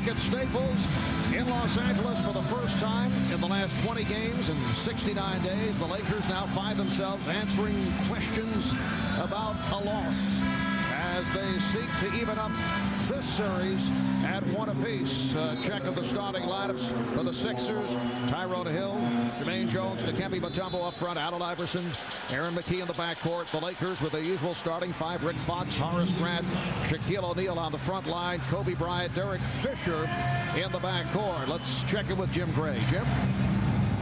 at Staples in Los Angeles for the first time in the last 20 games and 69 days. The Lakers now find themselves answering questions about a loss as they seek to even up this series at 1 apiece. Check of the starting lineups for the Sixers. Tyrone Hill, Jermaine Jones, Dikembe Mutombo up front, Allen Iverson, Aaron McKee in the backcourt. The Lakers with the usual starting five: Rick Fox, Horace Grant, Shaquille O'Neal on the front line, Kobe Bryant, Derek Fisher in the backcourt. Let's check in with Jim Gray. Jim?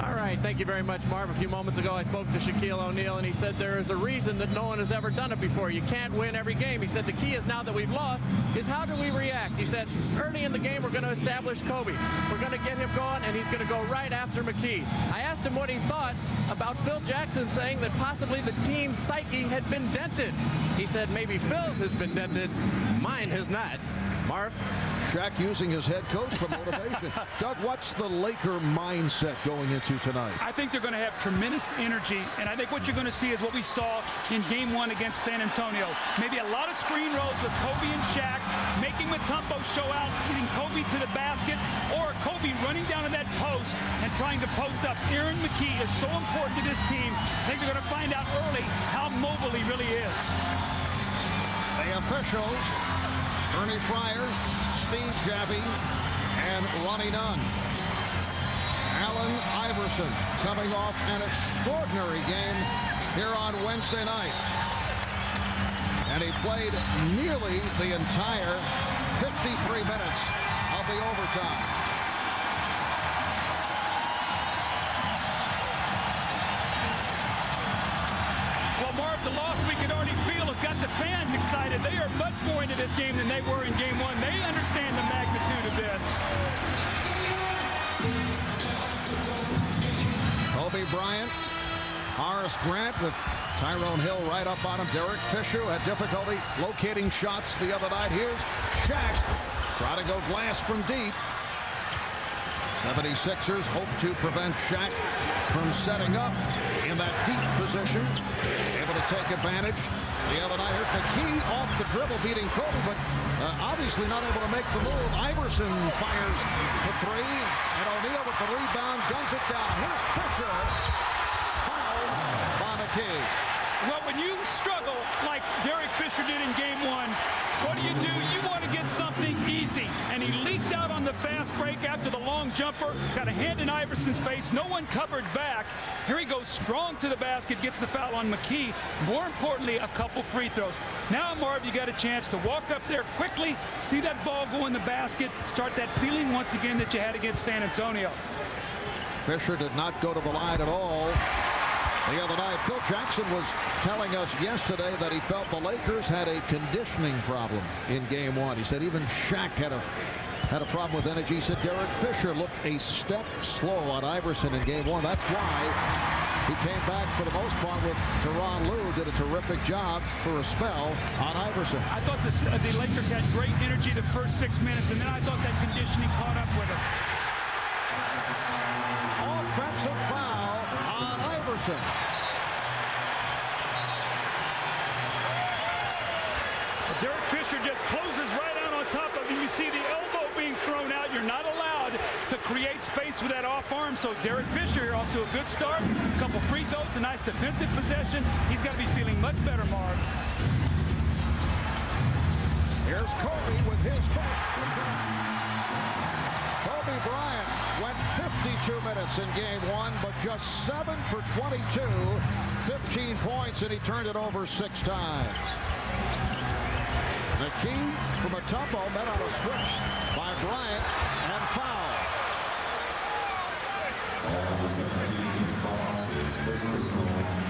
All right, thank you very much, Marv. A few moments ago, I spoke to Shaquille O'Neal, and he said there is a reason that no one has ever done it before. You can't win every game. He said the key is now that we've lost is how do we react? He said early in the game, we're going to establish Kobe. We're going to get him going, and he's going to go right after McKee. I asked him what he thought about Phil Jackson saying that possibly the team's psyche had been dented. He said maybe Phil's has been dented. Mine has not. Marv? Shaq using his head coach for motivation. Doug, what's the Laker mindset going into tonight? I think they're going to have tremendous energy, and I think what you're going to see is what we saw in Game 1 against San Antonio. Maybe a lot of screen rolls with Kobe and Shaq, making Mutombo show out, getting Kobe to the basket, or Kobe running down to that post and trying to post up. Aaron McKee is so important to this team. I think they're going to find out early how mobile he really is. The officials, Ernie Fryer, Steve Javie, and Ronnie Nunn. Allen Iverson coming off an extraordinary game here on Wednesday night. And he played nearly the entire 53 minutes of the overtime. Well, Marv, the loss we can already feel has got the fans excited. They are much more into this game than they were in Game 1. They understand the magnitude of this. Kobe Bryant, Horace Grant with Tyrone Hill right up on him. Derek Fisher had difficulty locating shots the other night. Here's Shaq. Try to go glass from deep. 76ers hope to prevent Shaq from setting up in that deep position. Able to take advantage the other night. Here's McKee off the dribble beating Kobe, but obviously not able to make the move. Iverson fires for three, and O'Neal with the rebound guns it down. Here's Fisher. Fouled by McKee. Well, when you struggle like Derek Fisher did in Game 1, what do? You want to get something easy. And he leaked out on the fast break after the long jumper. Got a hand in Iverson's face. No one covered back. Here he goes strong to the basket, gets the foul on McKee. More importantly, a couple free throws. Now, Marv, you got a chance to walk up there quickly, see that ball go in the basket, start that feeling once again that you had against San Antonio. Fisher did not go to the line at all the other night. Phil Jackson was telling us yesterday that he felt the Lakers had a conditioning problem in Game 1. He said even Shaq had a problem with energy. He said Derek Fisher looked a step slow on Iverson in Game 1. That's why he came back for the most part with Tyronn Lue. Did a terrific job for a spell on Iverson. I thought the Lakers had great energy the first 6 minutes, and then I thought that conditioning caught up with them. Offensive foul on Iverson. Derek Fisher just closes right out on top of him. You see the elbow being thrown out. You're not allowed to create space with that off arm. So Derek Fisher here off to a good start. A couple free throws, a nice defensive possession. He's got to be feeling much better, Marv. Here's Kobe with his first. Kobe Bryant went 52 minutes in Game 1, but just 7 for 22, 15 points, and he turned it over 6 times. McKee from Mutombo met on a switch by Bryant and foul.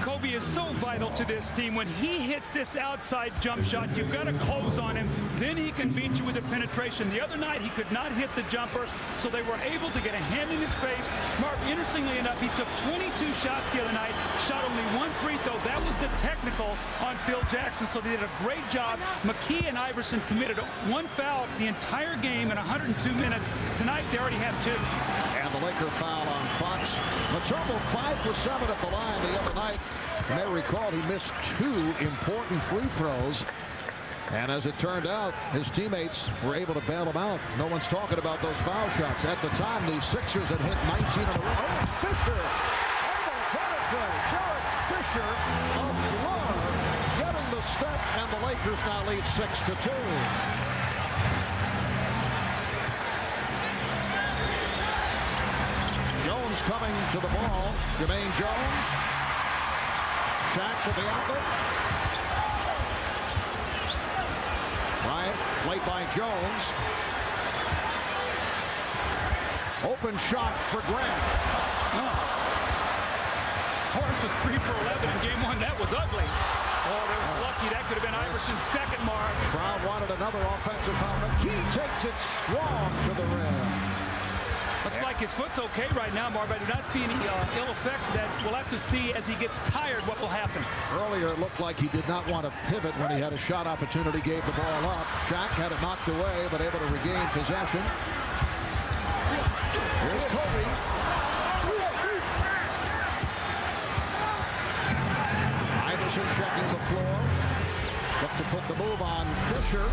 Kobe is so vital to this team. When he hits this outside jump shot, you've got to close on him. Then he can beat you with a penetration. The other night, he could not hit the jumper, so they were able to get a hand in his face. Mark, interestingly enough, he took 22 shots the other night, shot only 1 free throw. That was the technical on Phil Jackson, so they did a great job. McKee and Iverson committed 1 foul the entire game in 102 minutes. Tonight, they already have 2. And the Laker foul on Fox. Mutombo 5 for 7 at the line the other night. You may recall he missed 2 important free throws And as it turned out, his teammates were able to bail him out. No one's talking about those foul shots. At the time, the Sixers had hit 19 in a row. Oh, Fisher! Almost penetrate. Derek Fisher of Blur getting the step, and the Lakers now lead 6-2. Jones coming to the ball. Jermaine Jones. Shaq with the outlet. Bryant, played by Jones. Open shot for Grant. Horace was 3 for 11 in game 1. That was ugly. Oh, that was lucky. That could have been Iverson's second mark. Crowd wanted another offensive foul. McKee takes it strong to the rim. Looks like his foot's okay right now, Marv. I do not see any ill effects of that. We'll have to see as he gets tired what will happen. Earlier, it looked like he did not want to pivot when he had a shot opportunity, gave the ball up. Shaq had it knocked away, but able to regain possession. Here's Kobe. Iverson checking the floor. Look to put the move on Fisher.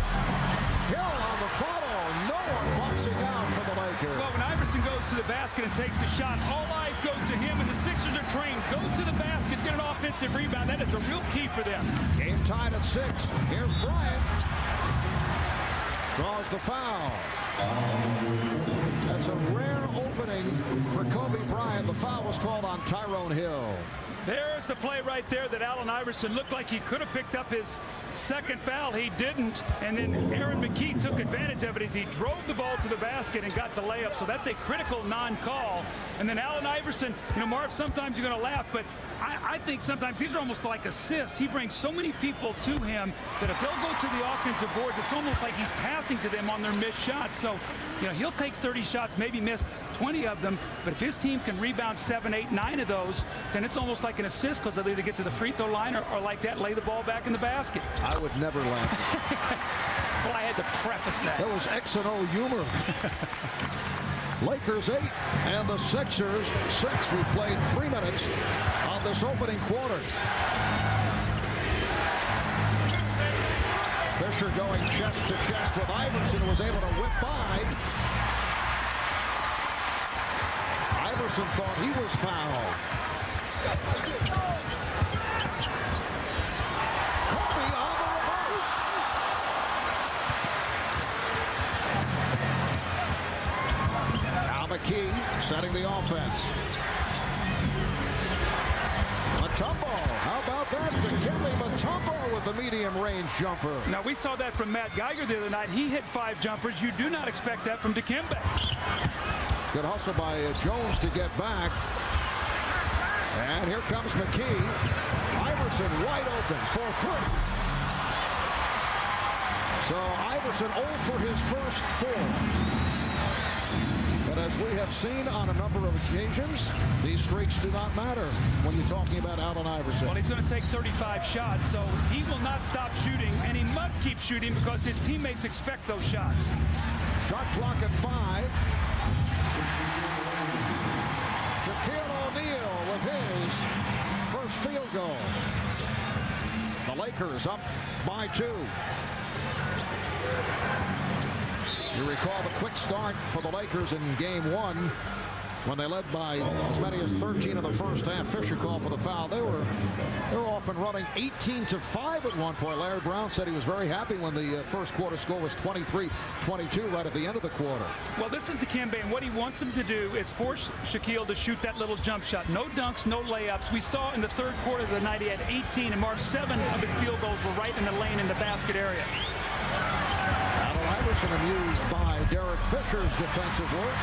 Hill on the follow. No one boxing out for the Lakers. Well, when Iverson goes to the basket and takes the shot, all eyes go to him, and the Sixers are trained. Go to the basket, get an offensive rebound. That is a real key for them. Game tied at 6. Here's Bryant. Draws the foul. That's a rare opening for Kobe Bryant. The foul was called on Tyrone Hill. There's the play right there that Allen Iverson looked like he could have picked up his second foul. He didn't. And then Aaron McKee took advantage of it as he drove the ball to the basket and got the layup. So that's a critical non-call. And then Allen Iverson, you know, Marv, sometimes you're going to laugh, but I think sometimes these are almost like assists. He brings so many people to him that if they'll go to the offensive boards, it's almost like he's passing to them on their missed shots. So, you know, he'll take 30 shots, maybe miss 20 of them, but if his team can rebound 7, 8, 9 of those, then it's almost like an assist because they'll either get to the free throw line or like that, lay the ball back in the basket. I would never laugh. Well, I had to preface that. That was X and O humor. Lakers 8 and the Sixers 6. We played 3 minutes on this opening quarter. Fisher going chest to chest with Iverson, who was able to whip by. Iverson thought he was fouled. Kobe on the reverse. Now McKee setting the offense. Mutombo, how about that? Dikembe Mutombo with the medium range jumper. Now we saw that from Matt Geiger the other night. He hit 5 jumpers. You do not expect that from Dikembe. Good hustle by Jones to get back. And here comes McKee. Iverson wide open for 3. So Iverson 0 for his first 4. But as we have seen on a number of occasions, these streaks do not matter when you're talking about Allen Iverson. Well, he's going to take 35 shots, so he will not stop shooting, and he must keep shooting because his teammates expect those shots. Shot clock at 5. Shaquille O'Neal with his first field goal. The Lakers up by 2. You recall the quick start for the Lakers in game 1 when they led by as many as 13 in the first half. Fisher called for the foul. They were off and running 18-5 at one point. Larry Brown said he was very happy when the first quarter score was 23-22 right at the end of the quarter. Well, this is Dikembe, and what he wants him to do is force Shaquille to shoot that little jump shot. No dunks, no layups. We saw in the third quarter of the night he had 18, and Mark 7 of his field goals were right in the lane in the basket area. Allen Iverson amused by Derek Fisher's defensive work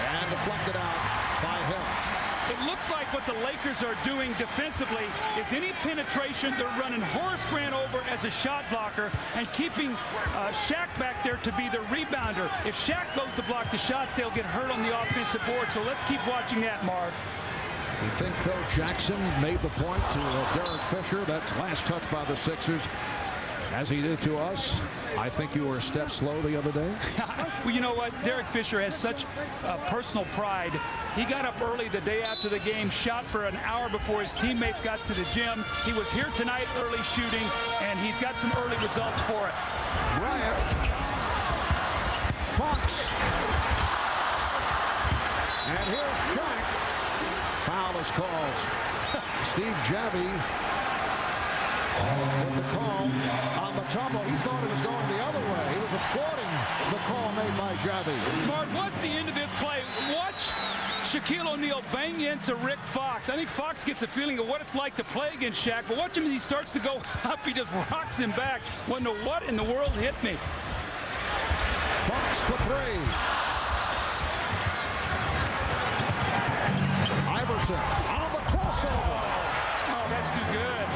and deflected out by Hill. It looks like what the Lakers are doing defensively is any penetration, they're running Horace Grant over as a shot blocker and keeping Shaq back there to be the rebounder. If Shaq goes to block the shots, they'll get hurt on the offensive board. So let's keep watching that, Marv. You think Phil Jackson made the point to Derek Fisher? That's last touch by the Sixers. As he did to us. I think you were a step slow the other day. Well, you know what? Derek Fisher has such personal pride. He got up early the day after the game, shot for an hour before his teammates got to the gym. He was here tonight early shooting, and he's got some early results for it. Bryant. Fox. And here's Shaq. Foul is called. Steve Javy with the call on Mutombo. He thought it was going the other way. He was applauding the call made by Javy. Mark, what's the end of this play? Watch Shaquille O'Neal bang into Rick Fox. I think Fox gets a feeling of what it's like to play against Shaq, but watch him as he starts to go up. He just rocks him back. Wonder what in the world hit me. Fox for three. Iverson on the crossover. Oh, that's too good.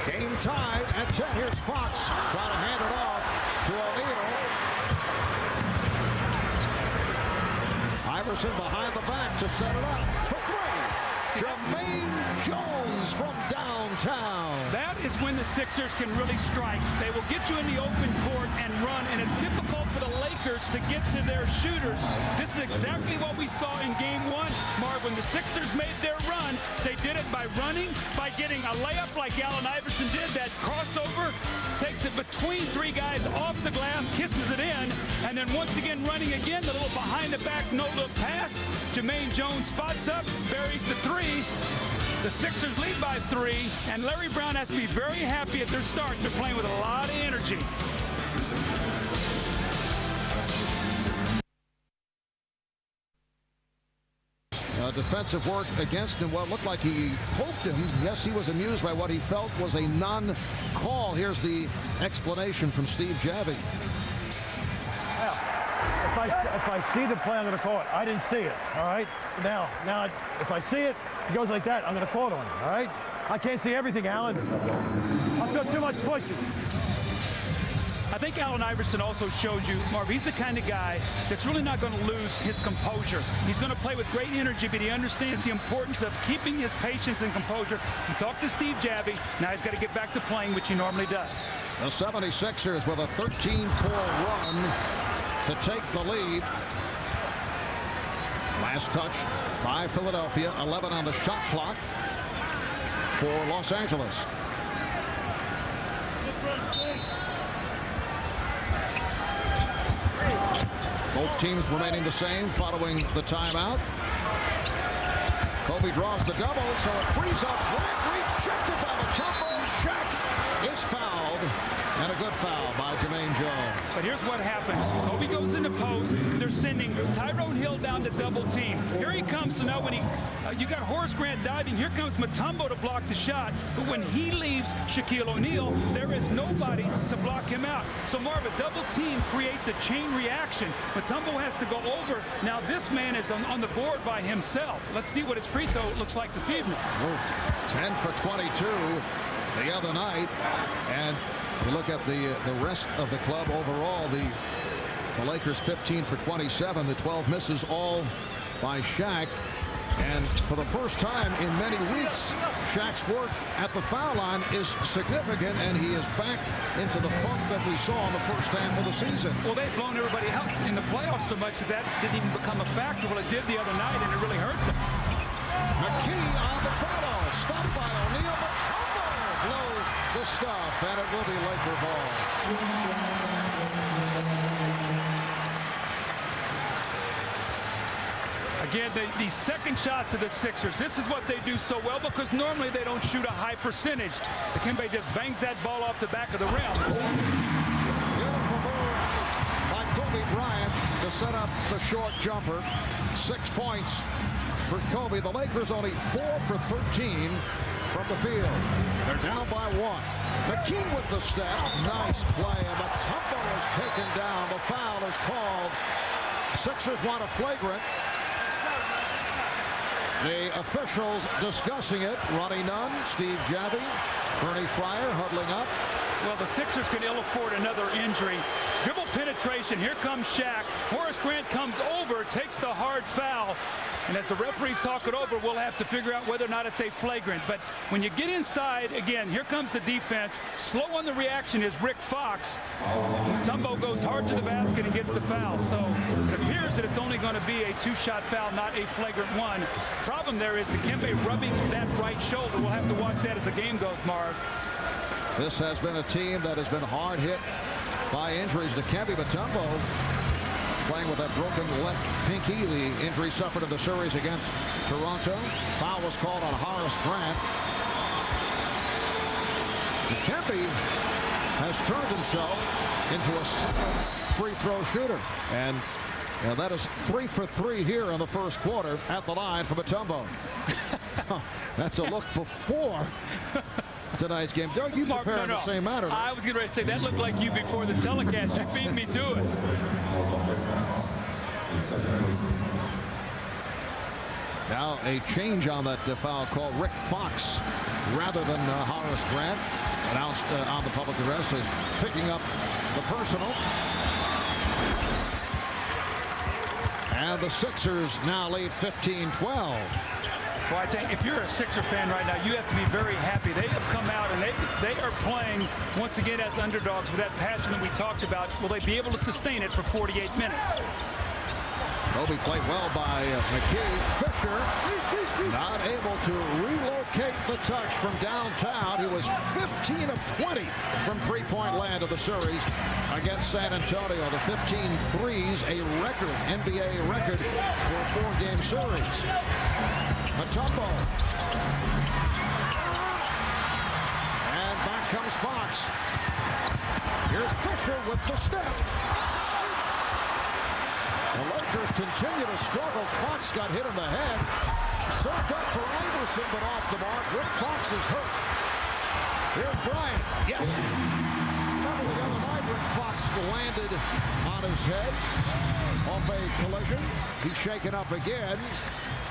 Game tied at 10. Here's Fox trying to hand it off to O'Neal. Iverson behind the back to set it up for three. Jermaine Jones from downtown. That is when the Sixers can really strike. They will get you in the open court and run, and it's difficult for the Lakers to get to their shooters. This is exactly what we saw in Game 1, Marv. When the Sixers made their run, they did it by running, by getting a layup like Allen Iverson did, that crossover, takes it between three guys off the glass, kisses it in, and then once again running again, the little behind-the-back no-look pass. Jermaine Jones spots up, buries the three. The Sixers lead by 3, and Larry Brown has to be very happy at their start. They're playing with a lot of energy. Defensive work against him. Well, it looked like he poked him. Yes, he was amused by what he felt was a non-call. Here's the explanation from Steve Javy. If I see the play, I'm going to call it. I didn't see it, all right? Now, if I see it, it goes like that, I'm going to call it on him, all right? I can't see everything, Allen. I've done too much pushing. I think Allen Iverson also shows you, Marv, he's the kind of guy that's really not going to lose his composure. He's going to play with great energy, but he understands the importance of keeping his patience and composure. He talked to Steve Javy. Now he's got to get back to playing, which he normally does. The 76ers with a 13-4 run to take the lead. Last touch by Philadelphia. 11 on the shot clock for Los Angeles. Both teams remaining the same following the timeout. Kobe draws the double, so it frees up. Grant rejected by Mutombo. Shaq is fouled, and a good foul by Jermaine Jones. But here's what happens. Kobe goes in the post. They're sending Tyrone Hill down to double team. Here he comes. So now when you got Horace Grant diving, here comes Mutombo to block the shot. But when he leaves Shaquille O'Neal, there is nobody to block him out. So Marv, a double team creates a chain reaction. Mutombo has to go over. Now this man is on the board by himself. Let's see what his free throw looks like this evening. 10 for 22 the other night. And you look at the rest of the club overall, the Lakers 15 for 27, the 12 misses all by Shaq. And for the first time in many weeks, Shaq's work at the foul line is significant, and he is back into the funk that we saw in the first half of the season. Well, they've blown everybody out in the playoffs so much that didn't even become a factor. Well, it did the other night, and it really hurt them. McKee on the foul, stopped by O'Neal, but Mutombo blows the stuff, and it will be Laker ball. Again, the second shot to the Sixers. This is what they do so well, because normally they don't shoot a high percentage. Dikembe just bangs that ball off the back of the rim. Beautiful move by Kobe Bryant to set up the short jumper. 6 points for Kobe. The Lakers only 4 for 13 from the field. They're down by 1. McKee with the step. Nice play. And Mutombo is taken down. The foul is called. Sixers want a flagrant. The officials discussing it. Ronnie Nunn, Steve Javy, Bernie Fryer huddling up. Well, the Sixers can ill afford another injury. Dribble penetration. Here comes Shaq. Horace Grant comes over, takes the hard foul. And as the referees talk it over, we'll have to figure out whether or not it's a flagrant. But when you get inside, again, here comes the defense. Slow on the reaction is Rick Fox. Mutombo goes hard to the basket and gets the foul. So it appears that it's only going to be a two-shot foul, not a flagrant one. Problem there is Dikembe rubbing that right shoulder. We'll have to watch that as the game goes, Marv. This has been a team that has been hard hit by injuries. Dikembe Mutombo playing with that broken left pinky, the injury suffered in the series against Toronto. Foul was called on Horace Grant. Dikembe has turned himself into a solid free throw shooter. And that is 3 for 3 here in the first quarter at the line for Mutombo. That's a look before tonight's game. Doug, you prepared the same matter. Right? I was getting ready to say that looked like you before the telecast. You beat me to it. Now a change on that foul call. Rick Fox rather than Horace Grant announced on the public address is picking up the personal. And the Sixers now lead 15-12. Well, I think if you're a Sixer fan right now, you have to be very happy. They have come out and they are playing once again as underdogs with that passion that we talked about. Will they be able to sustain it for 48 minutes? Kobe played well by McKee. Fisher not able to relocate the touch from downtown. He was 15 of 20 from three-point land of the series against San Antonio. The 15 threes, a record, NBA record for a four-game series. Mutombo. And back comes Fox. Here's Fisher with the step. The Lakers continue to struggle. Fox got hit in the head. Served up for Iverson, but off the mark. Rick Fox is hurt. Here's Bryant. Yes. Remember the other night, Rick Fox landed on his head off a collision. He's shaken up again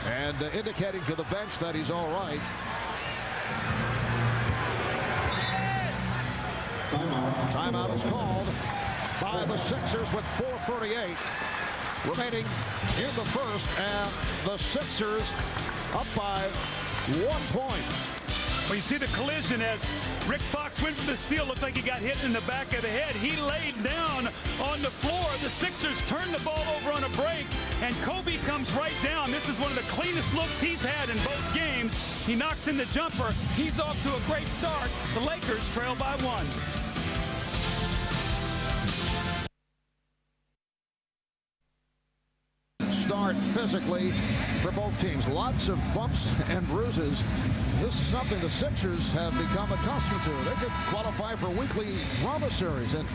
and indicating to the bench that he's all right. Timeout is called by the Sixers with 4:38 remaining in the first, and the Sixers up by 1 point. Well, you see the collision as Rick Fox went for the steal. Looked like he got hit in the back of the head. He laid down on the floor. The Sixers turned the ball over on a break, and Kobe comes right down. This is one of the cleanest looks he's had in both games. He knocks in the jumper. He's off to a great start. The Lakers trail by 1. Start physically for both teams. Lots of bumps and bruises. This is something the Sixers have become accustomed to. They could qualify for weekly drama series. And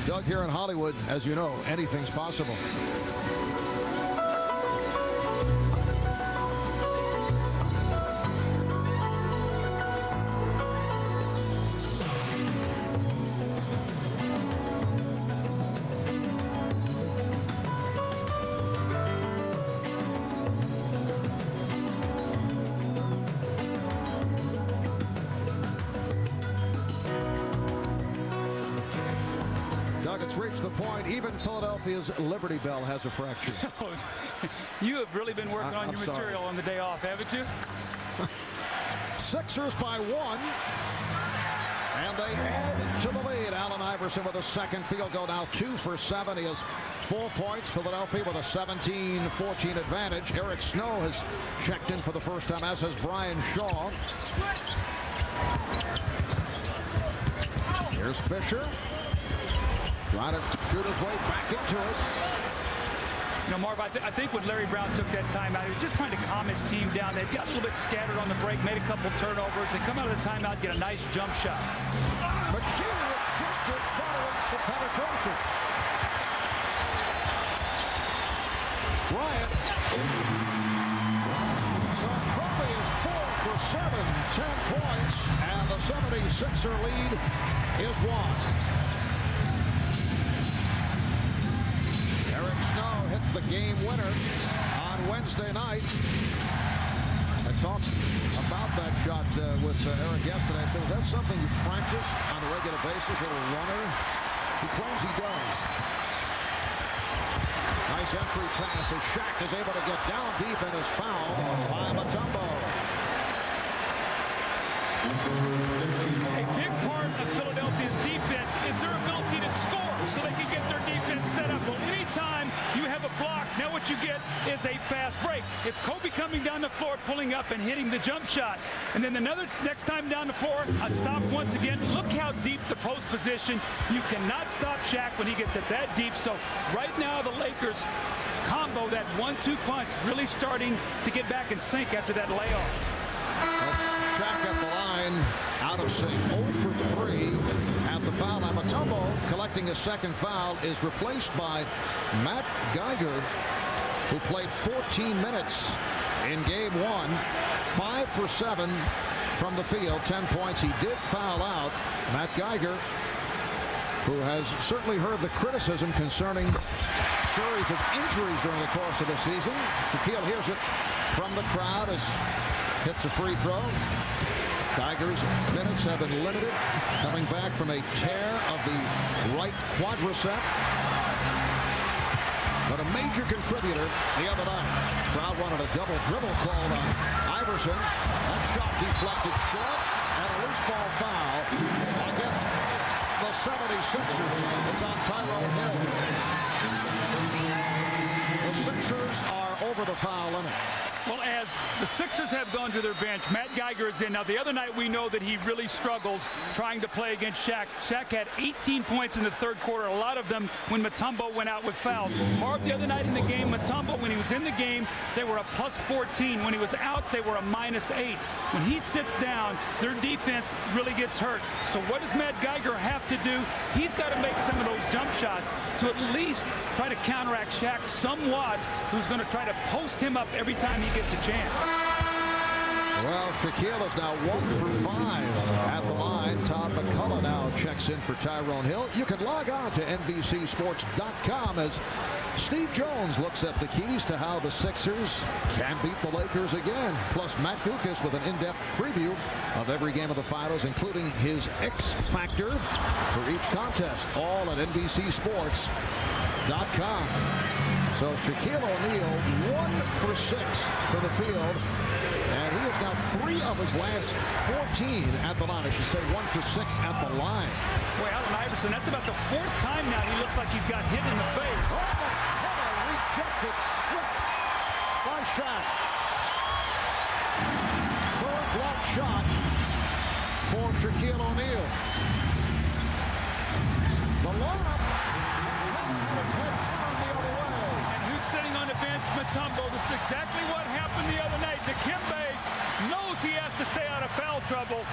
Doug, here in Hollywood, as you know, anything's possible. It's reached the point, even Philadelphia's Liberty Bell has a fracture. You have really been working on your material on the day off, haven't you? Sixers by 1. And they add to the lead. Allen Iverson with a second field goal, now 2 for 7. He has 4 points. Philadelphia with a 17-14 advantage. Eric Snow has checked in for the first time, as has Brian Shaw. Here's Fisher. Trying to shoot his way back into it. You know, Marv, I think when Larry Brown took that timeout, he was just trying to calm his team down. They got a little bit scattered on the break, made a couple turnovers. They come out of the timeout, get a nice jump shot. McKee rejected following the penetration. Bryant. So Kobe is 4 for 7, 10 points, and the 76er lead is 1. Snow hit the game winner on Wednesday night. I talked about that shot with Eric yesterday. I said, is that something you practice on a regular basis with a runner? He claims he does. Nice entry pass as Shaq is able to get down deep and is fouled by Mutombo. A big part of Philadelphia's defense is their ability to score so they can get their defense set up. Well, anytime you have a block, now what you get is a fast break. It's Kobe coming down the floor, pulling up and hitting the jump shot. And then next time down the floor, a stop once again. Look how deep the post position. You cannot stop Shaq when he gets it that deep. So right now the Lakers combo, that 1-2 punch, really starting to get back in sync after that layoff. Shaq at the line, out of sync, 0 for 3 at the foul line. Mutombo, collecting a second foul, is replaced by Matt Geiger, who played 14 minutes in game 1, 5 for 7 from the field, 10 points. He did foul out. Matt Geiger, who has certainly heard the criticism concerning series of injuries during the course of the season. Shaquille hears it from the crowd as hits a free throw. Geiger's minutes have been limited, coming back from a tear of the right quadricep. But a major contributor the other night. Crowd wanted a double dribble called on Iverson. That shot deflected short, and a loose ball foul against the 76ers. It's on Tyrone Hill. The Sixers are over the foul limit. Well, as the Sixers have gone to their bench, Matt Geiger is in. Now, the other night we know that he really struggled trying to play against Shaq. Shaq had 18 points in the third quarter, a lot of them when Mutombo went out with fouls. Harb the other night in the game, Mutombo, when he was in the game, they were a +14. When he was out, they were a -8. When he sits down, their defense really gets hurt. So what does Matt Geiger have to do? He's got to make some of those jump shots to at least try to counteract Shaq somewhat, who's going to try to post him up every time he gets a chance. Well, Shaquille is now 1 for 5 at the line. Todd McCullough now checks in for Tyrone Hill. You can log on to NBCSports.com as Steve Jones looks at the keys to how the Sixers can beat the Lakers again. Plus, Matt Gukas with an in-depth preview of every game of the finals, including his X Factor for each contest. All at NBCSports.com. So Shaquille O'Neal 1 for 6 from the field. And he is now 3 of his last 14 at the line. I should say 1 for 6 at the line. Boy, Allen Iverson, that's about the 4th time now he looks like he's got hit in the face. Rejected, stripped by Shaq. Third block shot for Shaquille O'Neal. The lob. His head turned the other way. And who's sitting on the bench? Mutombo. This is exactly what happened the other night. Dikembe knows he has to stay out of foul trouble.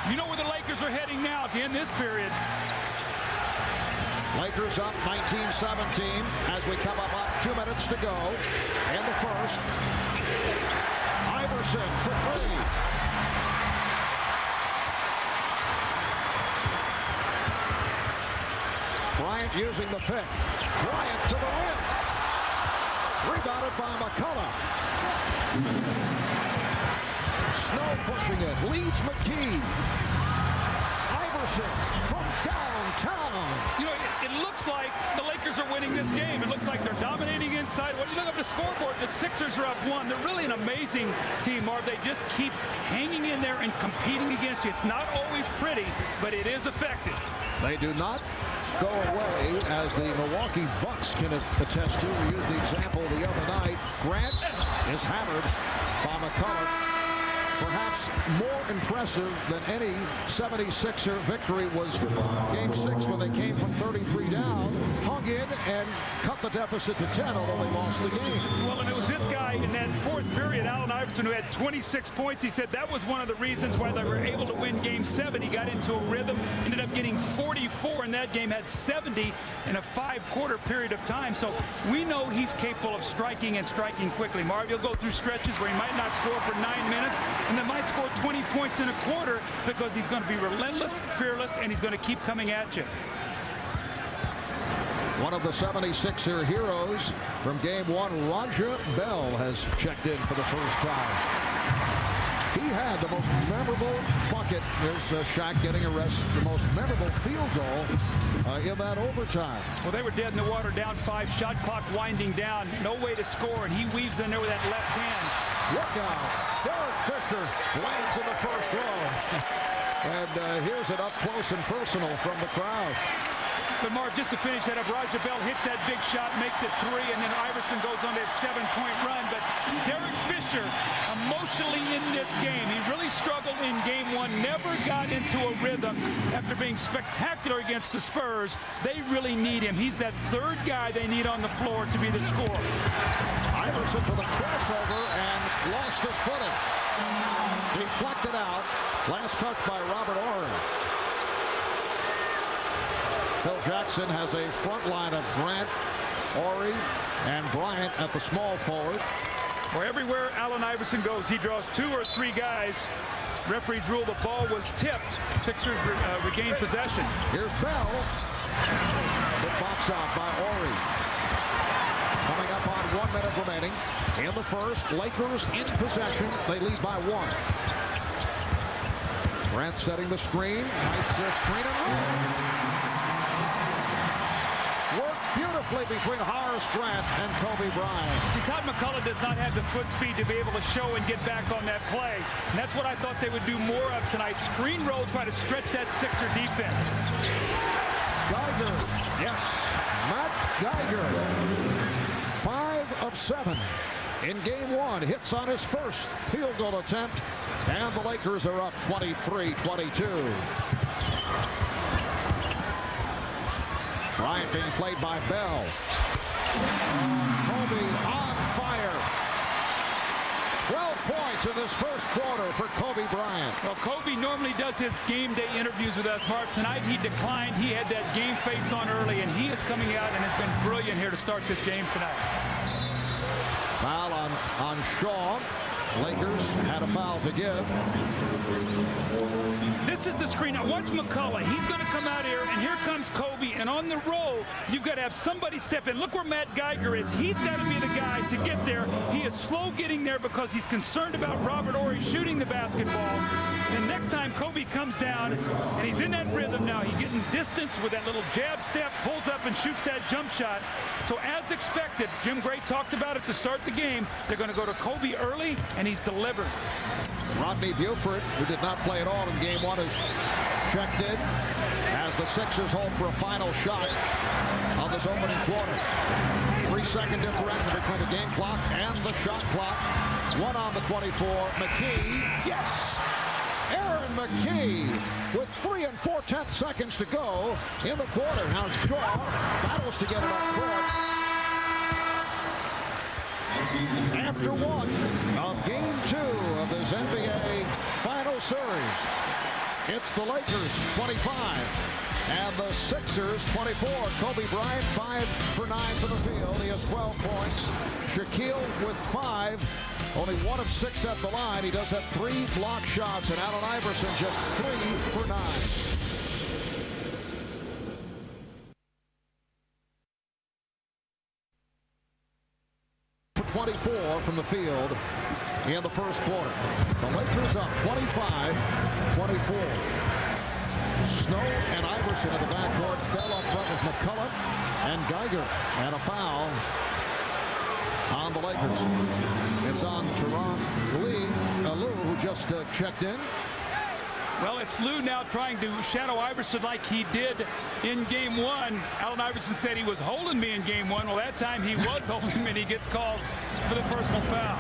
You know where the Lakers are heading now to end this period. Lakers up 19-17 as we come up on 2 minutes to go in the first. Iverson for 3. Bryant using the pick. Bryant to the rim. Rebounded by McCullough. Snow pushing it. Leads McKee. Iverson from downtown. You know, it looks like the Lakers are winning this game. It looks like they're dominating inside. When you look up the scoreboard, the Sixers are up 1. They're really an amazing team, Marv. They just keep hanging in there and competing against you. It's not always pretty, but it is effective. They do not go away, as the Milwaukee Bucks can attest to. We used the example the other night. Grant is hammered by McCullough. Perhaps more impressive than any 76er victory was Game 6 when they came from 33 down, hung in, and cut the deficit to 10, although they lost the game. Well, and it was this guy in that 4th period, Allen Iverson, who had 26 points. He said that was one of the reasons why they were able to win Game 7. He got into a rhythm, ended up getting 44 in that game, had 70 in a 5-quarter period of time. So we know he's capable of striking and striking quickly. Marv, you'll go through stretches where he might not score for 9 minutes, and then might score 20 points in a quarter because he's going to be relentless, fearless, and he's going to keep coming at you. One of the 76er heroes from Game 1, Roger Bell, has checked in for the first time. He had the most memorable bucket. There's Shaq getting arrested. The most memorable field goal in that overtime. Well, they were dead in the water, down 5. Shot clock winding down. No way to score, and he weaves in there with that left hand. Look out. Derek Fisher lands in the first row. And here's it up close and personal from the crowd. But Mark, just to finish that up, Raja Bell hits that big shot, makes it 3, and then Iverson goes on his 7-point run. But Derek Fisher, emotionally in this game, he really struggled in game 1, never got into a rhythm after being spectacular against the Spurs. They really need him. He's that third guy they need on the floor to be the scorer. Iverson to the crossover and lost his footing. Deflected out. Last touch by Robert Ory. Phil Jackson has a front line of Grant, Ory, and Bryant at the small forward. Well, everywhere Allen Iverson goes, he draws 2 or 3 guys. Referees rule the ball was tipped. Sixers regain possession. Here's Bell. Good box out by Ory. Coming up on 1 minute remaining in the first. Lakers in possession. They lead by 1. Grant setting the screen. Nice screen and roll. Worked beautifully between Horace Grant and Kobe Bryant. See, Todd McCullough does not have the foot speed to be able to show and get back on that play. And that's what I thought they would do more of tonight. Screen roll, try to stretch that Sixer defense. Geiger, yes, Matt Geiger. 5 of 7 in game 1. Hits on his first field goal attempt. And the Lakers are up 23-22. Bryant being played by Bell. Kobe on fire. 12 points in this first quarter for Kobe Bryant. Well, Kobe normally does his game day interviews with us, Mark. Tonight he declined. He had that game face on early, and he is coming out and has been brilliant here to start this game tonight. Foul on Shaw. Lakers had a foul to give. This is the screen. Now watch McCullough. He's going to come out here, and here comes Kobe. And on the roll, you've got to have somebody step in. Look where Matt Geiger is. He's got to be the guy to get there. He is slow getting there because he's concerned about Robert Ory shooting the basketball. And next time Kobe comes down, and he's in that rhythm now. He's getting distance with that little jab step, pulls up and shoots that jump shot. So as expected, Jim Gray talked about it to start the game. They're going to go to Kobe early, and he's delivered. Rodney Buford, who did not play at all in game 1, is checked in as the Sixers hold for a final shot on this opening quarter. 3-second differential between the game clock and the shot clock. 1 on the 24. McKee, yes! Aaron McKee with 3 4/10 seconds to go in the quarter. Now Shaw battles to get it up court. After 1 of game 2 of this NBA final series, it's the Lakers 25 and the Sixers 24. Kobe Bryant 5 for 9 from the field. He has 12 points. Shaquille with 5. Only 1 of 6 at the line. He does have 3 block shots, and Allen Iverson just 3 for 9. 24 from the field in the first quarter. The Lakers up 25-24. Snow and Iverson in the backcourt. Bell up front with McCullough and Geiger. And a foul on the Lakers. It's on Teron Lou, who just checked in. Well, it's Lou now trying to shadow Iverson like he did in game 1. Allen Iverson said he was holding me in game 1. Well, that time he was holding him, and he gets called for the personal foul.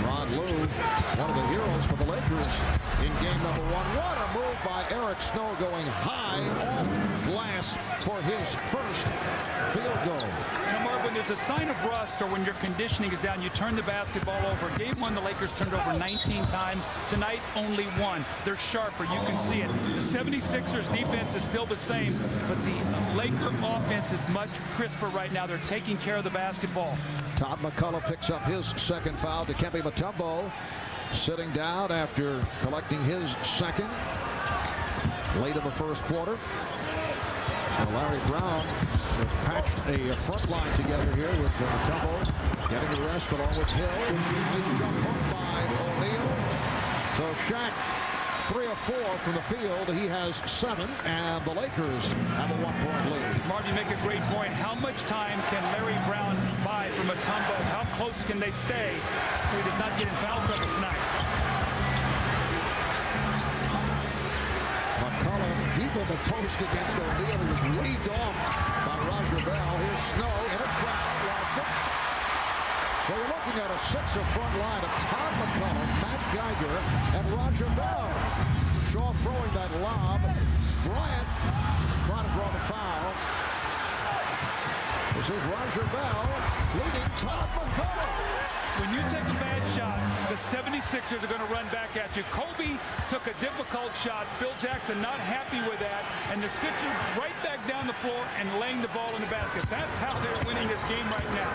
Ron Lou, one of the heroes for the Lakers in game number 1. What a move by Eric Snow, going high off glass for his first field goal. Now, Mark, when there's a sign of rust or when your conditioning is down, you turn the basketball over. Game 1, the Lakers turned over 19 times. Tonight, only 1. They're sharper. You can see it. The 76ers defense is still the same, but the Laker offense is much crisper right now. They're taking care of the basketball. Todd McCullough picks up his second foul. Dikembe Mutombo sitting down after collecting his second late in the first quarter. Larry Brown patched a front line together here with Mutombo getting the rest along with Hill. Nice jump hook by O'Neal. So Shaq 3 of 4 from the field. He has 7, and the Lakers have a 1-point lead. Mark, you make a great point. How much time can Larry Brown buy from Mutombo? How close can they stay so he does not get in foul trouble tonight? McCullough deep in the post against O'Neal. He was waved off by Roger Bell. Here's Snow in a crowd. Lost it. So you're looking at a 6 front line of Todd McCullough, Matt Geiger, and Roger Bell. Shaw throwing that lob. Bryant trying to draw the foul. This is Roger Bell leading Todd McCullough. When you take a bad shot, the 76ers are going to run back at you. Kobe took a difficult shot. Phil Jackson not happy with that. And the Sixers right back down the floor and laying the ball in the basket. That's how they're winning this game right now.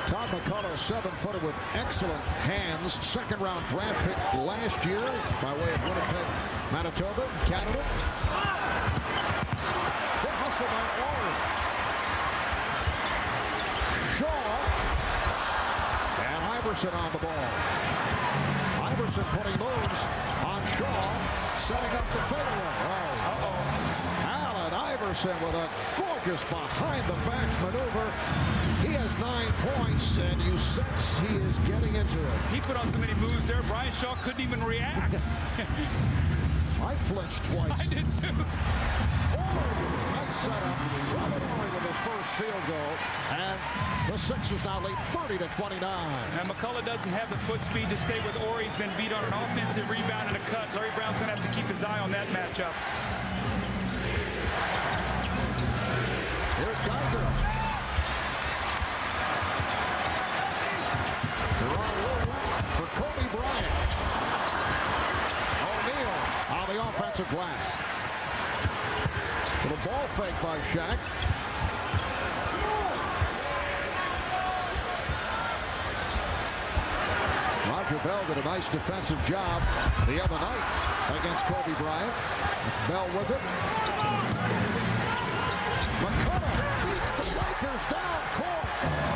Todd McCullough, 7-footer with excellent hands. Second-round draft pick last year by way of Winnipeg, Manitoba, Canada. Good hustle by Orr. Shaw. And Iverson on the ball. Iverson putting moves on Shaw, setting up the fadeaway. Allen Iverson with a gorgeous behind-the-back maneuver. He has 9 points, and you sense he is getting into it. He put on so many moves there, Brian Shaw couldn't even react. I flinched twice. I did too. Nice setup. Robert Horry with his first field goal, and the Sixers now lead 30-29. And McCullough doesn't have the foot speed to stay with Horry. He's been beat on an offensive rebound and a cut. Larry Brown's going to have to keep his eye on that matchup. Here's Geiger. For Kobe Bryant. O'Neal on the offensive glass. Little ball fake by Shaq. Roger Bell did a nice defensive job the other night against Kobe Bryant. Bell with it. McCullough beats the Lakers down court.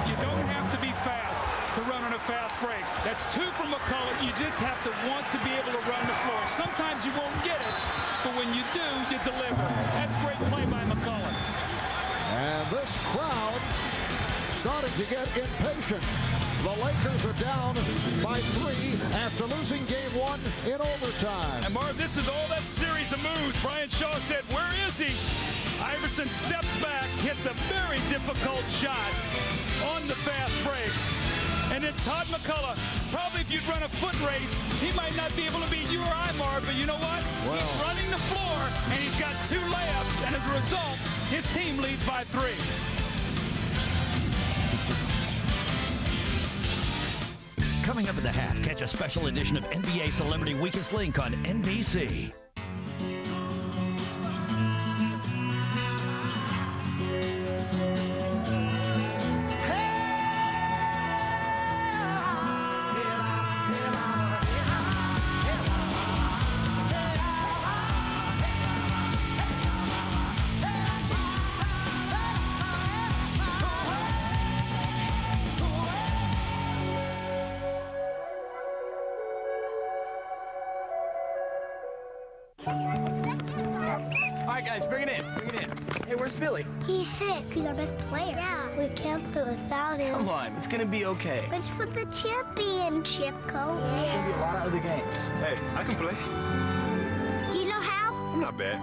You don't have to be fast to run on a fast break. That's 2 from McCullough. You just have to want to be able to run the floor. Sometimes you won't get it, but when you do, you deliver. That's great play by McCullough. And this crowd starting to get impatient. The Lakers are down by 3 after losing game 1 in overtime. And Marv, this is all that series of moves. Brian Shaw said, where is he? Iverson steps back, hits a very difficult shot on the fast break. And then Todd McCullough, probably if you'd run a foot race, he might not be able to beat you or I, Marv, but you know what? Well, he's running the floor, and he's got 2 layups, and as a result, his team leads by 3. Coming up at the half, catch a special edition of NBA Celebrity Weakest Link on NBC. Bring it in. Hey, where's Billy? He's sick. He's our best player. Yeah, we can't play without him. Come on, it's gonna be okay. It's for the championship, Coach. There's gonna be a lot of other games. Hey, I can play. Do you know how? I'm not bad.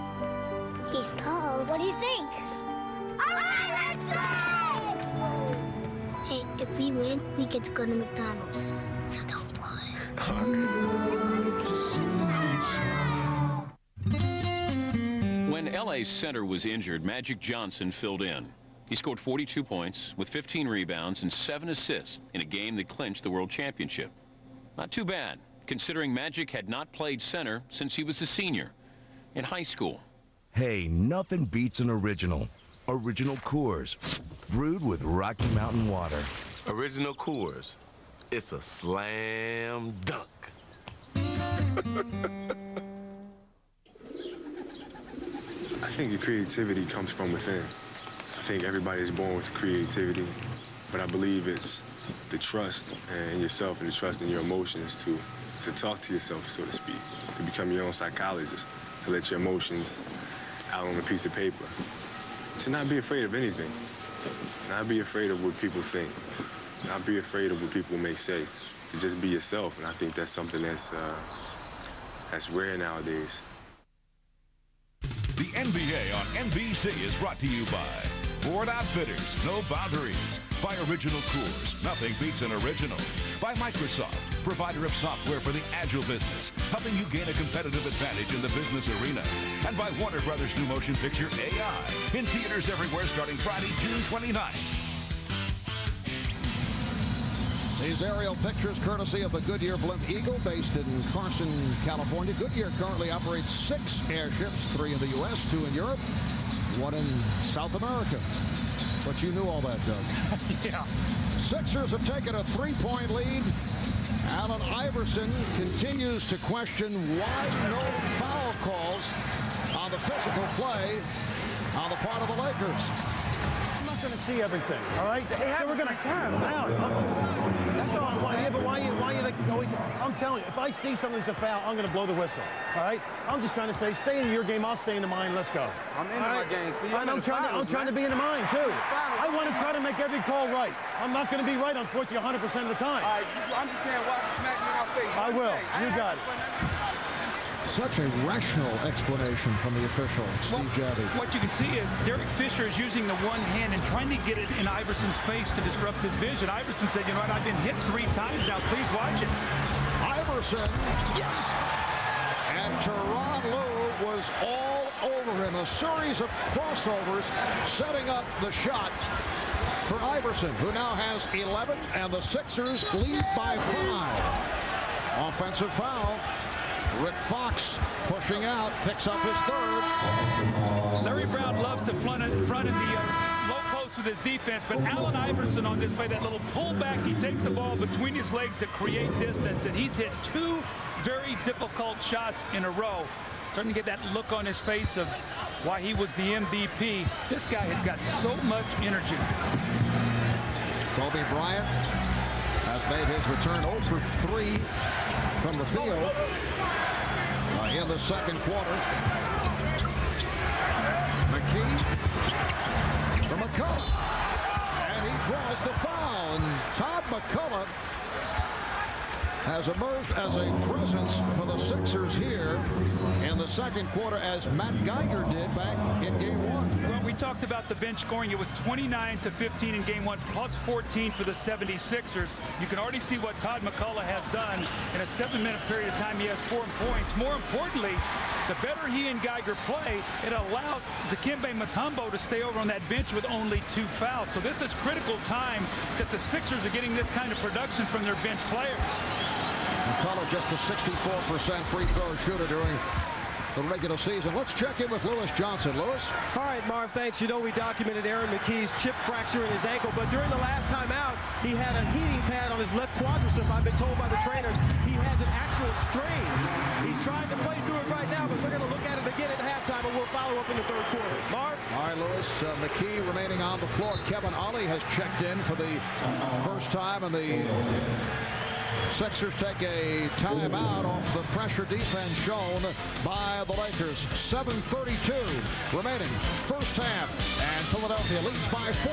He's tall. What do you think? All right, let's play! Hey, if we win, we get to go to McDonald's. So don't play. When LA's center was injured, Magic Johnson filled in. He scored 42 points with 15 rebounds and 7 assists in a game that clinched the World Championship. Not too bad, considering Magic had not played center since he was a senior in high school. Hey, nothing beats an original. Original Coors, brewed with Rocky Mountain water. Original Coors. It's a slam dunk. I think your creativity comes from within. I think everybody's born with creativity, but I believe it's the trust in yourself and the trust in your emotions to talk to yourself, so to speak, to become your own psychologist, to let your emotions out on a piece of paper, to not be afraid of anything, not be afraid of what people think, not be afraid of what people may say, to just be yourself. And I think that's something that's rare nowadays. The NBA on NBC is brought to you by Ford Outfitters, no boundaries. By Original Coors, nothing beats an original. By Microsoft, provider of software for the agile business, helping you gain a competitive advantage in the business arena. And by Warner Brothers' new motion picture, AI, in theaters everywhere starting Friday, June 29th. These aerial pictures courtesy of the Goodyear Blimp Eagle based in Carson, California. Goodyear currently operates 6 airships, 3 in the U.S., 2 in Europe, 1 in South America. But you knew all that, Doug. Yeah. Sixers have taken a 3-point lead. Allen Iverson continues to question why no foul calls on the physical play on the part of the Lakers. I'm not going to see everything, all right? They have we're going to time. That's all. Why you like always? I'm telling you, if I see something's a foul, I'm going to blow the whistle. All right? I'm just trying to say, stay in your game. I'll stay in mine. Let's go. I'm in my game, Steve. I'm trying to be in mine too. I want to try to make every call right. I'm not going to be right, unfortunately, 100% of the time. All right, I'm just saying, why smack me in my face? I will. You got it. Such a rational explanation from the official, Steve Javie. What you can see is Derek Fisher is using the one hand and trying to get it in Iverson's face to disrupt his vision. Iverson said, you know what, I've been hit 3 times now. Please watch it. Iverson, yes. And Tyronn Lue was all over him. A series of crossovers setting up the shot for Iverson, who now has 11, and the Sixers lead by 5. Offensive foul. Rick Fox pushing out, picks up his 3rd. Larry Brown loves to front in the low post with his defense, but Allen Iverson on this play, that little pullback, he takes the ball between his legs to create distance, and he's hit 2 very difficult shots in a row. Starting to get that look on his face of why he was the MVP. This guy has got so much energy. Kobe Bryant has made his return 0 for 3 from the field in the second quarter. McKee for McCullough, and he draws the foul. And Todd McCullough has emerged as a presence for the Sixers here in the second quarter, as Matt Geiger did back in Game 1. Well, we talked about the bench scoring. It was 29-15 in Game 1, plus 14 for the 76ers. You can already see what Todd McCullough has done. In a 7-minute period of time, he has 4 points. More importantly, the better he and Geiger play, it allows Dikembe Mutombo to stay over on that bench with only 2 fouls. So this is critical time that the Sixers are getting this kind of production from their bench players. McCullough just a 64% free throw shooter during the regular season. Let's check in with Lewis Johnson. Lewis? All right, Marv, thanks. You know, we documented Aaron McKee's chip fracture in his ankle, but during the last time out, he had a heating pad on his left quadricep. I've been told by the trainers he has an actual strain. He's trying to play through it right now, but they're going to look at it again at halftime, and we'll follow up in the 3rd quarter. Marv? All right, Lewis. McKee remaining on the floor. Kevin Ollie has checked in for the first time, and the Sixers take a timeout off the pressure defense shown by the Lakers. 7:32 remaining, first half, and Philadelphia leads by 4.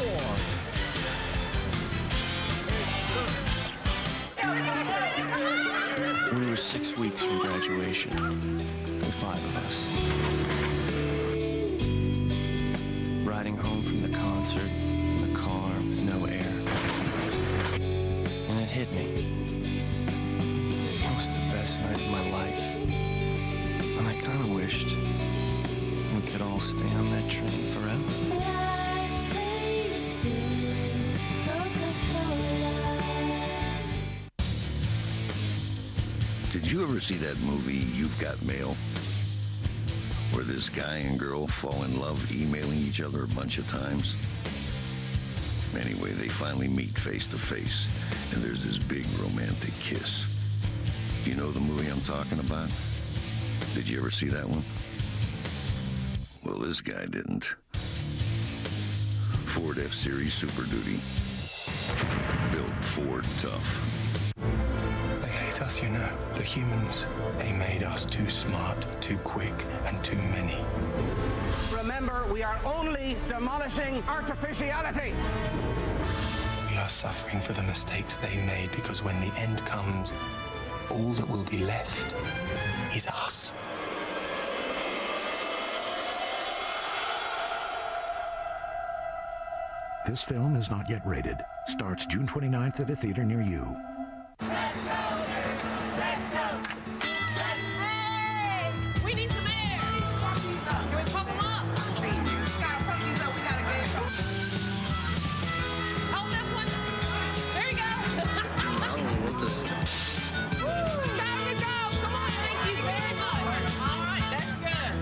We were 6 weeks from graduation, the 5 of us. Riding home from the concert in the car with no air. And it hit me. Best night of my life, and I kind of wished we could all stay on that train forever. Did you ever see that movie, You've Got Mail? Where this guy and girl fall in love emailing each other a bunch of times? Anyway, they finally meet face to face, and there's this big romantic kiss. You know the movie I'm talking about? Did you ever see that one? Well, this guy didn't. Ford F-Series Super Duty. Built Ford tough. They hate us, you know. The humans. They made us too smart, too quick, and too many. Remember, we are only demolishing artificiality. We are suffering for the mistakes they made because when the end comes, all that will be left is us. This film is not yet rated. Starts June 29th at a theater near you. Hey! We need some air! Can we pump them up? Seniors, you gotta pump these up. We gotta get it. Hold this one. There you go. I don't know what this is. Time to go. Come on, thank you very much. All right, that's good.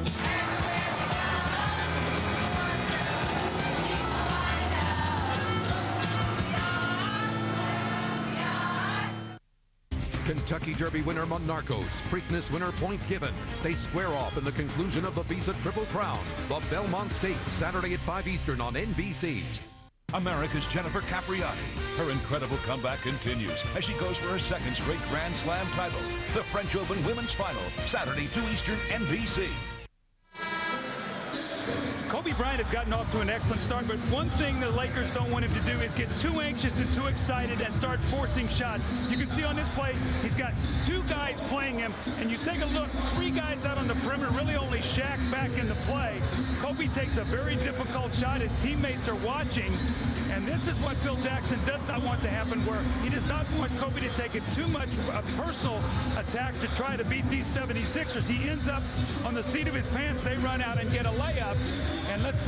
Kentucky Derby winner Monarchos, Preakness winner Point Given. They square off in the conclusion of the Visa Triple Crown, the Belmont Stakes, Saturday at 5 Eastern on NBC. America's Jennifer Capriati. Her incredible comeback continues as she goes for her second straight Grand Slam title. The French Open Women's Final, Saturday, 2 Eastern, NBC. Kobe Bryant has gotten off to an excellent start, but one thing the Lakers don't want him to do is get too anxious and too excited and start forcing shots. You can see on this play, he's got two guys playing him, and you take a look, three guys out on the perimeter, really only Shaq back in the play. Kobe takes a very difficult shot. His teammates are watching, and this is what Phil Jackson does not want to happen, where he does not want Kobe to take it too much a personal attack to try to beat these 76ers. He ends up on the seat of his pants. They run out and get a layup. And let's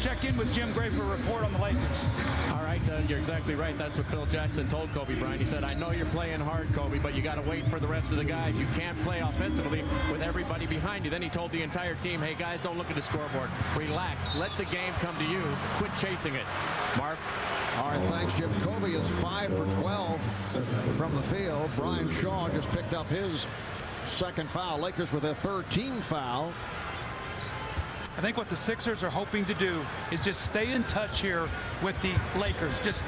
check in with Jim Gray for a report on the Lakers. All right, you're exactly right. That's what Phil Jackson told Kobe Bryant. He said, I know you're playing hard, Kobe, but you got to wait for the rest of the guys. You can't play offensively with everybody behind you. Then he told the entire team, hey, guys, don't look at the scoreboard. Relax. Let the game come to you. Quit chasing it. Mark? All right, thanks, Jim. Kobe is 5 for 12 from the field. Brian Shaw just picked up his second foul. Lakers with their third team foul. I think what the Sixers are hoping to do is just stay in touch here with the Lakers. Just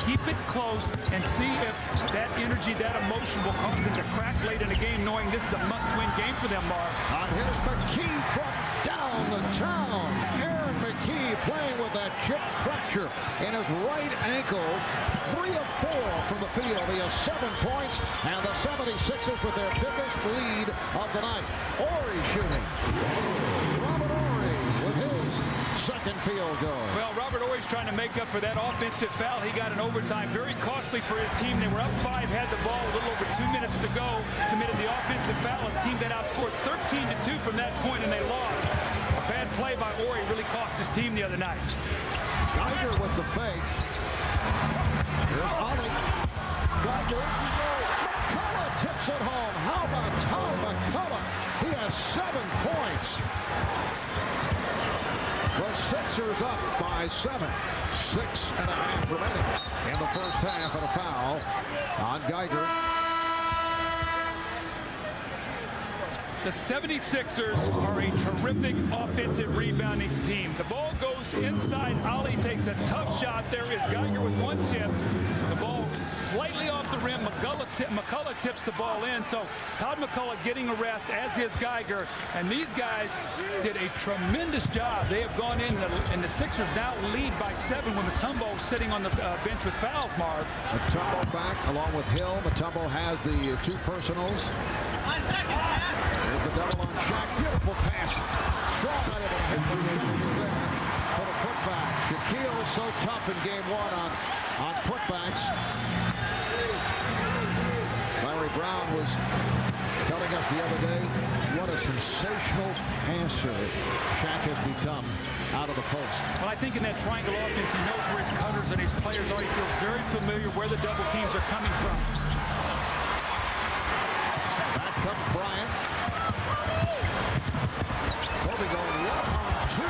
keep it close and see if that energy, that emotion will cause them to crack late in the game, knowing this is a must-win game for them, Marv. Here's McKee from down the town. Aaron McKee playing with that chip fracture in his right ankle. 3 of 4 from the field. He has 7 points, and the 76ers with their biggest lead of the night. Horry shooting. Robert Horry with his second field goal. Well, Robert Horry's trying to make up for that offensive foul. He got an overtime, very costly for his team. They were up 5, had the ball, a little over 2 minutes to go, committed the offensive foul. His team then outscored 13-2 from that point, and they lost. A bad play by Horry really cost his team the other night. Geiger with the fake. Here's Ollie. Geiger. McCullough tips it home. How about Tom McCullough? He has 7 points. The Sixers up by 7. 6.5 remaining in the first half, and a foul on Geiger. The 76ers are a terrific offensive rebounding team. The ball goes inside. Ollie takes a tough shot. There is Geiger with 1 tip. The ball slightly off the rim. McCullough tips the ball in. So Todd McCullough getting a rest, as is Geiger. And these guys did a tremendous job. They have gone in, and the Sixers now lead by 7 when Mutombo sitting on the bench with fouls, Marv. Mutombo back along with Hill. Mutombo has the 2 personals. There's the double on Shaq. Beautiful pass. Shaw not able to hit the shot there for the putback. Shaquille so tough in game 1 on putbacks. Larry Brown was telling us the other day what a sensational passer Shaq has become out of the post. Well, I think in that triangle offense, he knows where his cutters and his players are. He feels very familiar where the double teams are coming from. Back comes Bryant. Kobe going 1 on 2.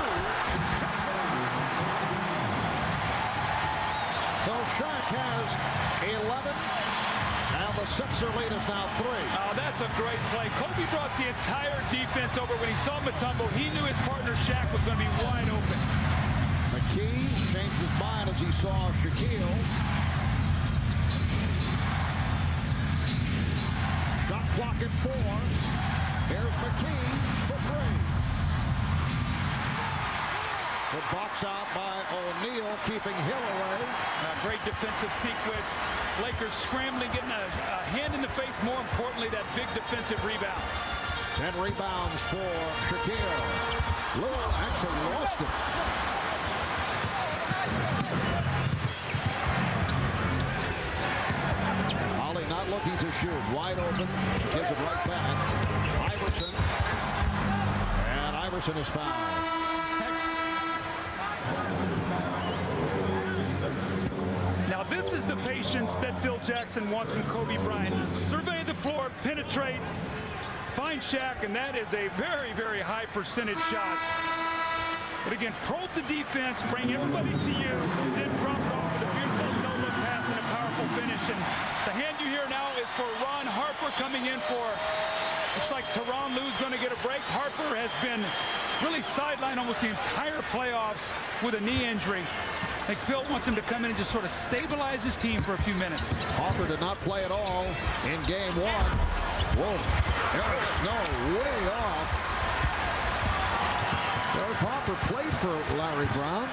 So Shaq has 11. And the Sixer lead is now 3. Oh, that's a great play. Kobe brought the entire defense over. When he saw Mutombo, he knew his partner Shaq was going to be wide open. McKee changed his mind as he saw Shaquille. clock at 4. Here's McKee for 3. Good box out by O'Neal, keeping Hill away. Great defensive sequence. Lakers scrambling, getting a hand in the face. More importantly, that big defensive rebound. 10 rebounds for Shaquille. Lou actually lost it. Ollie not looking to shoot. Wide open. Gives it right back. Iverson. And Iverson is fouled. Now this is the patience that Phil Jackson wants from Kobe Bryant. Survey the floor, penetrate, find Shaq, and that is a very, very high percentage shot. But again, probe the defense, bring everybody to you, then drop it off with a beautiful no-look pass and a powerful finish. And the hand you hear now is for Ron Harper coming in for, looks like Tyronn Lue's going to get a break. Harper has been really sidelined almost the entire playoffs with a knee injury. I think Phil wants him to come in and just sort of stabilize his team for a few minutes. Harper did not play at all in game 1. Whoa, Eric Snow way off. Eric Harper played for Larry Brown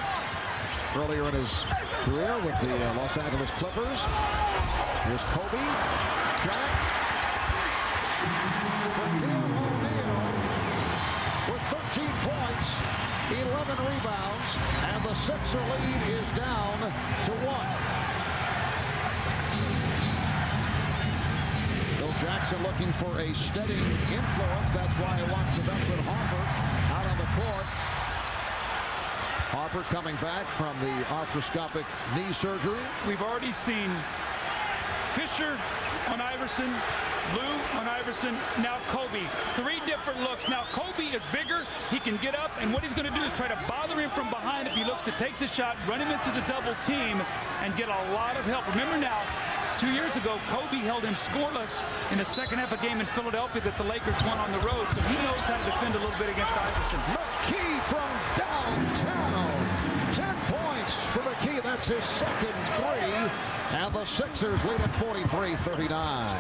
earlier in his career with the Los Angeles Clippers. Here's Kobe, Shaq, O'Neal with 13 points. 11 rebounds, and the Sixer lead is down to 1. Phil Jackson looking for a steady influence. That's why he wants the veteran Harper out on the court. Harper coming back from the arthroscopic knee surgery. We've already seen Fisher on Iverson, Lou on Iverson, now Kobe. 3 different looks. Now Kobe is bigger. He can get up, and what he's going to do is try to bother him from behind if he looks to take the shot, run him into the double team, and get a lot of help. Remember now, 2 years ago, Kobe held him scoreless in the second half of a game in Philadelphia that the Lakers won on the road, so he knows how to defend a little bit against Iverson. McKee from downtown. 10 points for McKee. That's his second 3. And the Sixers lead at 43-39.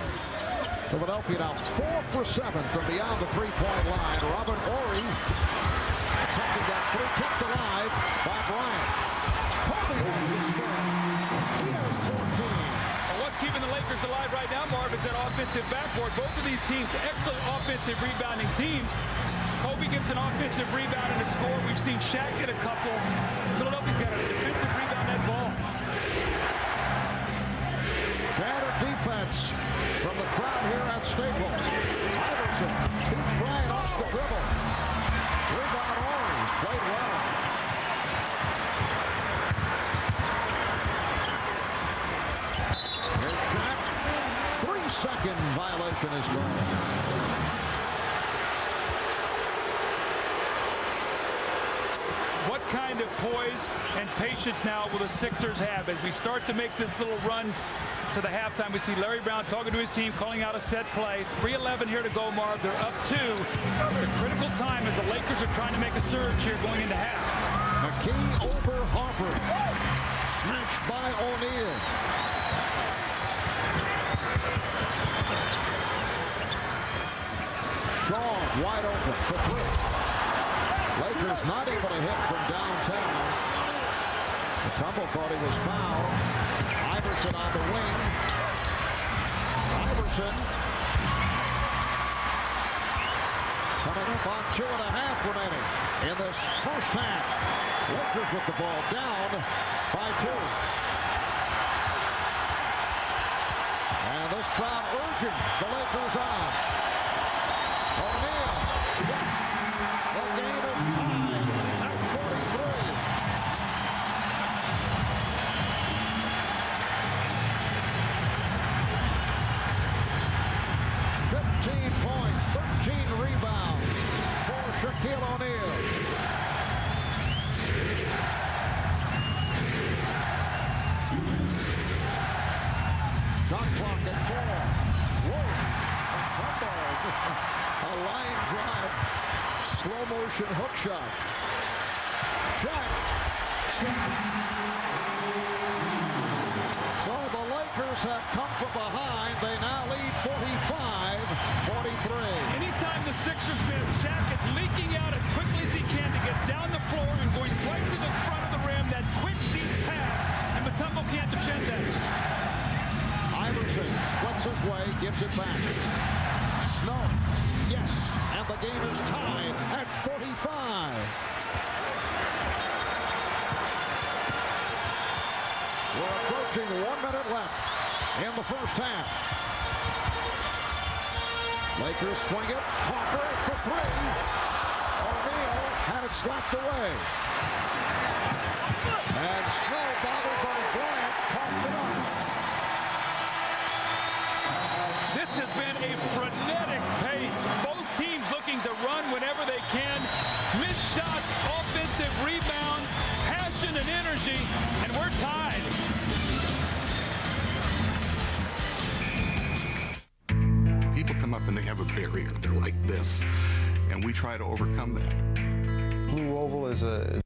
Philadelphia now 4 for 7 from beyond the 3-point line. Robert Horry attempting that 3, kept alive by Bryant. Kobe on the spin. He has 14. Well, what's keeping the Lakers alive right now, Marv, is that offensive backboard. Both of these teams, excellent offensive rebounding teams. Kobe gets an offensive rebound and a score. We've seen Shaq get a couple. Philadelphia's got a defensive rebound net ball. Shattered defense from the crowd here at Staples. Iverson beats Bryant off the dribble. Rebound Orange played well. Here's Shaq. 3-second violation is gone. What kind of poise and patience now will the Sixers have as we start to make this little run to the halftime? We see Larry Brown talking to his team, calling out a set play. 3:11 here to go, Marv. They're up 2. It's a critical time as the Lakers are trying to make a surge here going into half. McKee over Harper. Snatched by O'Neal. Shaw wide open for 3. Lakers not able to hit from downtown. The Tumble thought he was fouled. Iverson on the wing. Iverson coming up on 2.5 remaining in this first half. Lakers with the ball down by 2. And this crowd urging the Lakers on. O'Neal. Yes. The game is tied at 43. Points, 13 rebounds for Shaquille O'Neal. Shot clock at 4. Whoa, a tumble. A line drive, slow motion hook shot. Shaq. So the Lakers have come from behind. They now lead 45. the Sixers miss. Shaq is leaking out as quickly as he can to get down the floor and going right to the front of the rim. That quick, deep pass, and Mutombo can't defend that. Iverson splits his way, gives it back. Snow, yes, and the game is tied at 45. We're approaching 1 minute left in the first half. Lakers swing it. Hopper for three. O'Neal had it slapped away. And Snow bobbled by Bryant. Coughed it up. This has been a frenetic pace. Both teams looking to run whenever they can. Missed shots, offensive rebounds, passion and energy, and we're tied. People come up and they have a barrier. They're like this, and we try to overcome that. Blue Oval is a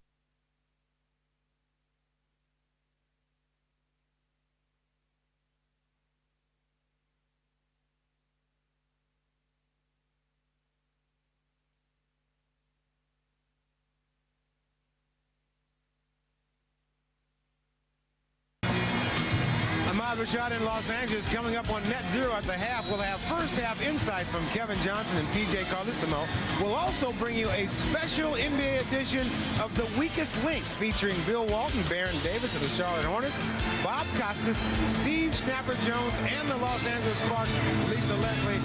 Shot in Los Angeles coming up on net zero at the half. We'll have first half insights from Kevin Johnson and PJ Carlissimo. We'll also bring you a special NBA edition of The Weakest Link featuring Bill Walton, Baron Davis of the Charlotte Hornets, Bob Costas, Steve Snapper Jones, and the Los Angeles Sparks, Lisa Leslie,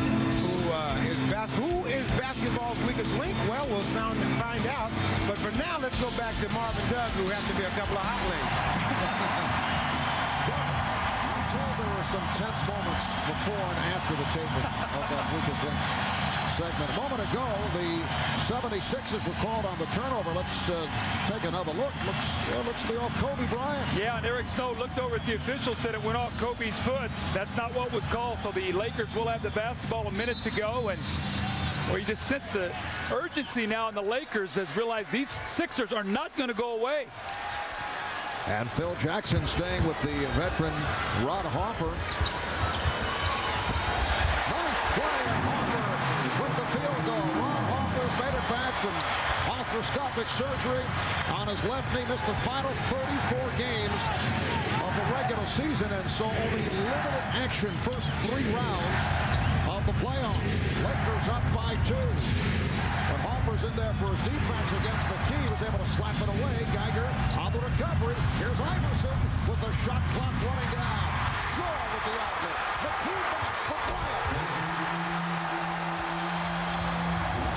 who is basketball's weakest link? Well, we'll find out. But for now, let's go back to Marvin Doug, who have to be a couple of hot links. There were some tense moments before and after the taping of that weakest link segment. A moment ago, the 76ers were called on the turnover. Let's take another look. Looks to be off Kobe Bryant. Yeah, and Eric Snow looked over at the official, said it went off Kobe's foot. That's not what was called, so the Lakers will have the basketball a minute to go. And well, you just sense the urgency now in the Lakers has realized these Sixers are not going to go away. And Phil Jackson staying with the veteran Rod Harper. Nice play, Harper with the field goal. Rod Harper's made it back from arthroscopic surgery on his left knee. Missed the final 34 games of the regular season, and so only limited action first 3 rounds of the playoffs. Lakers up by 2. But Harper's in there for his defense against McKee. He was able to slap it away. Geiger on the recovery. Here's Iverson with the shot clock running down. Shaw with the outlet. McKee back for Bryant.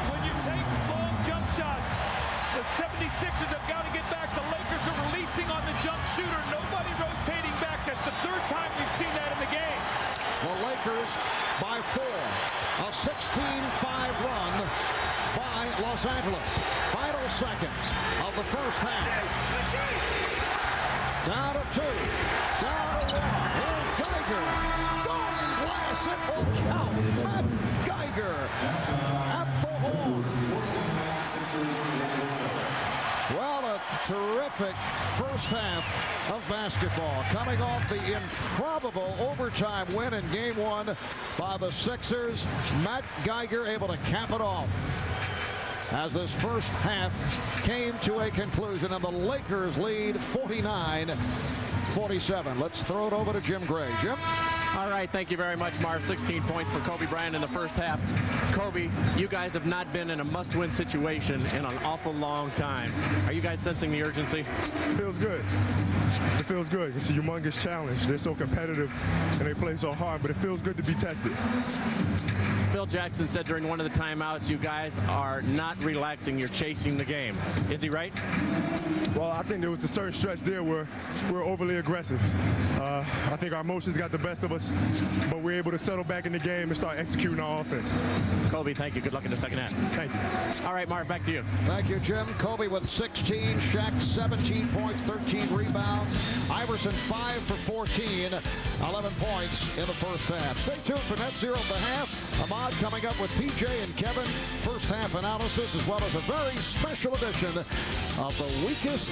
When you take long jump shots, the 76ers have got to get back. The Lakers are releasing on the jump shooter. Nobody rotating back. That's the 3rd time we've seen that in the game. The Lakers by 4. A 16-5 run by Los Angeles. Final seconds of the first half. Down to 2. Down to 1. Here's Geiger. Going glass. It will count. Matt Geiger at the horn. Well, a terrific first half of basketball. Coming off the improbable overtime win in Game 1 by the Sixers. Matt Geiger able to cap it off as this first half came to a conclusion, and the Lakers lead 49-47. Let's throw it over to Jim Gray. Jim? All right, thank you very much, Marv. 16 points for Kobe Bryant in the first half. Kobe, you guys have not been in a must-win situation in an awful long time. Are you guys sensing the urgency? It feels good. It feels good. It's a humongous challenge. They're so competitive and they play so hard, but it feels good to be tested. Phil Jackson said during one of the timeouts, you guys are not relaxing, you're chasing the game. Is he right? Well, I think there was a certain stretch there where we're overly aggressive. I think our emotions got the best of us, but we're able to settle back in the game and start executing our offense. Kobe, thank you. Good luck in the second half. Thank you. All right, Marv, back to you. Thank you, Jim. Kobe with 16, Shaq 17 points, 13 rebounds. Iverson 5 for 14, 11 points in the first half. Stay tuned for Net Zero at the half. Ahmad coming up with PJ and Kevin. First half analysis, as well as a very special edition of The Weakest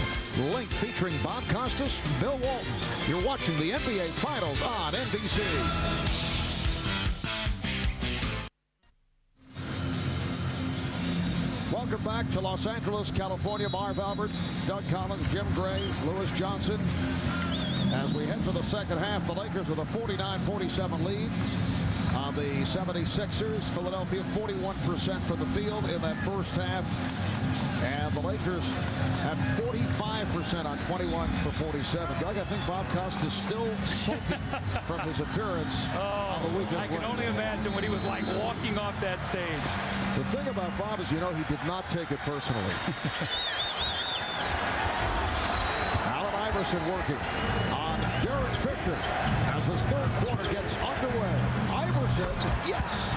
Link featuring Bob Costas, Bill Walton. You're watching the NBA Finals on NBC. welcome back to Los Angeles, California. Marv Albert, Doug Collins, Jim Gray, Lewis Johnson. As we head to the second half, the Lakers with a 49-47 lead on the 76ers. Philadelphia 41% from the field in that first half. And the Lakers have 45% on 21 for 47. Doug, I think Bob Costa is still sulking from his appearance on the weekend. I can only imagine what he was like walking off that stage. The thing about Bob is, you know, he did not take it personally. Allen Iverson working on Derek Fisher as this third quarter gets underway. Iverson, yes.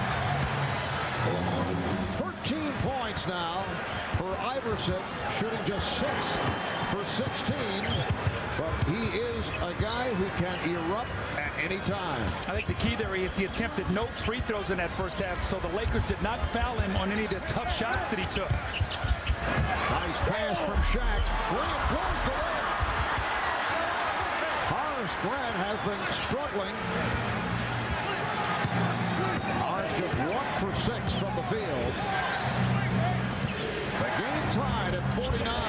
13 points now for Iverson, shooting just 6 for 16. But he is a guy who can erupt at any time. I think the key there is he attempted no free throws in that first half, so the Lakers did not foul him on any of the tough shots that he took. Nice pass from Shaq. Grant blows the lead. Horace Grant has been struggling. Horace just 1 for 6 from the field. The game tied at 49. Oh,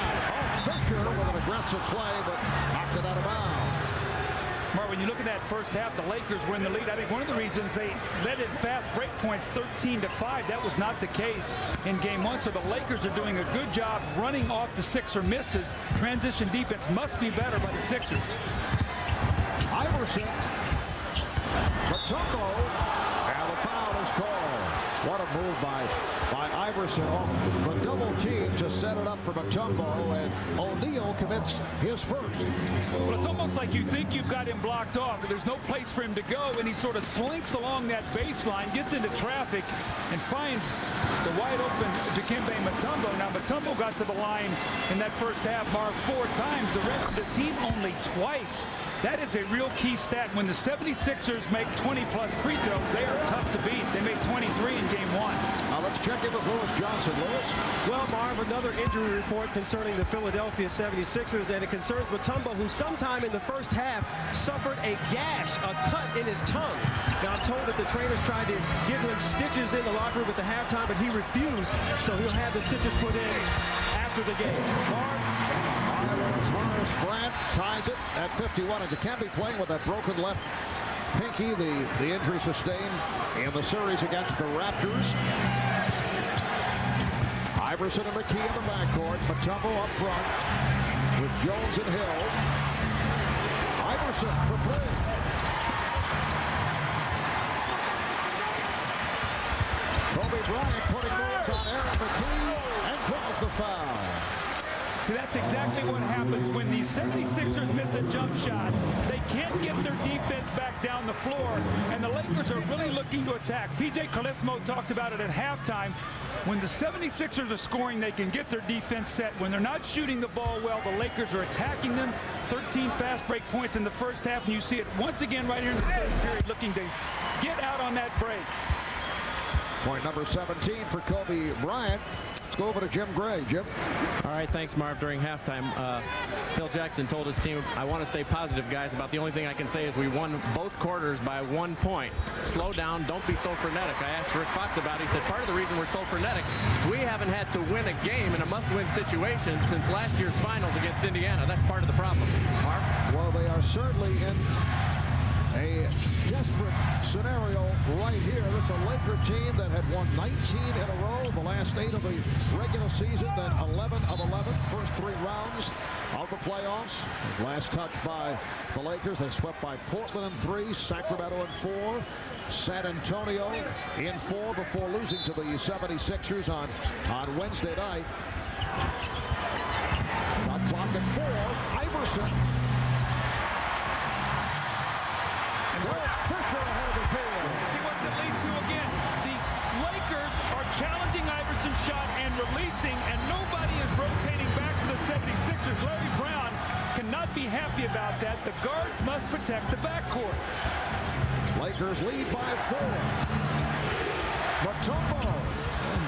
Fisher with an aggressive play, but knocked it out of bounds. Mark, when you look at that first half, the Lakers were in the lead. I think one of the reasons they led in fast break points 13-5. That was not the case in game one. So the Lakers are doing a good job running off the Sixer misses. Transition defense must be better by the Sixers. Iverson. Mutombo. And the foul is called. What a move by Iverson off the double team to set it up for Mutombo, and O'Neal commits his first. Well, it's almost like you think you've got him blocked off, but there's no place for him to go, and he sort of slinks along that baseline, gets into traffic, and finds the wide open Dikembe Mutombo. Now, Mutombo got to the line in that first half, Mark, 4 times. The rest of the team only twice. That is a real key stat. When the 76ers make 20-plus free throws, they are tough to beat. They made 23 in game one. Now let's check in with Lewis Johnson. Lewis? Well, Marv, another injury report concerning the Philadelphia 76ers, and it concerns Mutombo, who sometime in the first half suffered a gash, a cut in his tongue. Now, I'm told that the trainers tried to give him stitches in the locker room at the halftime, but he refused, so he'll have the stitches put in after the game. Marv? Horace Grant ties it at 51, and Dikembe playing with that broken left pinky, the injury sustained in the series against the Raptors. Iverson and McKee in the backcourt. Mutombo up front with Jones and Hill. Iverson for 3. Kobe Bryant putting moves on Aaron McKee and draws the foul. See, that's exactly what happens when the 76ers miss a jump shot. They can't get their defense back down the floor, and the Lakers are really looking to attack. P.J. Carlesimo talked about it at halftime. When the 76ers are scoring, they can get their defense set. When they're not shooting the ball well, the Lakers are attacking them. 13 fast break points in the first half, and you see it once again right here in the third period, looking to get out on that break. Point number 17 for Kobe Bryant. Let's go over to Jim Gray. Jim? All right, thanks, Marv. During halftime, Phil Jackson told his team, I want to stay positive, guys. About the only thing I can say is we won both quarters by 1 point. Slow down. Don't be so frenetic. I asked Rick Fox about it. He said part of the reason we're so frenetic is we haven't had to win a game in a must-win situation since last year's finals against Indiana. That's part of the problem. Marv? Well, they are certainly in a desperate scenario right here. This is a Laker team that had won 19 in a row, the last 8 of the regular season, then 11 of 11, first 3 rounds of the playoffs. Last touch by the Lakers. They swept by Portland in 3, Sacramento in 4, San Antonio in 4 before losing to the 76ers on Wednesday night. Shot clock at 4. Iverson. Fisher ahead of the field. See what that lead to again. These Lakers are challenging Iverson's shot and releasing, and nobody is rotating back to the 76ers. Larry Brown cannot be happy about that. The guards must protect the backcourt. Lakers lead by 4. Mutombo.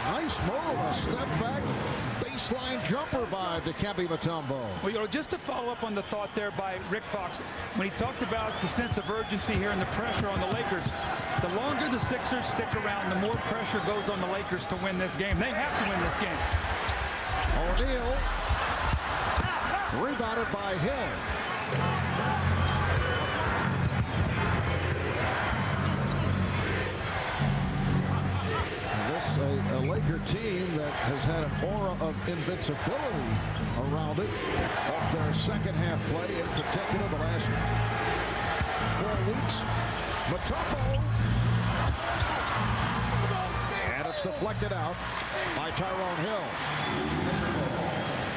Nice move. A step back. Baseline jumper by Dikembe Mutombo. Well, you know, just to follow up on the thought there by Rick Fox, when he talked about the sense of urgency here and the pressure on the Lakers, the longer the Sixers stick around, the more pressure goes on the Lakers to win this game. They have to win this game. O'Neal. Rebounded by Hill. This a Laker team that has had an aura of invincibility around it of their second half play, in particular the last 4 weeks. Mutombo. And it's deflected out by Tyrone Hill.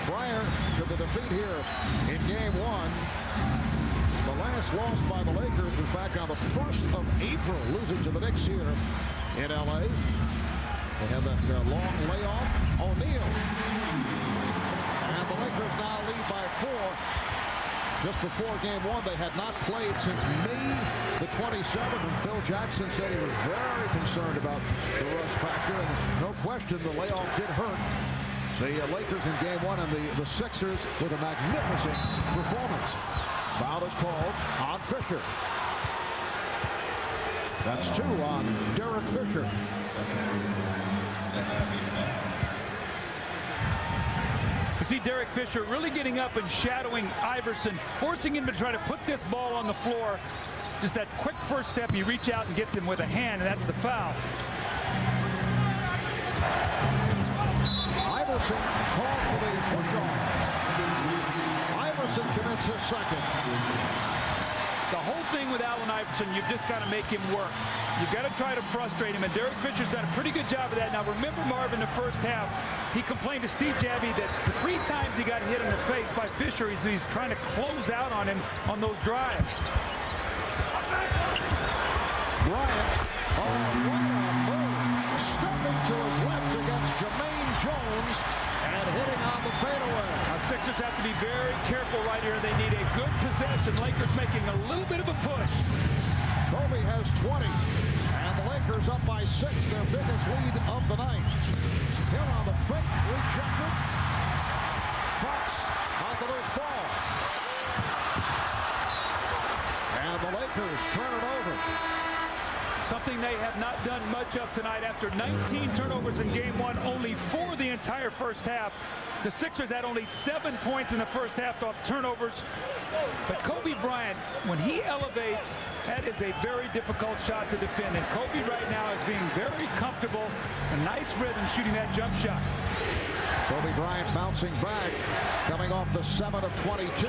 Prior to the defeat here in game 1, the last loss by the Lakers was back on the 1st of April, losing to the Knicks here in L.A. They had that long layoff. O'Neal. And the Lakers now lead by 4. Just before game 1, they had not played since May the 27th, and Phil Jackson said he was very concerned about the rust factor, and no question the layoff did hurt the Lakers in game 1, and the Sixers with a magnificent performance. Foul is called on Fisher. That's 2 on Derek Fisher. You see Derek Fisher really getting up and shadowing Iverson, forcing him to try to put this ball on the floor. Just that quick first step, he reach out and gets him with a hand, and that's the foul. Iverson called for the push-off. Iverson commits his second. The whole thing with Allen Iverson, you've just got to make him work. You've got to try to frustrate him, and Derek Fisher's done a pretty good job of that. Now, remember, Marv, in the first half, he complained to Steve Javie that the 3 times he got hit in the face by Fisher, he's trying to close out on him on those drives. Bryant, stepping to his left against Jermaine Jones and hitting on the fadeaway. Now, Sixers have to be very careful right here. They need a good possession. Lakers making a little bit of a push. Kobe has 20, and the Lakers up by 6, their biggest lead of the night. Hill on the fake, rejected. Fox on the loose ball. And the Lakers turn it over. Something they have not done much of tonight. After 19 turnovers in game 1, only 4 the entire first half. The Sixers had only 7 points in the first half off turnovers. But Kobe Bryant, when he elevates, that is a very difficult shot to defend. And Kobe right now is being very comfortable. A nice rhythm shooting that jump shot. Kobe Bryant bouncing back, coming off the 7 of 22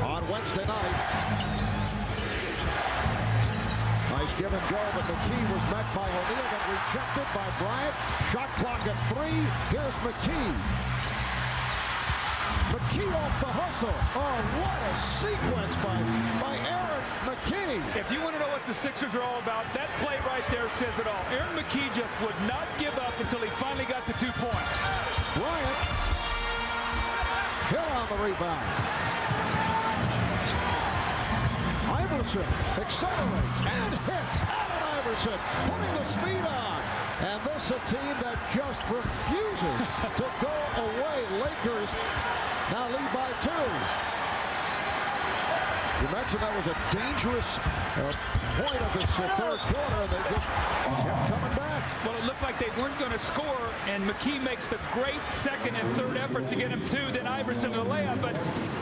on Wednesday night. Nice give and go, but McKee was met by O'Neal, then rejected by Bryant. Shot clock at 3. Here's McKee. McKee off the hustle. Oh, what a sequence by Aaron McKee. If you want to know what the Sixers are all about, that play right there says it all. Aaron McKee just would not give up until he finally got the 2 points. Bryant. Hill on the rebound. Iverson accelerates and hits. Allen Iverson putting the speed on. And this a team that just refuses to go away. Lakers now lead by 2. You mentioned that was a dangerous point of this third quarter, and they just kept coming back. Well, it looked like they weren't going to score, and McKee makes the great second and third effort to get him 2. Then Iverson to the layup. But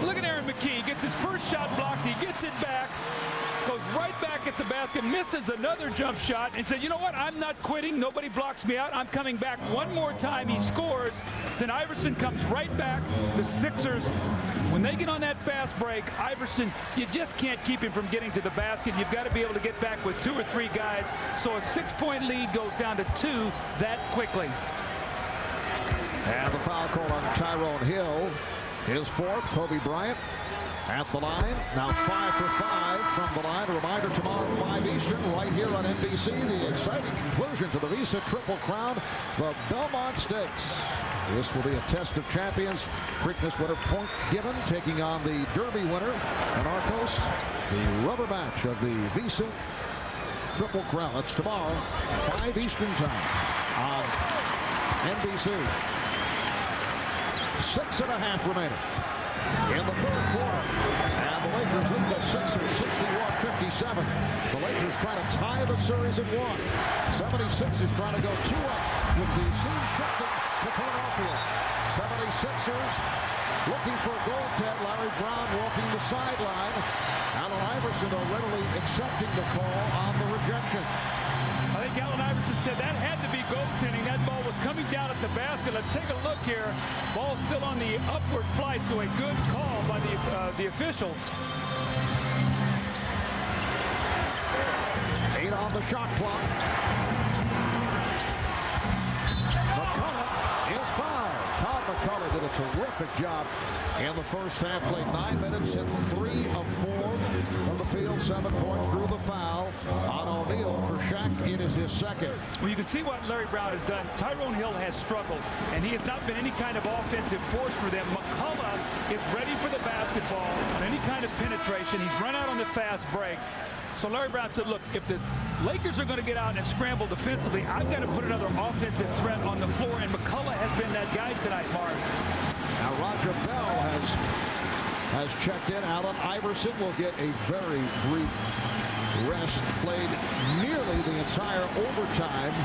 look at Aaron McKee. He gets his first shot blocked. He gets it back. Goes right back at the basket, misses another jump shot, and said, you know what, I'm not quitting. Nobody blocks me out. I'm coming back one more time. He scores. Then Iverson comes right back. The Sixers, when they get on that fast break, Iverson, you just can't keep him from getting to the basket. You've got to be able to get back with 2 or 3 guys. So a 6-point lead goes down to 2 that quickly. And the foul call on Tyrone Hill. His 4th, Kobe Bryant. At the line, now 5 for 5 from the line. A reminder, tomorrow 5 Eastern, right here on NBC, the exciting conclusion to the Visa Triple Crown, the Belmont Stakes. This will be a test of champions. Preakness winner Point Gibbon taking on the Derby winner, Anarchos, the rubber match of the Visa Triple Crown. That's tomorrow, 5 Eastern time on NBC. 6.5 remaining in the third quarter, and the Lakers lead the Sixers 61-57. The Lakers trying to tie the series at 1. 76ers trying to go 2 up with the scene shifting to Philadelphia. 76ers looking for a goaltend. Larry Brown walking the sideline. Allen Iverson readily accepting the call on the rejection. I think Allen Iverson said that had to be goaltending. That ball was coming down at the basket. Let's take a look here. Ball still on the upward flight, so a good call by the officials. 8 on the shot clock. McCullough is fouled. Todd McCullough did a terrific job in the first half. Played 9 minutes, hit 3 of 4 from the field, 7 points, drew the foul on O'Neal for Shaq. It is his second. Well, you can see what Larry Brown has done. Tyrone Hill has struggled, and he has not been any kind of offensive force for them. McCullough is ready for the basketball, any kind of penetration. He's run out on the fast break. So Larry Brown said, look, if the Lakers are going to get out and scramble defensively, I've got to put another offensive threat on the floor, and McCullough has been that guy tonight, Marv. Now Roger Bell has checked in. Allen Iverson will get a very brief rest. Played nearly the entire overtime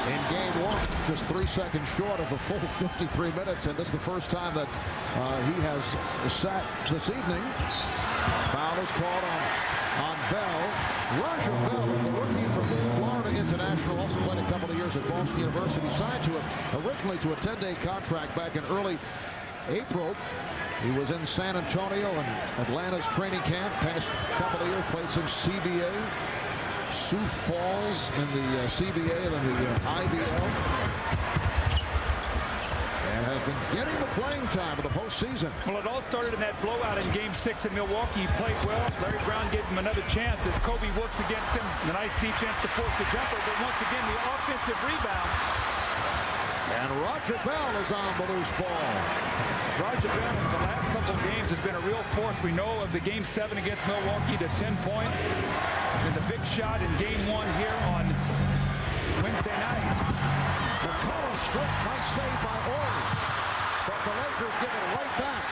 in game 1, just 3 seconds short of the full 53 minutes, and this is the first time that he has sat this evening. Foul is called on Bell. Roger Bell is the rookie from Florida International, also played a couple of years at Boston University, signed to originally to a 10-day contract back in early April. He was in San Antonio and Atlanta's training camp. Past couple of years, played some CBA, Sioux Falls in the CBA and then the IBL. And has been getting the playing time of the postseason. Well, it all started in that blowout in Game 6 in Milwaukee. He played well. Larry Brown gave him another chance as Kobe works against him. The nice defense to force the jumper, but once again, the offensive rebound. And Roger Bell is on the loose ball. Roger Bell in the last couple of games has been a real force. We know of the Game 7 against Milwaukee, the 10 points, and the big shot in Game 1 here on Wednesday night. McCullough strip, nice save by Orley, but the Lakers give it right back.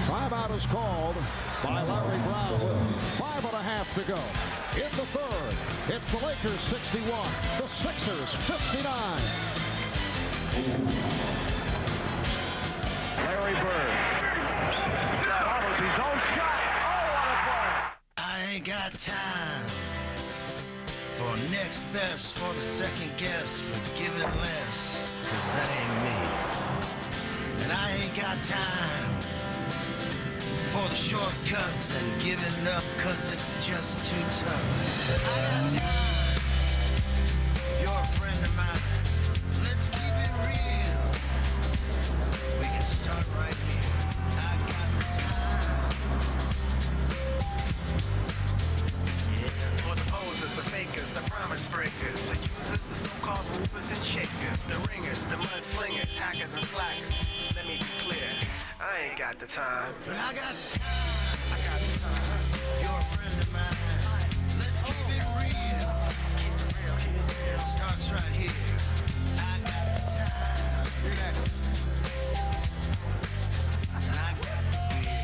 Timeout is called by Larry Brown with 5.5 to go. In the third, it's the Lakers 61, the Sixers 59. Larry Bird follows his own shot. Oh, what a play! I ain't got time for next best, for the second guess, for giving less, 'cause that ain't me. And I ain't got time for the shortcuts and giving up, 'cause it's just too tough. I got time. If you're a friend of mine, let's keep it real. We can start right here. I got time. For the posers, the fakers, the promise breakers, the users, the so-called movers and shakers, the ringers, the mudslingers, hackers and slackers. Let me be clear, I ain't got the time. But I got time. I got time. If you're a friend of mine, let's keep it real. It starts right here. I got the time. Hear that? And I got the beer.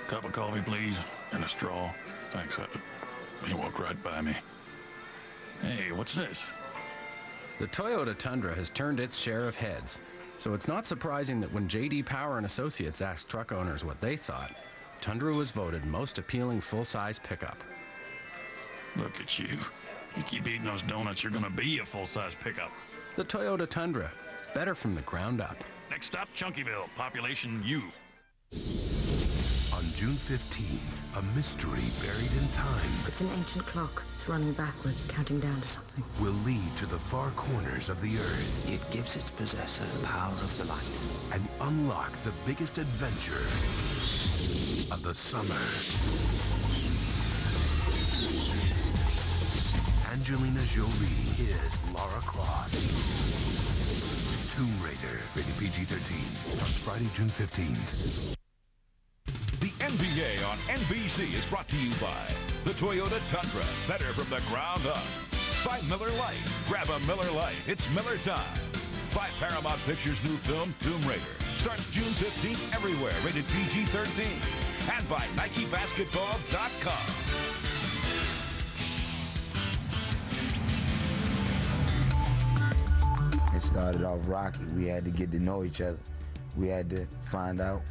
Cup of coffee, please, and a straw. Thanks. He walked right by me. Hey, what's this? The Toyota Tundra has turned its share of heads, so it's not surprising that when J.D. Power and Associates asked truck owners what they thought, Tundra was voted most appealing full-size pickup. Look at you. You keep eating those donuts, you're gonna be a full-size pickup. The Toyota Tundra, better from the ground up. Next stop, Chunkyville, population U. On June 15th, a mystery buried in time It's an ancient clock. It's running backwards, counting down to something. will lead to the far corners of the earth. It gives its possessor the power of the light. And unlock the biggest adventure of the summer. Angelina Jolie is Lara Croft. Tomb Raider, rated PG-13, starts Friday, June 15th. The NBA on NBC is brought to you by the Toyota Tundra, better from the ground up. By Miller Lite, grab a Miller Lite, it's Miller time. By Paramount Pictures' new film, Tomb Raider, starts June 15th everywhere, rated PG-13. And by NikeBasketball.com. started off rocky. We had to get to know each other. We had to find out,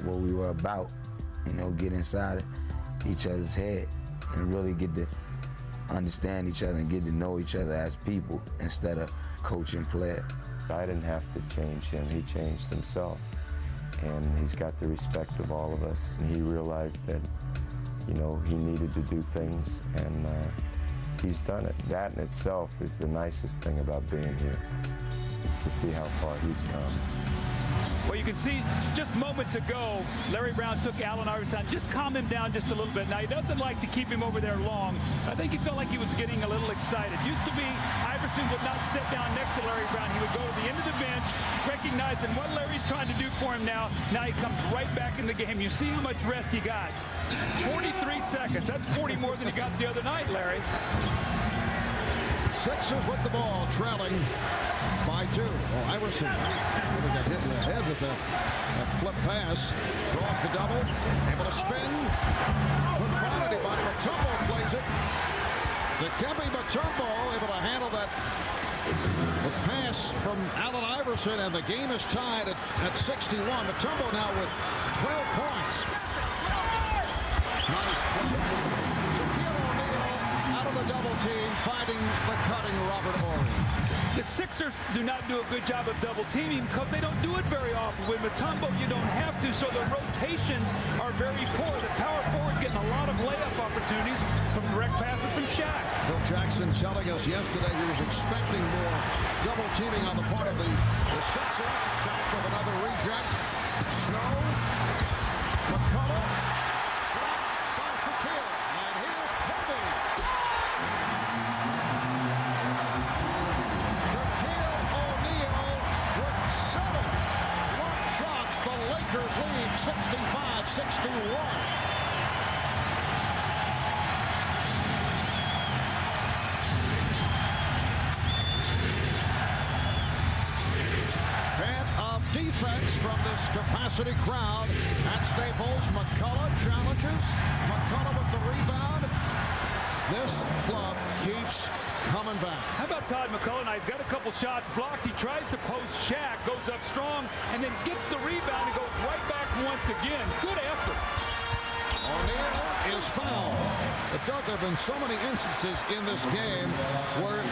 what we were about, get inside each other's head and really get to understand each other and get to know each other as people instead of coaching players. I didn't have to change him. He changed himself. And he's got the respect of all of us. And he realized that, he needed to do things, and he's done it. That in itself is the nicest thing about being here, is to see how far he's come. Well, you can see just moments ago, Larry Brown took Allen Iverson, just calm him down just a little bit. Now, he doesn't like to keep him over there long. I think he felt like he was getting a little excited. Used to be Iverson would not sit down next to Larry Brown. He would go to the end of the bench, recognizing what Larry's trying to do for him now. Now he comes right back in the game. You see how much rest he got. 43 seconds. That's 40 more than he got the other night, Larry. Sixers with the ball, trailing by 2. Oh, Iverson got hit in the head with that flip pass. Draws the double, able to spin. Couldn't find anybody. Mutombo plays it. Dikembe Mutombo able to handle that pass from Allen Iverson, and the game is tied at 61. Mutombo now with 12 points. Nice play. Out of the double team, finding the cutting Robert Horry. The Sixers do not do a good job of double teaming because they don't do it very often. With Mutombo, you don't have to, so the rotations are very poor. The power forward's getting a lot of layup opportunities from direct passes from Shaq. Phil Jackson telling us yesterday he was expecting more double teaming on the part of the Sixers. Shaq with another reject. Snow, McCullough. Lead 65-61. Defense from this capacity crowd at Staples. McCullough challenges. McCullough with the rebound. This club keeps coming back. How about Todd McCullough? Now, he's got a couple shots blocked. He tries to post Shaq, goes up strong, and then gets the rebound and goes right back once again. Good effort. O'Neal is fouled. But there have been so many instances in this game where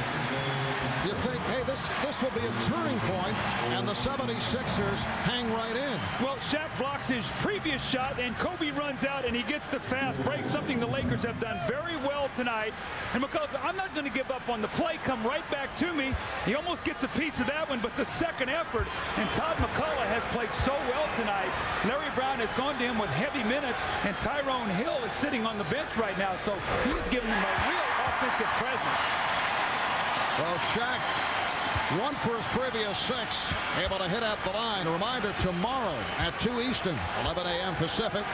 you think, hey, this will be a turning point, and the 76ers hang right in. Well, Shaq blocks his previous shot, and Kobe runs out, and he gets the fast break, something the Lakers have done very well tonight. And because I'm not going to give up on the play, come right back to me. He almost gets a piece of that one, but the second effort, and Todd McCullough has played so well tonight. Larry Brown has gone to him with heavy minutes, and Tyrone Hill is sitting on the bench right now, so he has given him a real offensive presence. Well, Shaq, 1 for his previous 6, able to hit at the line. A reminder, tomorrow at 2 Eastern, 11 a.m. Pacific,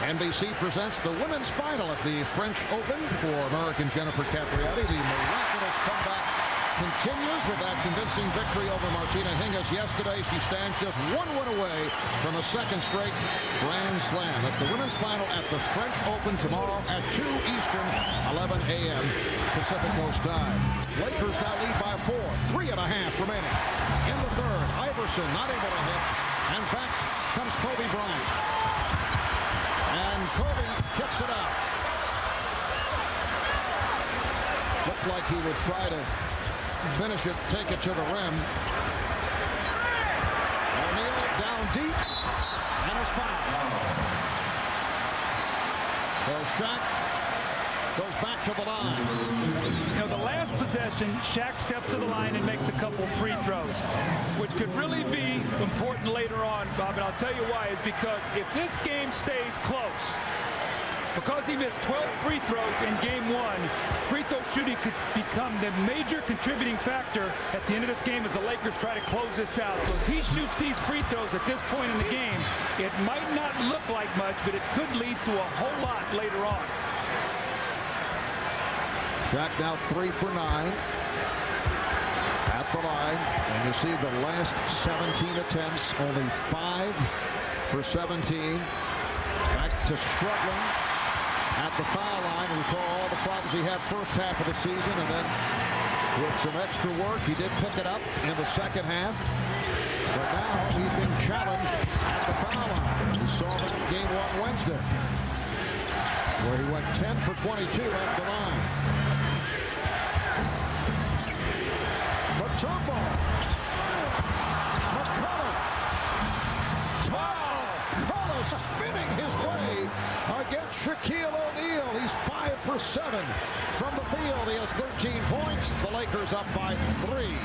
NBC presents the women's final at the French Open for American Jennifer Capriati. The miraculous comeback continues with that convincing victory over Martina Hingis yesterday. She stands just 1 win away from a second straight Grand Slam. That's the women's final at the French Open tomorrow at 2 Eastern, 11 a.m. Pacific Coast time. Lakers now lead by 4, 3.5 remaining. In the third, Iverson not able to hit, and back comes Kobe Bryant. And Kobe kicks it out. Looked like he would try to finish it, take it to the rim. O'Neal down deep, and is fouled. Well, Shaq goes back to the line. You know, the last possession, Shaq steps to the line and makes a couple free throws, which could really be important later on, Bob, and I'll tell you why. Is because if this game stays close, because he missed 12 free throws in game 1, free throw shooting could become the major contributing factor at the end of this game as the Lakers try to close this out. So as he shoots these free throws at this point in the game, it might not look like much, but it could lead to a whole lot later on. Shaq now 3 for 9 at the line, and you see the last 17 attempts, only 5 for 17. Back to struggling at the foul line. Recall all the problems he had first half of the season, and then with some extra work. He did pick it up in the second half. But now he's being challenged at the foul line. We saw that in game 1 Wednesday, where he went 10 for 22 at the line. Mutombo. McCullough spinning his way against Shaquille O'Neal. He's 5 for 7 from the field. He has 13 points. The Lakers up by 3.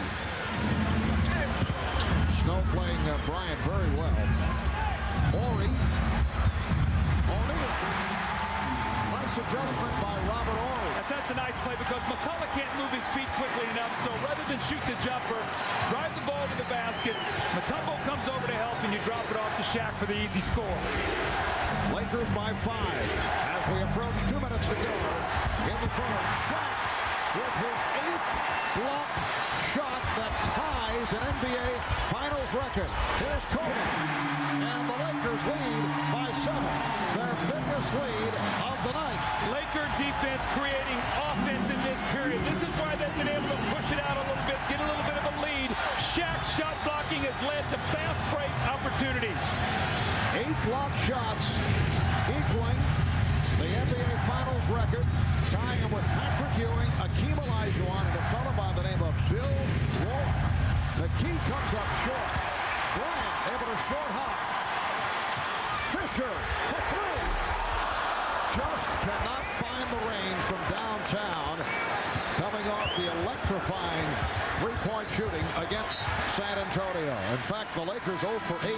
Snow playing Bryant very well. O'Neal. Nice adjustment by Robert Horry. That's a nice play because McCullough can't move his feet quickly enough. So rather than shoot the jumper, drive the ball to the basket. Mutombo comes over to help, and you drop it off to Shaq for the easy score. Lakers by 5 as we approach 2 minutes to go in the first. Shaq with his 8th block shot that ties an NBA Finals record. Here's Kobe, and the Lakers lead by 7. Their biggest lead of the night. Laker defense creating offense in this period. This is why they've been able to push it out a little bit, get a little bit of a lead. Shaq's shot blocking has led to fast break opportunities. 8 block shots equaling the NBA Finals record, tying him with Patrick Ewing, Akeem Olajuwon, and a fellow by the name of Bill Walton. The key comes up short. Bryant able to short hop. Fisher for 3. Just cannot find the range from downtown. Coming off the electrifying three-point shooting against San Antonio. In fact, the Lakers 0 for 8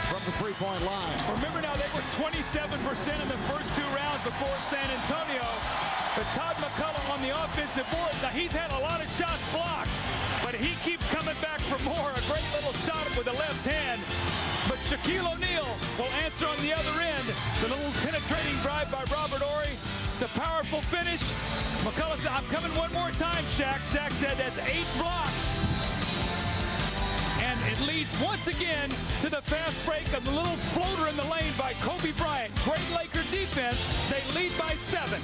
from the three-point line. Remember now, they were 27% in the first 2 rounds before San Antonio. But Todd McCullough on the offensive board, now he's had a lot of shots blocked, but he keeps coming back for more. A great little shot with the left hand. But Shaquille O'Neal will answer on the other end. The little penetrating drive by Robert Horry. The powerful finish. McCullough said, I'm coming one more time, Shaq. Shaq said that's 8 blocks. And it leads once again to the fast break of the little floater in the lane by Kobe Bryant. Great Laker defense. They lead by 7.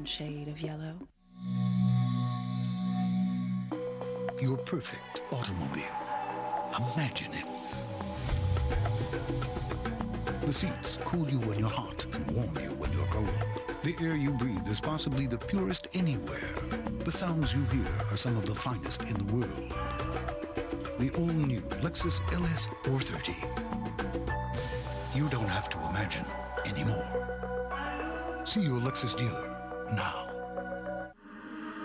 Shade of yellow. Your perfect automobile. Imagine it. The seats cool you when you're hot and warm you when you're cold. The air you breathe is possibly the purest anywhere. The sounds you hear are some of the finest in the world. The all-new Lexus LS 430. You don't have to imagine anymore. See your Lexus dealer now.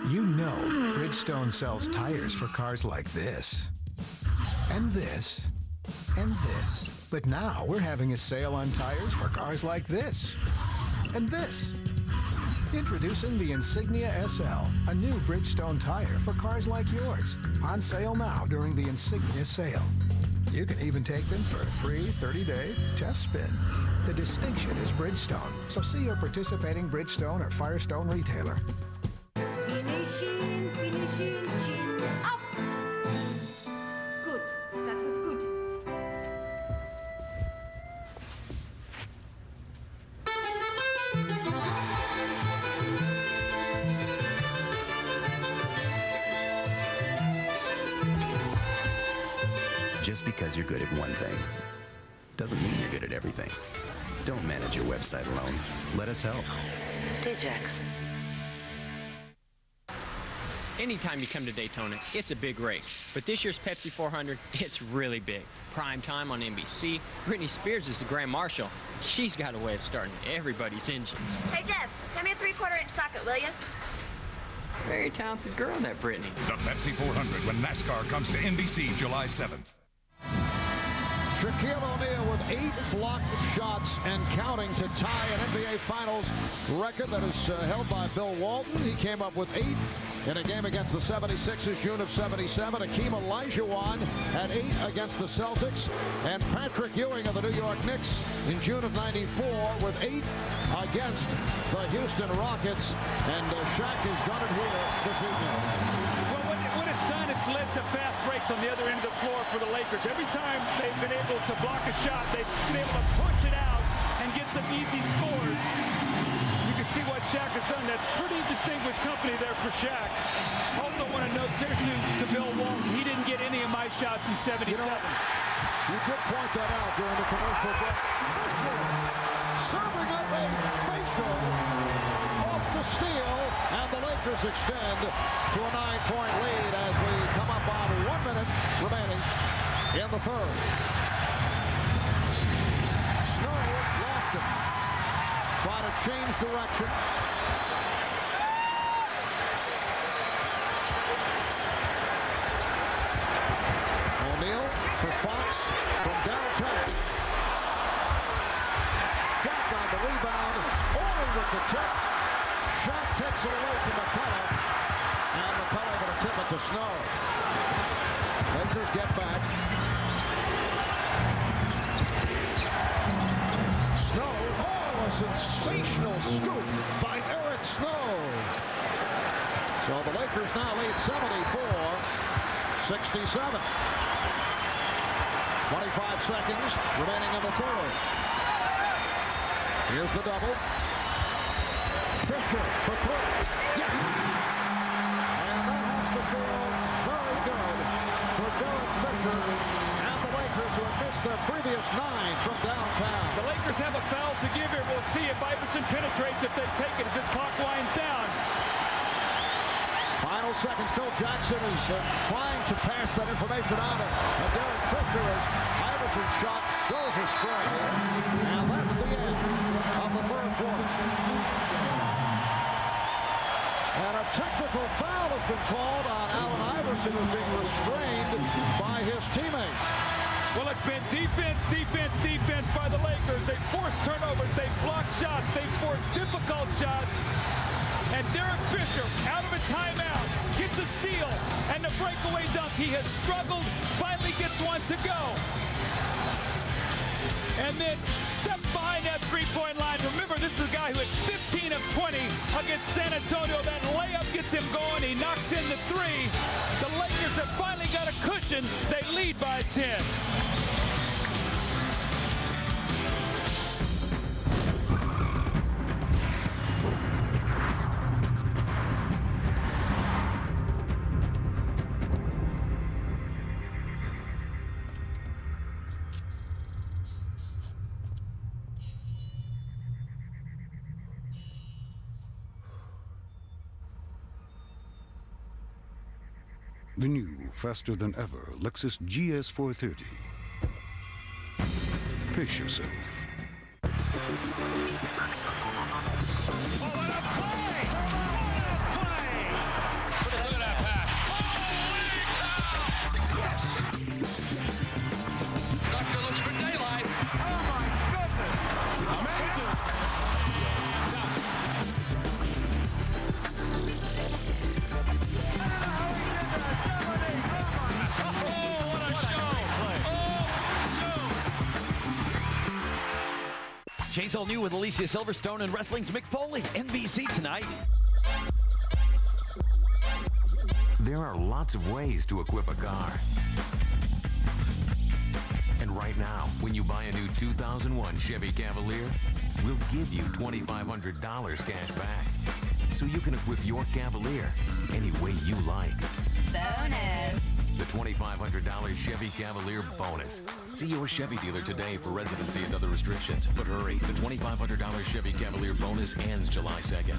You know Bridgestone sells tires for cars like this, and this, and this. But now we're having a sale on tires for cars like this, and this. Introducing the Insignia SL, a new Bridgestone tire for cars like yours. On sale now during the Insignia sale. You can even take them for a free 30-day test spin. The distinction is Bridgestone, so see your participating Bridgestone or Firestone retailer. Finishing, chin up. Good. That was good. Just because you're good at one thing doesn't mean you're good at everything. Don't manage your website alone. Let us help. Digex. Anytime you come to Daytona, it's a big race. But this year's Pepsi 400, it's really big. Prime time on NBC. Britney Spears is the Grand Marshal. She's got a way of starting everybody's engines. Hey, Jeff, give me a 3/4 inch socket, will you? Very talented girl, that Britney. The Pepsi 400 when NASCAR comes to NBC July 7th. Shaquille O'Neal with 8 blocked shots and counting to tie an NBA Finals record that is held by Bill Walton. He came up with 8 in a game against the 76ers, June of '77. Hakeem Olajuwon had 8 against the Celtics. And Patrick Ewing of the New York Knicks in June of '94 with 8 against the Houston Rockets. And Shaq has done it here this evening. Well, what it's done, it's led to fast breaks on the other end of the floor for the Lakers. Every time they've been able to block a shot, they've been able to punch it out and get some easy scores. You can see what Shaq has done. That's pretty distinguished company there for Shaq. Also want to note there to Bill Walton, he didn't get any of my shots in '77. You did point that out during the commercial break. Serving up a facial off the steal, and the Lakers extend to a 9-point lead as we come up on 1 minute remaining in the third. Snow lost it. Try to change direction. O'Neal for Fox from downtown. Shaq on the rebound. Only with the tip. Shaq takes it away from McCullough. And McCullough going to tip it to Snow. Lakers get back. Snow. Oh, a sensational scoop by Eric Snow. So the Lakers now lead 74-67. 25 seconds remaining in the third. Here's the double. Fisher for 3. Yes. And that has to feel very good for Derek Fisher and the Lakers, who have missed their previous 9 from downtown. The Lakers have a foul to give here. We'll see if Iverson penetrates if they take it as this clock winds down. Final seconds. Phil Jackson is trying to pass that information on to Derek Fisher as Iverson's shot goes astray. And that's the end of the third quarter. And a technical foul has been called on Allen Iverson, who's being restrained by his teammates. Well, it's been defense, defense, defense by the Lakers. They force turnovers, they block shots, they force difficult shots. And Derek Fisher, out of a timeout, gets a steal, and the breakaway dunk. He has struggled, finally gets one to go. And then step behind that three-point line. Remember, this is a guy who had 15 of 20 against San Antonio. That layup gets him going. He knocks in the 3. The Lakers have finally got a cushion. They lead by 10. The new, faster than ever Lexus GS 430. Pace yourself. Chainsaw New with Alicia Silverstone and Wrestling's Mick Foley. NBC tonight. There are lots of ways to equip a car. And right now, when you buy a new 2001 Chevy Cavalier, we'll give you $2,500 cash back. So you can equip your Cavalier any way you like. Bonus. The $2,500 Chevy Cavalier bonus. See your Chevy dealer today for residency and other restrictions. But hurry, the $2,500 Chevy Cavalier bonus ends July 2nd.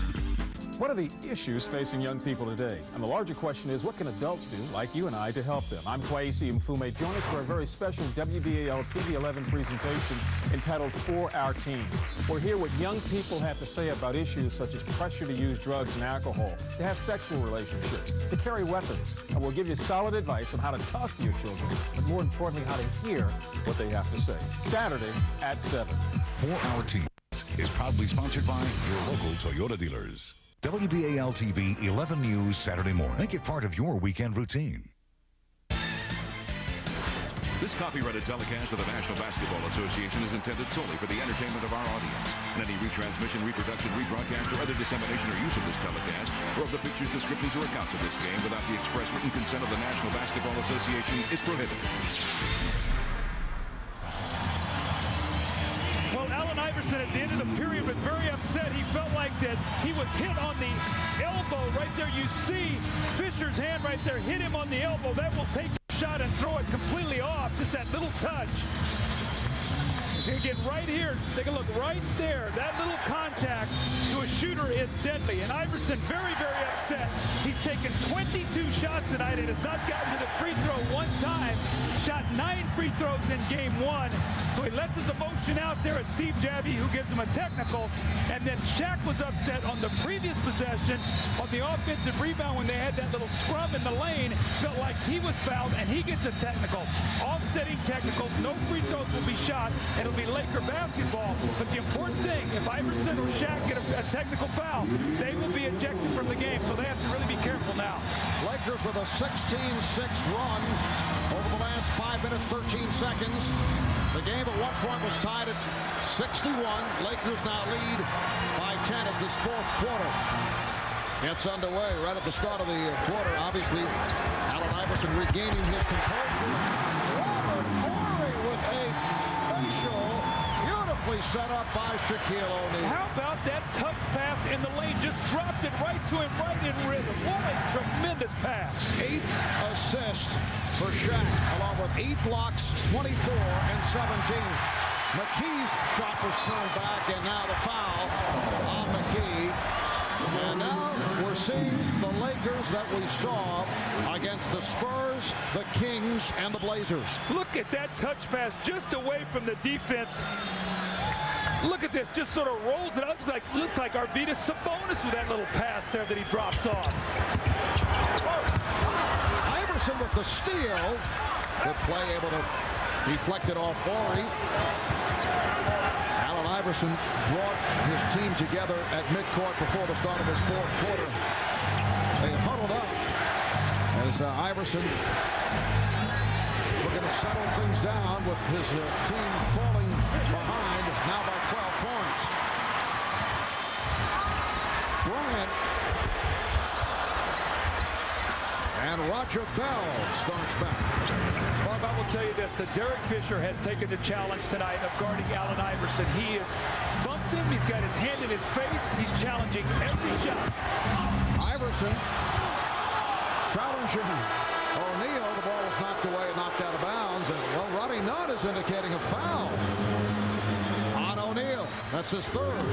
What are the issues facing young people today? And the larger question is, what can adults do, like you and I, to help them? I'm Kwesi Mfume. Join us for a very special WBAL TV11 presentation entitled For Our Teens. We'll hear what young people have to say about issues such as pressure to use drugs and alcohol, to have sexual relationships, to carry weapons. And we'll give you solid advice on how to talk to your children, but more importantly, how to hear what they have to say. Saturday at 7. For Our Teens is proudly sponsored by your local Toyota dealers. WBAL TV 11 News Saturday morning. Make it part of your weekend routine. This copyrighted telecast of the National Basketball Association is intended solely for the entertainment of our audience. And any retransmission, reproduction, rebroadcast, or other dissemination or use of this telecast, or of the pictures, descriptions, or accounts of this game without the express written consent of the National Basketball Association is prohibited. Well, Allen Iverson at the end of the period was very upset. He felt like that he was hit on the elbow right there. You see Fisher's hand right there hit him on the elbow. That will take the shot and throw it completely off. Just that little touch. Again, right here, take a look right there. That little contact to a shooter is deadly. And Iverson very, very upset. He's taken 22 shots tonight and has not gotten to the free throw one time. Shot 9 free throws in game 1. So he lets his emotion out there at Steve Jabby, who gives him a technical. And then Shaq was upset on the previous possession on the offensive rebound when they had that little scrum in the lane. Felt like he was fouled, and he gets a technical. Offsetting technicals, no free throws will be shot, and it'll be Laker basketball. But the important thing, if Iverson or Shaq get a technical foul, they will be ejected from the game. So they have to really be careful now. Lakers with a 16-6 run over the last 5 minutes, 13 seconds. The game at one point was tied at 61. Lakers now lead by 10 as this fourth quarter gets underway. Right at the start of the quarter, obviously, Allen Iverson regaining his composure. Robert Horry with a facial, beautifully set up by Shaquille O'Neal. How about that touch pass in the lane? Just dropped it right to him, right in rhythm. What a tremendous pass. 8th assist for Shaq, along with 8 blocks, 24 and 17. McKee's shot was turned back, and now the foul on McKee. And now we're seeing the Lakers that we saw against the Spurs, the Kings, and the Blazers. Look at that touch pass just away from the defense. Look at this, just sort of rolls it out. Looks like Arvydas Sabonis with that little pass there that he drops off. Iverson with the steal. Good play, able to deflect it off Horry. Allen Iverson brought his team together at midcourt before the start of this fourth quarter. They huddled up as Iverson looking to settle things down with his team falling behind now by 12 points. Bryant and Roger Bell starts back. Bob, I will tell you this, that Derek Fisher has taken the challenge tonight of guarding Allen Iverson. He has bumped him, he's got his hand in his face, he's challenging every shot. Iverson challenging O'Neal. The ball was knocked away and knocked out of bounds. And, well, Rodney Nutt is indicating a foul on O'Neal. That's his third.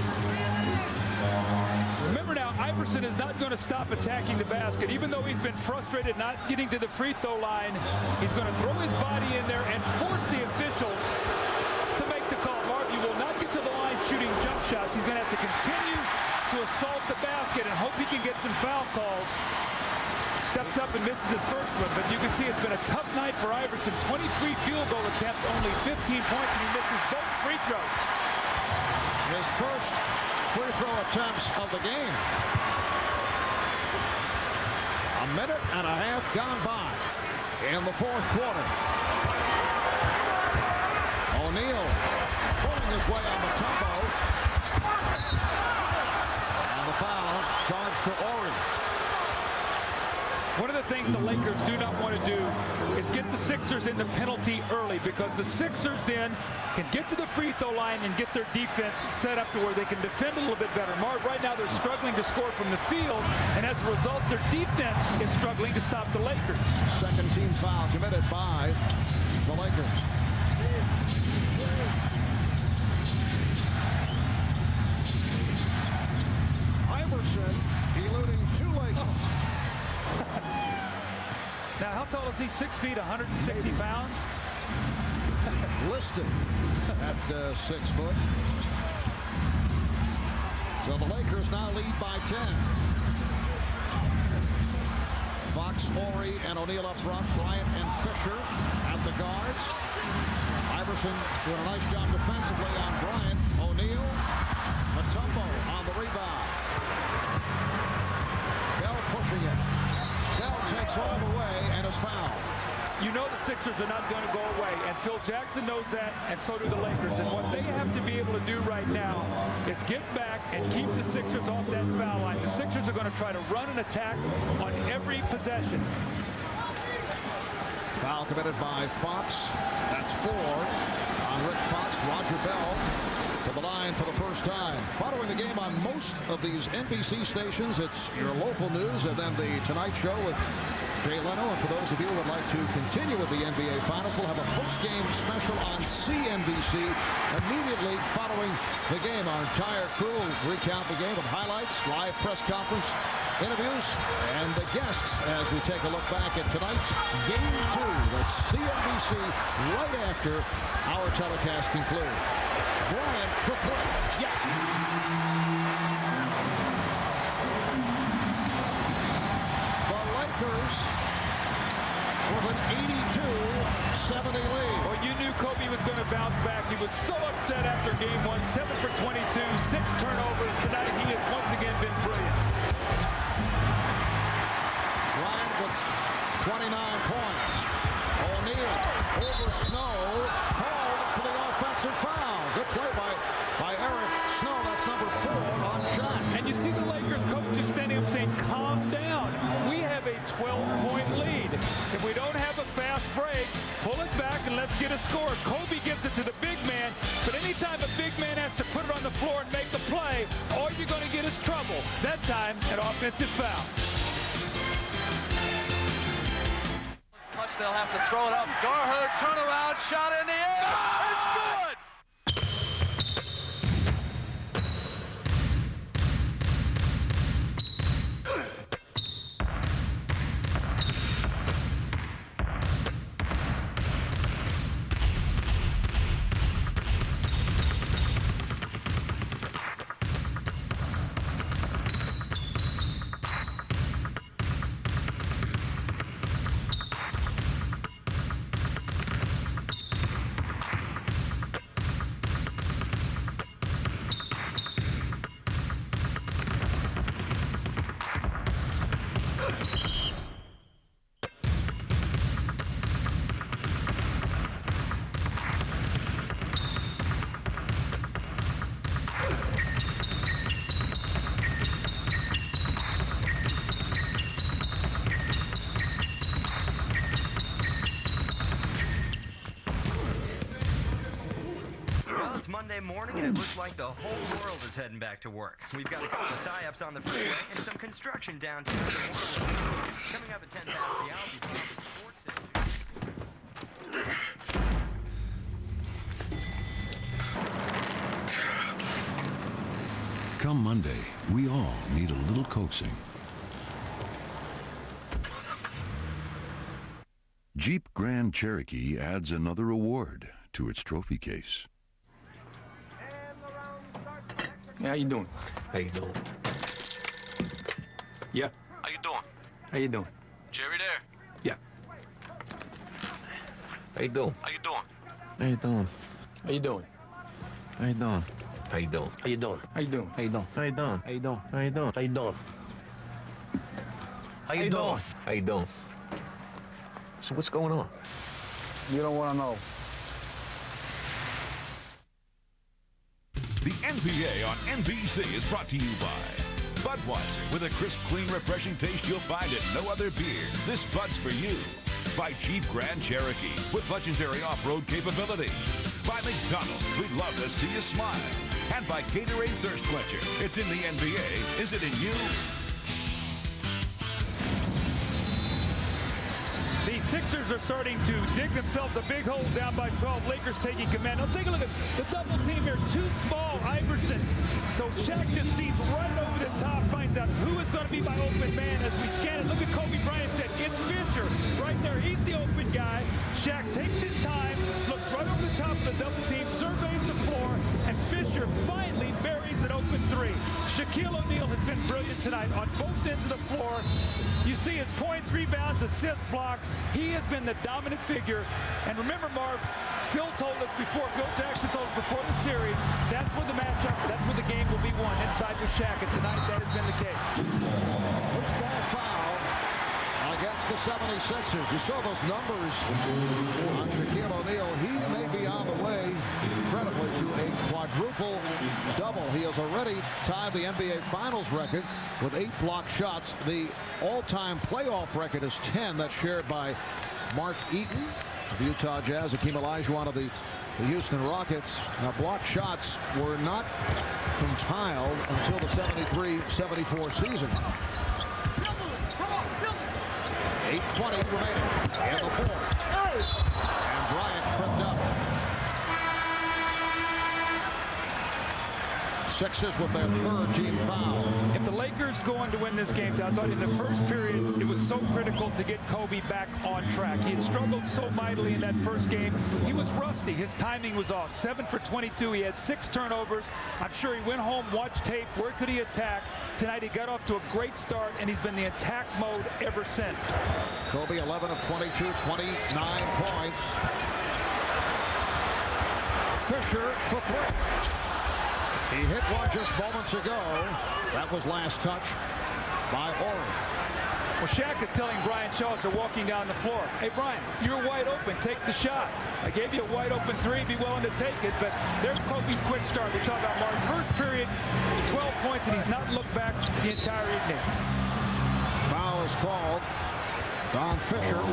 Remember now, Iverson is not going to stop attacking the basket. Even though he's been frustrated not getting to the free throw line, he's going to throw his body in there and force the officials to make the call. Marv, you will not get to the line shooting jump shots. He's going to have to continue to assault the basket and hope he can get some foul calls. Steps up and misses his first one, but you can see it's been a tough night for Iverson. 23 field goal attempts, only 15 points, and he misses both free throws. His first free throw attempts of the game. A minute and a half gone by in the fourth quarter. O'Neal pulling his way on the tempo. And the foul charged to Horry. One of the things the Lakers do not want to do is get the Sixers in the penalty early, because the Sixers then can get to the free throw line and get their defense set up to where they can defend a little bit better. Marv, right now they're struggling to score from the field, and as a result their defense is struggling to stop the Lakers. Second team foul committed by the Lakers. Iverson, he Now, how tall is he? 6 feet, 160 pounds? Listed at 6 foot. So the Lakers now lead by 10. Fox, Morey, and O'Neal up front. Bryant and Fisher at the guards. Iverson doing a nice job defensively on Bryant. O'Neal, Mutombo on the rebound. Bell pushing it. Bell takes all the way and is fouled. You know the Sixers are not going to go away, and Phil Jackson knows that, and so do the Lakers. And what they have to be able to do right now is get back and keep the Sixers off that foul line. The Sixers are going to try to run an attack on every possession. Foul committed by Fox. That's 4 on Rick Fox. Roger Bell to the line for the first time. Following the game on most of these NBC stations, it's your local news and then the Tonight Show with Jay Leno. And for those of you who would like to continue with the NBA Finals, we'll have a post-game special on CNBC immediately following the game. Our entire crew will recount the game with highlights, live press conference, interviews, and the guests as we take a look back at tonight's Game 2. That's CNBC right after our telecast concludes. Bryant for 3. Yes. The Lakers with an 82-70 lead. Well, you knew Kobe was going to bounce back. He was so upset after game 1. 7 for 22, 6 turnovers. Tonight he has once again been brilliant. Bryant with 29 points. O'Neal over Snow, called for the offensive foul. Good play by Eric Snow. That's number 4 on shot. And you see the Lakers coaches standing up saying, calm down. We have a 12-point lead. If we don't have a fast break, pull it back and let's get a score. Kobe gives it to the big man, but anytime a big man has to put it on the floor and make a play, all you're going to get is trouble. That time, an offensive foul. Much they'll have to throw it up. Garherd, turnaround, shot in the air. It's good. Monday morning, and it looks like the whole world is heading back to work. We've got a couple of tie-ups on the freeway and some construction downtown. Coming up at 10 past the hour, we sports. Come Monday, we all need a little coaxing. Jeep Grand Cherokee adds another award to its trophy case. Yeah, how you doing? How you doing? Yeah. How you doing? How you doing? Jerry there? Yeah. How you doing? How you doing? How you doing? How you doing? How you doing? How you doing? How you doing? How you doing? How you doing? How you doing? How you doing? How you doing? How you doing? How you doing? How you doing? So what's going on? You don't want to know. The NBA on NBC is brought to you by Budweiser. With a crisp, clean, refreshing taste you'll find in no other beer. This Bud's for you. By Jeep Grand Cherokee with legendary off-road capability. By McDonald's. We'd love to see you smile. And by Gatorade Thirst Quencher. It's in the NBA. Is it in you? The Sixers are starting to dig themselves a big hole down by 12. Lakers taking command. Now take a look at the double team here. Too small Iverson. So Shaq just sees right over the top, finds out who is going to be my open man as we scan it. Look at Kobe Bryant said, it's Fisher. Right there, he's the open guy. Shaq takes his time, looks right over the top of the double team, surveys the floor, and Fisher finally buries an open three. Shaquille O'Neal has been brilliant tonight on both ends of the floor. You see his points, rebounds, assists, blocks. He has been the dominant figure. And remember, Marv, Phil Jackson told us before the series, that's where the matchup, that's where the game will be won, inside with Shaq. And tonight, that has been the case. First ball foul against the 76ers. You saw those numbers on Shaquille O'Neal. He may be on the way, incredibly, to a quadruple double. He has already tied the NBA Finals record with 8 blocked shots. The all-time playoff record is 10. That's shared by Mark Eaton of the Utah Jazz, Hakeem Olajuwon of the Houston Rockets. Now, blocked shots were not compiled until the 73-74 season. 8:20 remaining in the fourth. And Bryant tripped up. Sixers with their third team foul. If the Lakers go on to win this game, I thought in the first period it was so critical to get Kobe back on track. He had struggled so mightily in that first game. He was rusty. His timing was off. 7 for 22. He had 6 turnovers. I'm sure he went home, watched tape. Where could he attack? Tonight he got off to a great start, and he's been the attack mode ever since. Kobe 11 of 22, 29 points. Fisher for 3. He hit one just moments ago. That was last touch by Horry. Well, Shaq is telling Brian Shaw as they're walking down the floor, hey, Brian, you're wide open. Take the shot. I gave you a wide open 3. Be willing to take it. But there's Kobe's quick start. We're talking about Mark. First period, 12 points, and he's not looked back the entire evening. Foul is called on Fisher.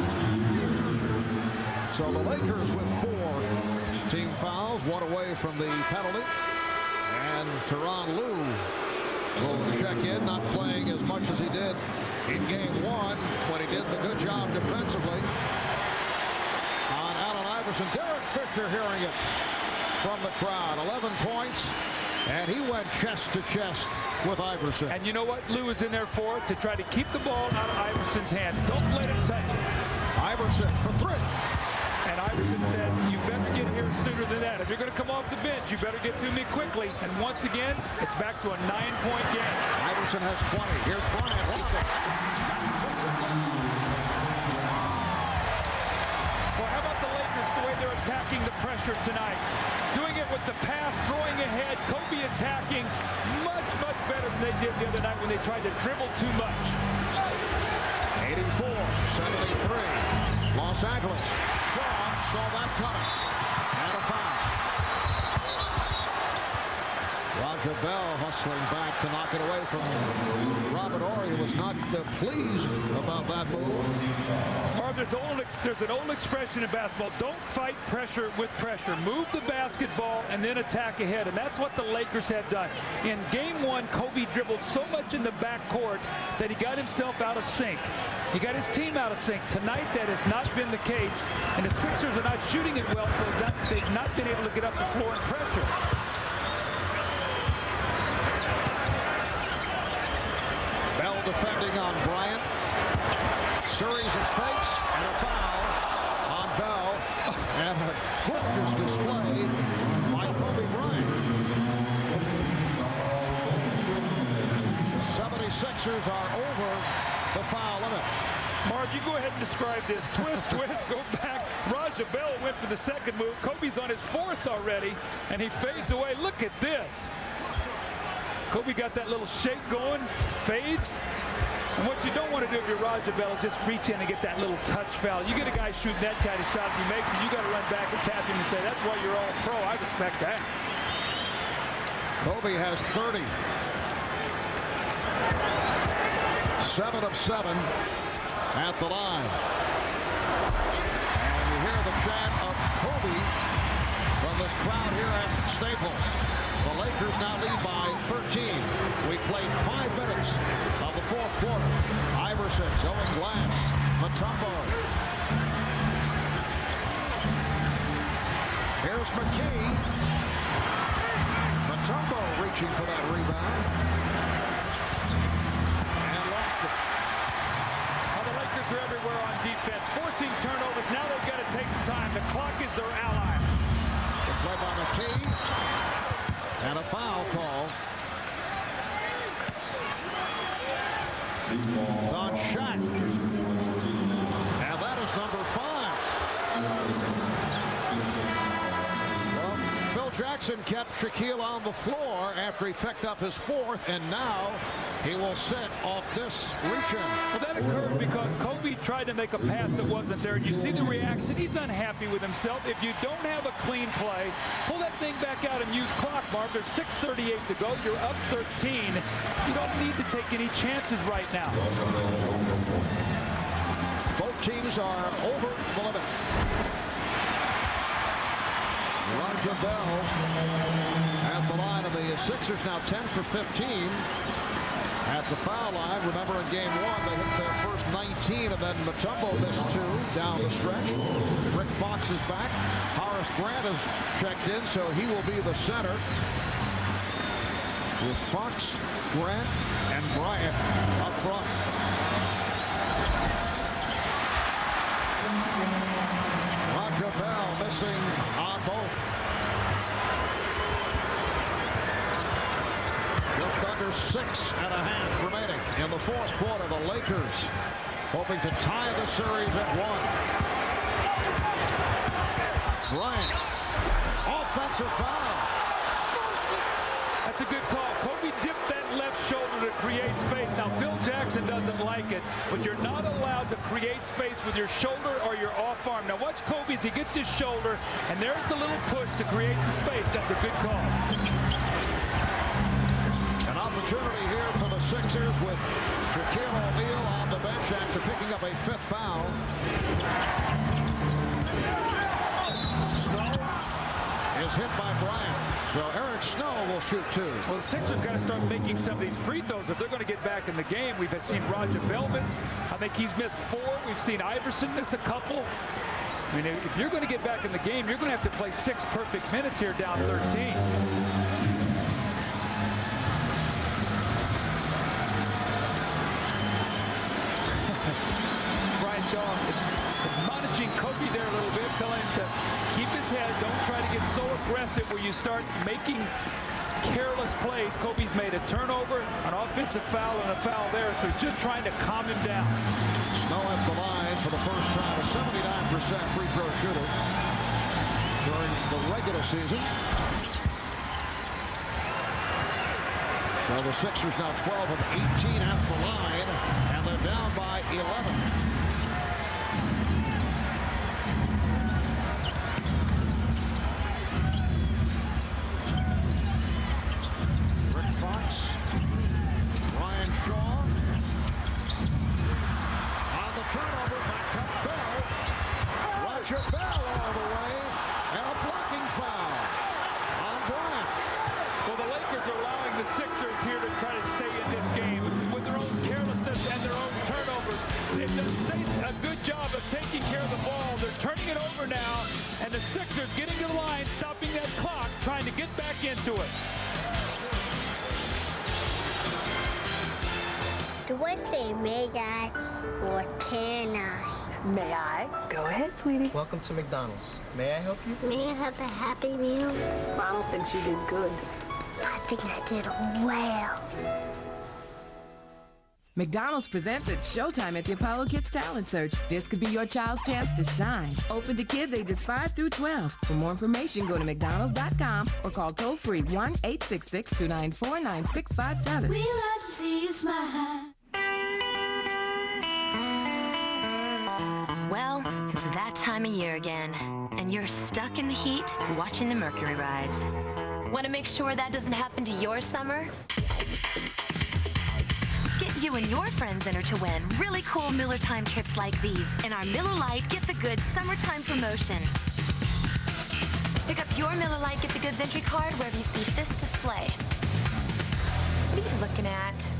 So the Lakers with 4 team fouls, 1 away from the penalty. And Tyronn Lue will check in, not playing as much as he did in game 1 when he did the good job defensively on Allen Iverson. Derek Fisher hearing it from the crowd. 11 points, and he went chest to chest with Iverson. And you know what Lue is in there for? To try to keep the ball out of Iverson's hands. Don't let him touch it. Iverson for 3. And Iverson said, you better get here sooner than that. If you're going to come off the bench, you better get to me quickly. And once again, it's back to a 9-point game. Iverson has 20. Here's Bryant. Well, how about the Lakers, the way they're attacking the pressure tonight? Doing it with the pass, throwing ahead, Kobe attacking much, much better than they did the other night when they tried to dribble too much. 84-73. Los Angeles. Shaw saw that coming. And a foul. Roger Bell hustling back to knock it away from Robert Horry, who was not pleased about that move. Marv, there's an old expression in basketball, don't fight pressure with pressure. Move the basketball and then attack ahead, and that's what the Lakers have done. In game 1, Kobe dribbled so much in the backcourt that he got himself out of sync. He got his team out of sync. Tonight, that has not been the case, and the Sixers are not shooting it well, so they've not been able to get up the floor and pressure. Bell defending on Bryant. Series of fakes and a foul on Bell. And a gorgeous display by Kobe Bryant. 76ers are over the foul limit. Marv, you go ahead and describe this. Twist, twist, go back. Raja Bell went for the second move. Kobe's on his 4th already, and he fades away. Look at this. Kobe got that little shake going, fades. And what you don't want to do if you're Raja Bell is just reach in and get that little touch foul. You get a guy shooting that kind of shot, he makes it, you got to run back and tap him and say, that's why you're all pro. I respect that. Kobe has 30. 7 of 7 at the line. And you hear the chant of Kobe from this crowd here at Staples. The Lakers now lead by 13. We played 5 minutes of the 4th quarter. Iverson going glass. Mutombo. Here's McKee. Mutombo reaching for that rebound. And lost it. Well, the Lakers are everywhere on defense, forcing turnovers. Now they've got to take the time. The clock is their ally. The play by McKee. And a foul call. It's on shot. And that is number 5. Well, Phil Jackson kept Shaquille on the floor after he picked up his 4th, and now he will sit off this reach-in. Well, that occurred because Kobe tried to make a pass that wasn't there, and you see the reaction. He's unhappy with himself. If you don't have a clean play, pull that thing back out and use clock, Mark. There's 6:38 to go. You're up 13. You don't need to take any chances right now. Both teams are over the limit. Roger Bell at the line of the Sixers now 10 for 15 at the foul line. Remember in game 1 they hit their first 19 and then Mutombo missed 2 down the stretch. Rick Fox is back. Horace Grant has checked in, so he will be the center with Fox, Grant, and Bryant up front. Roger Bell missing on both. Just under 6.5 remaining in the 4th quarter. The Lakers hoping to tie the series at 1. Bryant, offensive foul. That's a good call. Kobe dipped that left shoulder to create space. Now, Phil Jackson doesn't like it, but you're not allowed to create space with your shoulder or your off arm. Now, watch Kobe as he gets his shoulder, and there's the little push to create the space. That's a good call. An opportunity here for the Sixers with Shaquille O'Neal on the bench after picking up a 5th foul. Snow is hit by Bryant. So Eric Snow will shoot 2. Well, the Sixers got to start making some of these free throws if they're going to get back in the game. We've seen Roger Bell miss. I think he's missed 4. We've seen Iverson miss a couple. I mean, if you're going to get back in the game, you're going to have to play 6 perfect minutes here down 13. Brian Shaw admonishing Kobe there a little bit, telling him to keep his head. Don't try to get so aggressive where you start making careless plays. Kobe's made a turnover, an offensive foul, and a foul there, so he's just trying to calm him down. Snow at the line for the first time, a 79% free throw shooter during the regular season. So the Sixers now 12 of 18 at the line, and they're down by 11. Fox, Ryan Shaw on the turnover, back comes Bell. Roger Bell all the way, and a blocking foul on Bryant. Well, the Lakers are allowing the Sixers here to try to stay in this game with their own carelessness and their own turnovers. They've done a good job of taking care of the ball. They're turning it over now, and the Sixers getting to the line, stopping that clock, trying to get back into it. Do I say may I or can I? May I? Go ahead, sweetie. Welcome to McDonald's. May I help you? May I have a Happy Meal? Ronald thinks you did good. I think I did well. McDonald's presents its Showtime at the Apollo Kids Talent Search. This could be your child's chance to shine. Open to kids ages 5 through 12. For more information, go to mcdonalds.com or call toll-free 1-866-294-9657. We love to see you smile. Well, it's that time of year again, and you're stuck in the heat watching the mercury rise. Want to make sure that doesn't happen to your summer? Get you and your friends entered to win really cool Miller Time trips like these in our Miller Lite Get the Goods Summertime promotion. Pick up your Miller Lite Get the Goods entry card wherever you see this display. What are you looking at?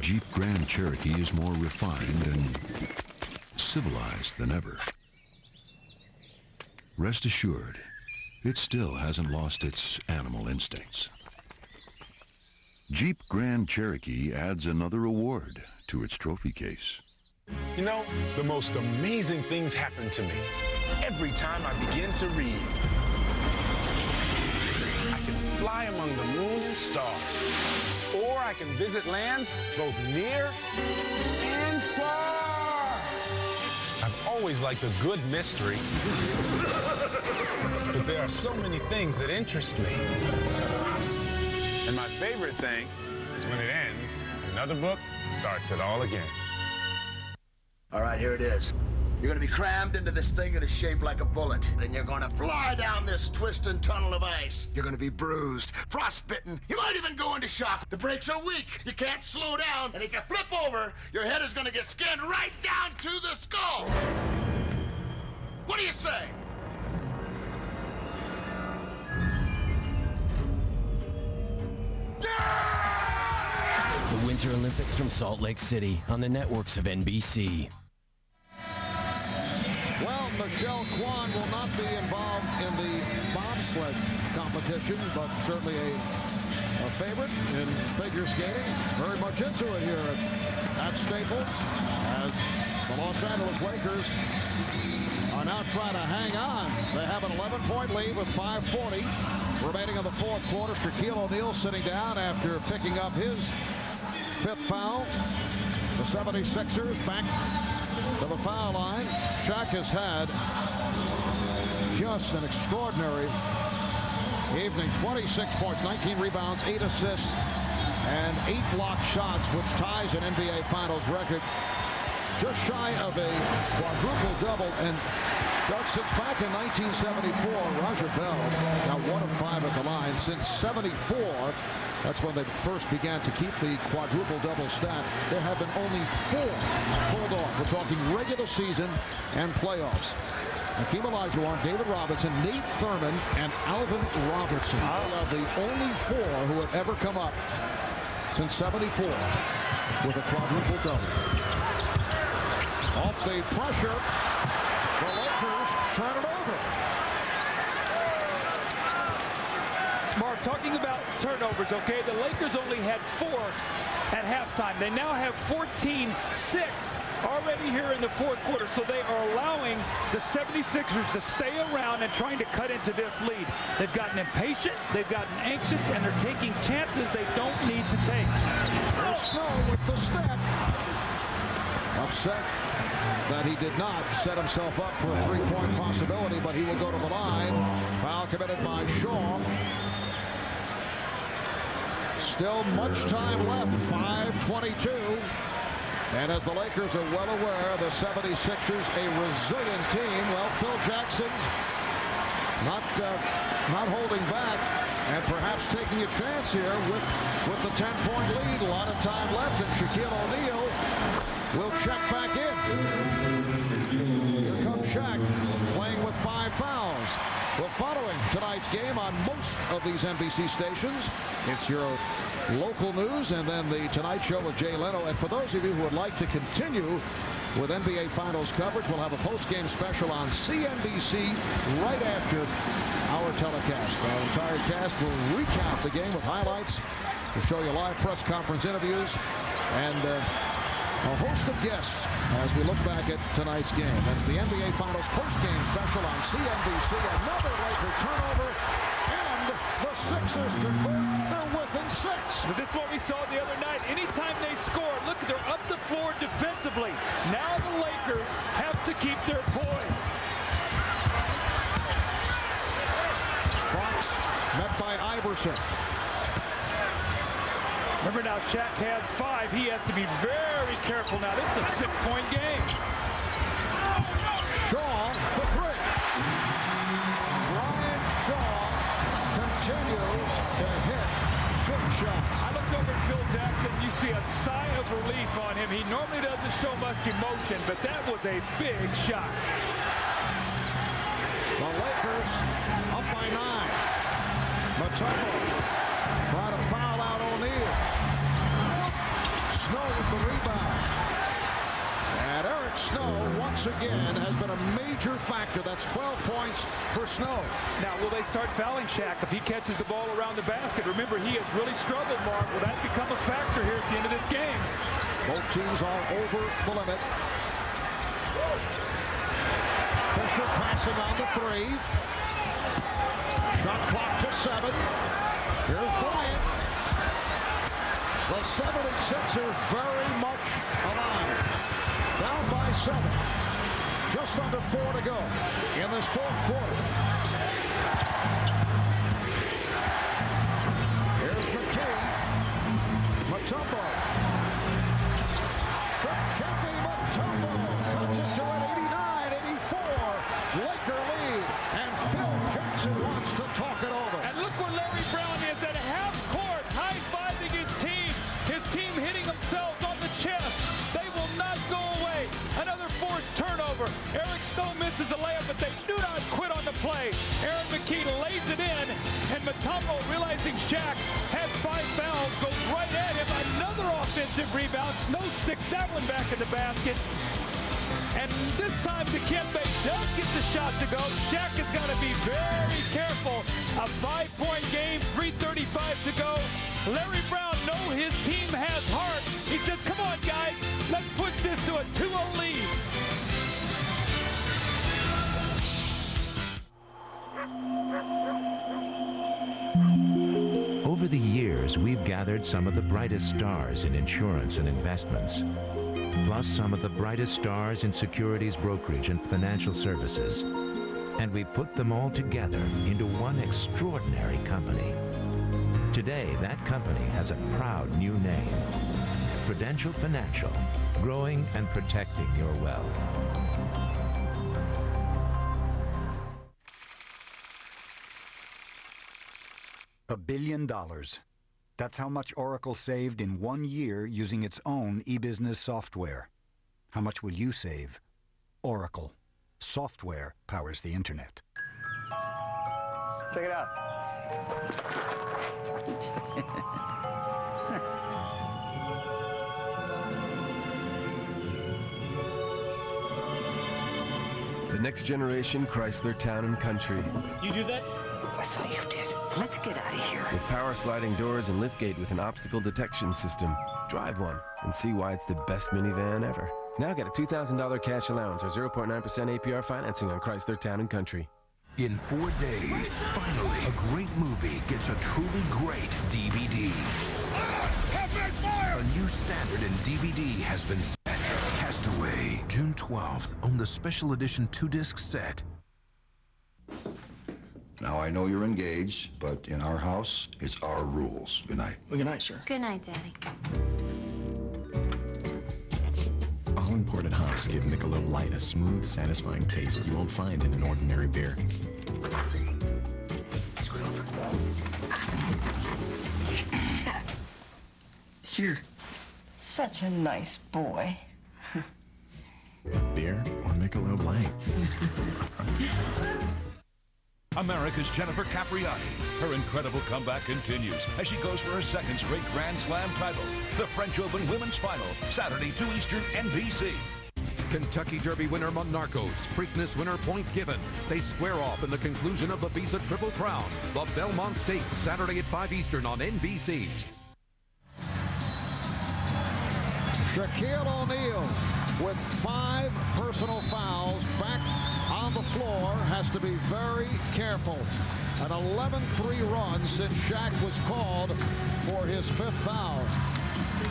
Jeep Grand Cherokee is more refined and civilized than ever. Rest assured, it still hasn't lost its animal instincts. Jeep Grand Cherokee adds another award to its trophy case. You know, the most amazing things happen to me every time I begin to read. I can fly among the moon and stars, or I can visit lands both near and far. I've always liked a good mystery, but there are so many things that interest me. And my favorite thing is when it ends, another book starts it all again. All right, here it is. You're gonna be crammed into this thing that is shaped like a bullet, and you're gonna fly down this twisting tunnel of ice. You're gonna be bruised, frostbitten. You might even go into shock. The brakes are weak. You can't slow down, and if you flip over, your head is gonna get skinned right down to the skull. What do you say? The Winter Olympics from Salt Lake City on the networks of NBC. Well, Michelle Kwan will not be involved in the bobsled competition, but certainly a favorite in figure skating. Very much into it here at Staples as the Los Angeles Lakers are now trying to hang on. They have an 11-point lead with 5:40 remaining in the fourth quarter. Shaquille O'Neal sitting down after picking up his fifth foul. The 76ers back to the foul line. Shaq has had just an extraordinary evening. 26 points, 19 rebounds, 8 assists, and 8 blocked shots, which ties an NBA Finals record. Just shy of a quadruple double. And Doug, since back in 1974, Roger Bell, now 1 of 5 at the line. Since 74, that's when they first began to keep the quadruple double stat. There have been only 4 pulled off. We're talking regular season and playoffs. Hakeem Olajuwon, David Robinson, Nate Thurman, and Alvin Robertson. They are the only 4 who have ever come up since 74 with a quadruple double. Off the pressure, the Lakers turn it over. Mark, talking about turnovers, okay, the Lakers only had 4 at halftime. They now have 14-6 already here in the fourth quarter, so they are allowing the 76ers to stay around and trying to cut into this lead. They've gotten impatient, they've gotten anxious, and they're taking chances they don't need to take. There's Snow with the step. Upset that he did not set himself up for a 3-point possibility, but he will go to the line. Foul committed by Shaw. Still much time left, 5:22. And as the Lakers are well aware, the 76ers a resilient team. Well, Phil Jackson not holding back and perhaps taking a chance here with the 10-point lead. A lot of time left, and Shaquille O'Neal will check back in. Here comes Shaq playing with 5 fouls. Well, following tonight's game on most of these NBC stations, it's your local news and then the Tonight Show with Jay Leno. And for those of you who would like to continue with NBA Finals coverage, we'll have a post-game special on CNBC right after our telecast. Our entire cast will recount the game with highlights. We'll show you live press conference interviews and a host of guests as we look back at tonight's game. That's the NBA Finals post-game special on CNBC. Another Laker turnover, and the Sixers convert. They're within 6. But this is what we saw the other night. Anytime they score, look, they're up the floor defensively. Now the Lakers have to keep their poise. Fox met by Iverson. Remember now, Shaq has 5. He has to be very careful now. This is a 6-point game. Shaw for 3. Brian Shaw continues to hit big shots. I looked over at Phil Jackson. You see a sigh of relief on him. He normally doesn't show much emotion, but that was a big shot. The Lakers up by 9. Mutombo trying to foul out O'Neal. Snow with the rebound. And Eric Snow, once again, has been a major factor. That's 12 points for Snow. Now, will they start fouling Shaq if he catches the ball around the basket? Remember, he has really struggled, Mark. Will that become a factor here at the end of this game? Both teams are over the limit. Fisher passing on the three. Shot clock to 7. Here's Bryant. The 76ers very much alive. Down by 7. Just under 4 to go in this fourth quarter. Here's McKee. Mutombo. Kempe Mutombo cuts it to an 89-84 Laker lead. And Phil Jackson wants to talk it over. And look where Larry Brown is at half court, high-fiving his team. His team hitting themselves on the chest. They will not go away. Another forced turnover. Eric Snow misses a layup, but they do not quit on the play. Aaron McKee lays it in, and Mutombo, realizing Shaq has 5 fouls, goes right at him. Another offensive rebound. Snow sticks that one back in the basket. And this time Dikembe does get the shot to go. Shaq has got to be very careful. A 5-point game, 3:35 to go. Larry Brown knows his team has heart. He says, come on, guys, let's push this to a 2-0 lead. Over the years, we've gathered some of the brightest stars in insurance and investments, plus some of the brightest stars in securities brokerage and financial services. And we put them all together into one extraordinary company. Today, that company has a proud new name, Prudential Financial, growing and protecting your wealth. $1 billion. That's how much Oracle saved in 1 year using its own e-business software. How much will you save? Oracle. Software powers the internet. Check it out. The next generation Chrysler Town and Country. You do that? I saw you did. Let's get out of here. With power sliding doors and liftgate with an obstacle detection system. Drive one and see why it's the best minivan ever. Now get a $2,000 cash allowance or 0.9% APR financing on Chrysler Town & Country. In 4 days, finally, a great movie gets a truly great DVD. A new standard in DVD has been set. Castaway, June 12th, on the special edition 2-disc set. Now, I know you're engaged, but in our house, it's our rules. Good night. Well, good night, sir. Good night, Daddy. All imported hops give Michelob Light a smooth, satisfying taste you won't find in an ordinary beer. Scoot over. You're such a nice boy. Beer or Michelob Light? America's Jennifer Capriati. Her incredible comeback continues as she goes for her second straight Grand Slam title. The French Open Women's Final, Saturday, 2 Eastern, NBC. Kentucky Derby winner Monarcos, Preakness winner Point Given. They square off in the conclusion of the Visa Triple Crown. The Belmont Stakes, Saturday at 5 Eastern on NBC. Shaquille O'Neal with 5 personal fouls back on the floor has to be very careful. An 11-3 run since Shaq was called for his 5th foul.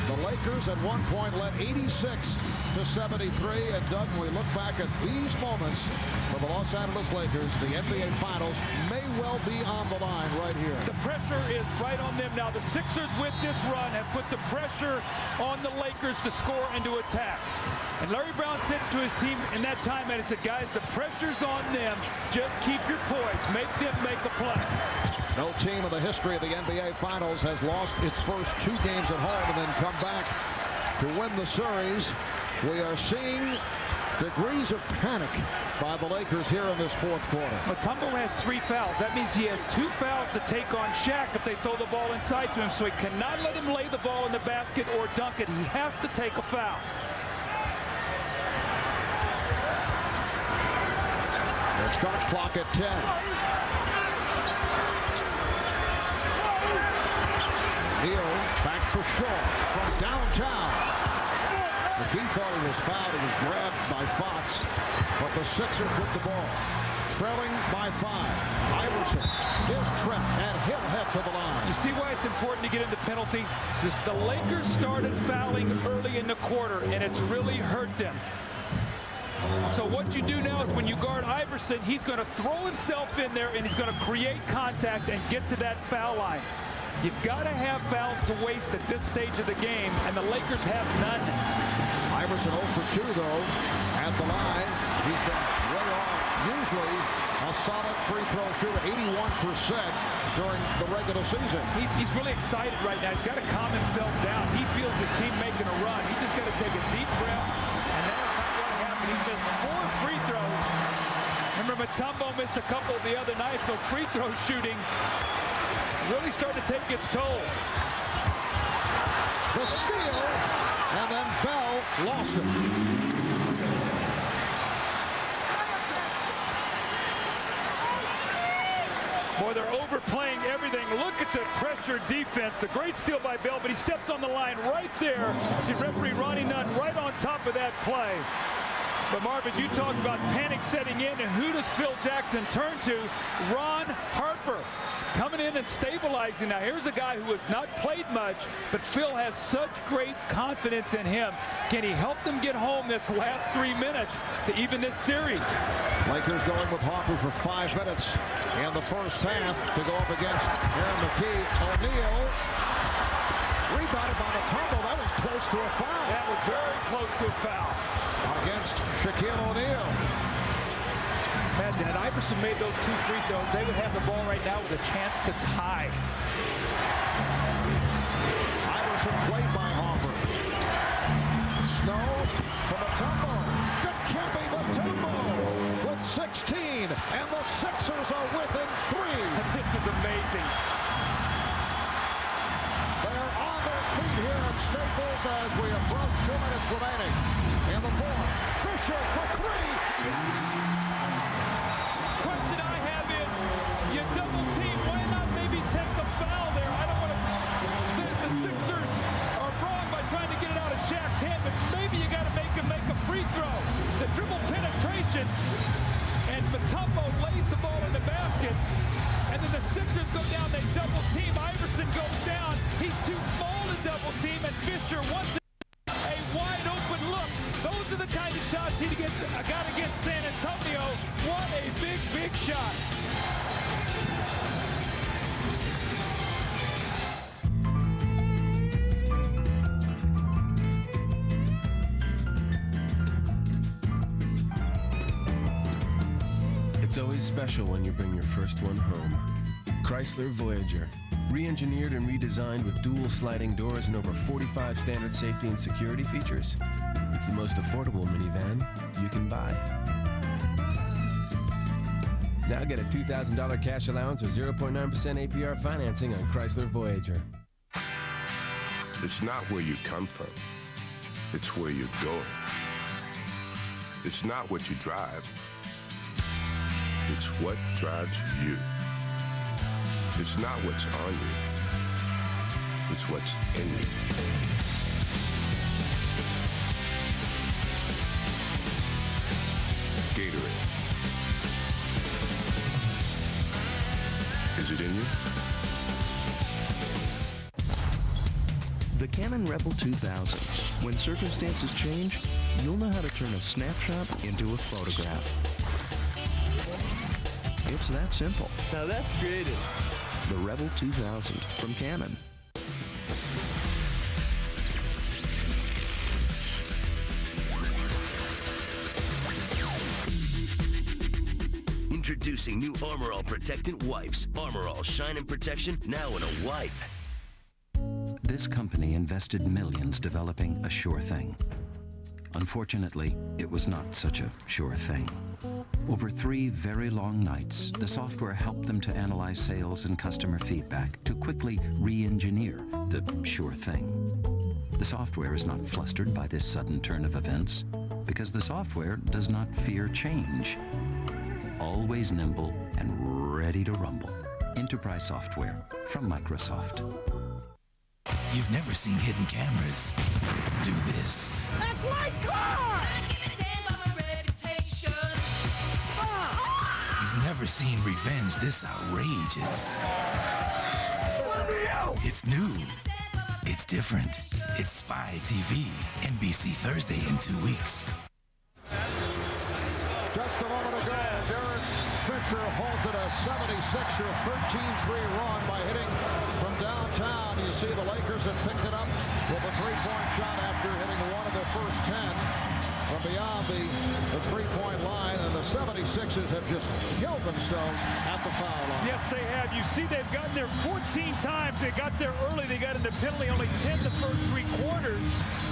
The Lakers at one point led 86-73. And Doug, when we look back at these moments for the Los Angeles Lakers, the NBA Finals may well be on the line right here. The pressure is right on them now. The Sixers with this run have put the pressure on the Lakers to score and to attack. And Larry Brown said to his team in that time, and he said, guys, the pressure's on them. Just keep your poise. Make them make a play. No team in the history of the NBA Finals has lost its first 2 games at home and then come back to win the series. We are seeing Degrees of panic by the Lakers here in this fourth quarter. Mutombo has 3 fouls. That means he has 2 fouls to take on Shaq if they throw the ball inside to him. So he cannot let him lay the ball in the basket or dunk it. He has to take a foul. The shot clock at 10. Neal back for Shaw from downtown. McKee thought he was fouled. He was grabbed by Fox, but the Sixers with the ball. Trailing by 5. Iverson is trapped, and he'll head to the line. You see why it's important to get into penalty? The Lakers started fouling early in the quarter, and it's really hurt them. So what you do now is when you guard Iverson, he's going to throw himself in there, and he's going to create contact and get to that foul line. You've got to have fouls to waste at this stage of the game, and the Lakers have none. Iverson 0 for 2, though, at the line. He's been way off. Usually a solid free throw shooter, 81% during the regular season. He's really excited right now. He's got to calm himself down. He feels his team making a run. He's just got to take a deep breath, and that's not going to happen. He's missed 4 free throws. Remember, Mutombo missed a couple the other night, so free throw shooting really starting to take its toll. The steal, and then Bell lost it. Boy, they're overplaying everything. Look at the pressure defense. The great steal by Bell, but he steps on the line right there. See referee Ronnie Nunn right on top of that play. But Marvin, you talk about panic setting in, and who does Phil Jackson turn to? Ron Harper. Coming in and stabilizing. Now here's a guy who has not played much, but Phil has such great confidence in him. Can he help them get home this last 3 minutes to even this series? Lakers going with Harper for 5 minutes in the first half to go up against Aaron McKee. O'Neal rebounded by Mutombo. That was close to a foul. That was very close to a foul. Against Shaquille O'Neal. Imagine if Iverson made those 2 free throws, they would have the ball right now with a chance to tie. Iverson played by Harper. Snow for Mutombo. Dikembe Mutombo with 16, and the Sixers are within 3. This is amazing. They're on their feet here at Staples as we approach 2 minutes remaining. In the fourth, Fisher for 3. Yes. Question I have is, you double team, why not maybe take a foul there? I don't want to say that the Sixers are wrong by trying to get it out of Shaq's hand, but maybe you got to make him make a free throw. The dribble penetration, and Mutombo lays the ball in the basket, and then the Sixers go down, they double team. Iverson goes down. He's too small to double team, and Fisher wants a wide open look. Those are the kind of shots he got against San Antonio. What a big, big shot. It's always special when you bring your first one home. Chrysler Voyager. Re-engineered and redesigned with dual sliding doors and over 45 standard safety and security features. It's the most affordable minivan you can buy. Now get a $2,000 cash allowance or 0.9% APR financing on Chrysler Voyager. It's not where you come from. It's where you're going. It's not what you drive. It's what drives you. It's not what's on you. It's what's in you. Gatorade. Is it in you? The Canon Rebel 2000. When circumstances change, you'll know how to turn a snapshot into a photograph. It's that simple. Now that's creative. The Rebel 2000 from Canon. Introducing new Armor All Protectant Wipes. Armor All Shine and Protection now in a wipe. This company invested millions developing a sure thing. Unfortunately, it was not such a sure thing. Over 3 very long nights, the software helped them to analyze sales and customer feedback to quickly re-engineer the sure thing. The software is not flustered by this sudden turn of events because the software does not fear change. Always nimble and ready to rumble. Enterprise software from Microsoft. You've never seen hidden cameras do this. That's my car! You've never seen revenge this outrageous. It's new. It's different. It's Spy TV. NBC Thursday in 2 weeks. Just a moment ago, Derek Fisher halted a 76er 13-3 run by hitting from downtown. You see the Lakers have picked it up with a three-point shot after hitting one of their first 10 from beyond the three-point line, and the 76ers have just killed themselves at the foul line. Yes, they have. You see they've gotten there 14 times. They got there early. They got into penalty, only 10 the first 3 quarters.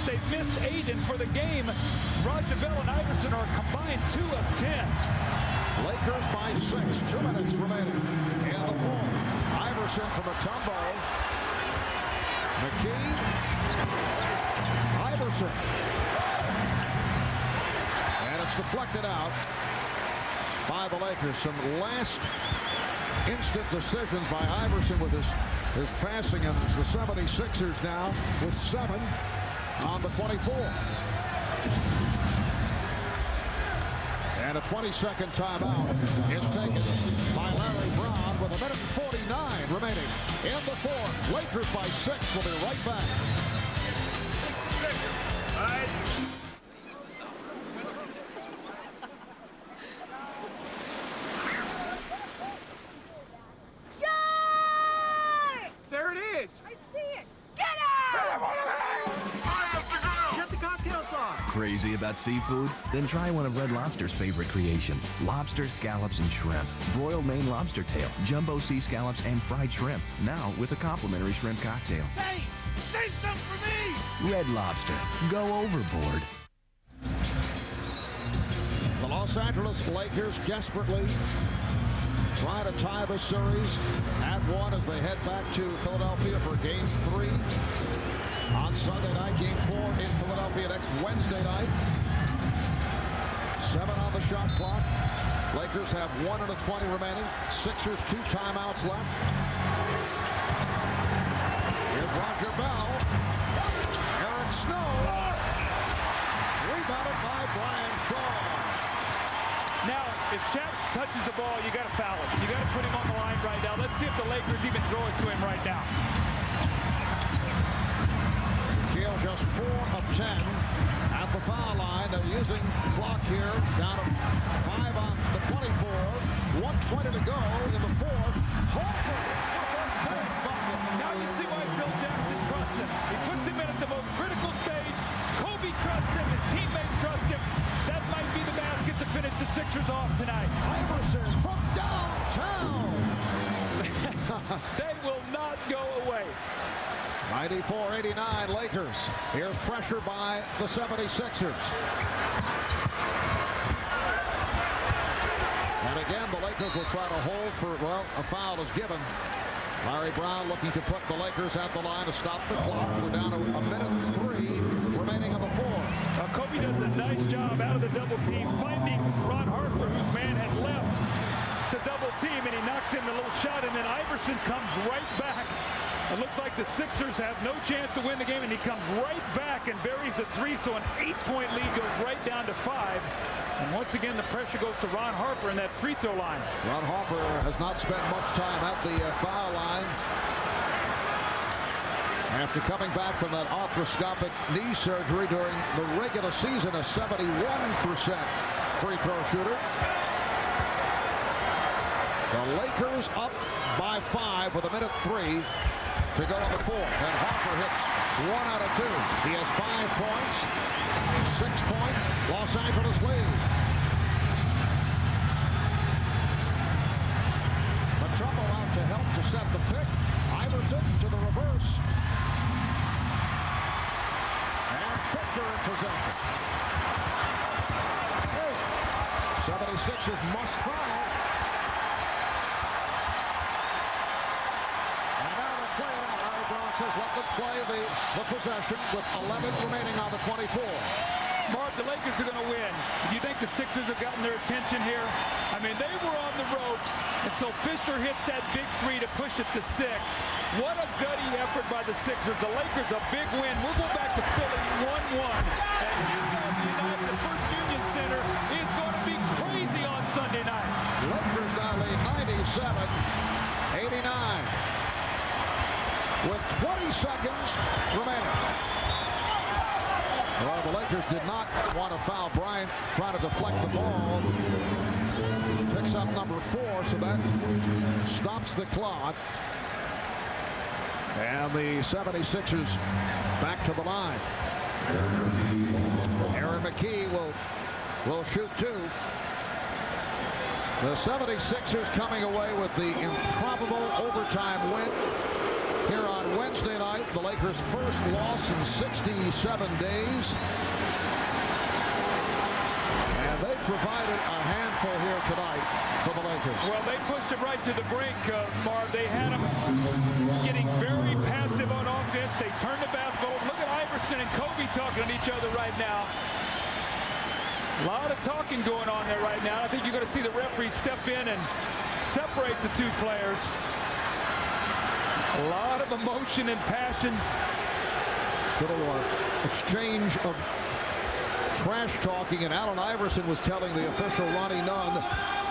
They've missed 8, and for the game, Roger Bell and Iverson are combined 2 of 10. Lakers by 6, 2 minutes remaining in the fourth. Iverson from a tumbo. McKee. Iverson. And it's deflected out by the Lakers. Some last instant decisions by Iverson with his passing, and the 76ers now with 7 on the 24. And a 20-second timeout is taken by Larry Brown with 1:49 remaining in the fourth. Lakers by 6. We'll be right back. There it is! I see it! Get it! Get the cocktail sauce! Crazy about seafood? Then try one of Red Lobster's favorite creations. Lobster, scallops, and shrimp. Broiled Maine lobster tail, jumbo sea scallops, and fried shrimp. Now with a complimentary shrimp cocktail. Hey! Say something for me! Red Lobster. Go overboard. The Los Angeles Lakers desperately try to tie the series at 1 as they head back to Philadelphia for Game 3 on Sunday night. Game 4 in Philadelphia next Wednesday night. 7 on the shot clock. Lakers have 1:20 remaining. Sixers 2 timeouts left. Here's Roger Bell. Eric Snow. Rebounded by Brian Shaw. Now, if Shaq touches the ball, you got to foul him. You got to put him on the line right now. Let's see if the Lakers even throw it to him right now. Keel just 4 of 10 at the foul line. They're using clock here down to 5 on the 24. 1:20 to go in the fourth. Harper with a big bucket. Now you see why Phil Jackson trusts him. He puts him in at the most critical stage. Kobe trusts him. His teammates trust him. That might be the basket to finish the Sixers off tonight. Iverson from downtown. They will not go away. 94-89 Lakers. Here's pressure by the 76ers. And again, the Lakers will try to hold for, well, a foul is given. Larry Brown looking to put the Lakers at the line to stop the clock. We're down to 1:03 remaining in the fourth. Kobe does a nice job out of the double team, finding Ron Harper, whose man had left to double team, and he knocks in the little shot, and then Iverson comes right back. It looks like the Sixers have no chance to win the game, and he comes right back and buries a 3, so an 8-point lead goes right down to 5. And once again, the pressure goes to Ron Harper in that free throw line. Ron Harper has not spent much time at the foul line after coming back from that arthroscopic knee surgery during the regular season, a 71% free throw shooter. The Lakers up by 5 with 1:03 to go in the fourth, and Harper hits 1 out of 2. He has 5 points, 6-point Los Angeles lead. Matumbo out to help to set the pick. Iverson to the reverse. And Fisher in possession. 76ers must foul. And now they play it out. Larry Brown says let them play the possession with 11 remaining on the 24. Mark, the Lakers are going to win. Do you think the Sixers have gotten their attention here? I mean, they were on the ropes until Fisher hits that big three to push it to 6. What a gutty effort by the Sixers. The Lakers, a big win. We'll go back to Philly 1-1. And the First Union Center is going to be crazy on Sunday night. Lakers now lead 97-89 with 20 seconds remaining. Well, the Lakers did not want to foul Bryant, trying to deflect the ball. Picks up number 4, so that stops the clock. And the 76ers back to the line. Aaron McKee will shoot 2. The 76ers coming away with the improbable overtime win. Here on Wednesday night, the Lakers' first loss in 67 days. And they provided a handful here tonight for the Lakers. Well, they pushed it right to the brink, Marv. They had them getting very passive on offense. They turned the basketball. Look at Iverson and Kobe talking to each other right now. A lot of talking going on there right now. I think you're going to see the referee step in and separate the two players. A lot of emotion and passion. Little exchange of trash talking, and Allen Iverson was telling the official Ronnie Nunn,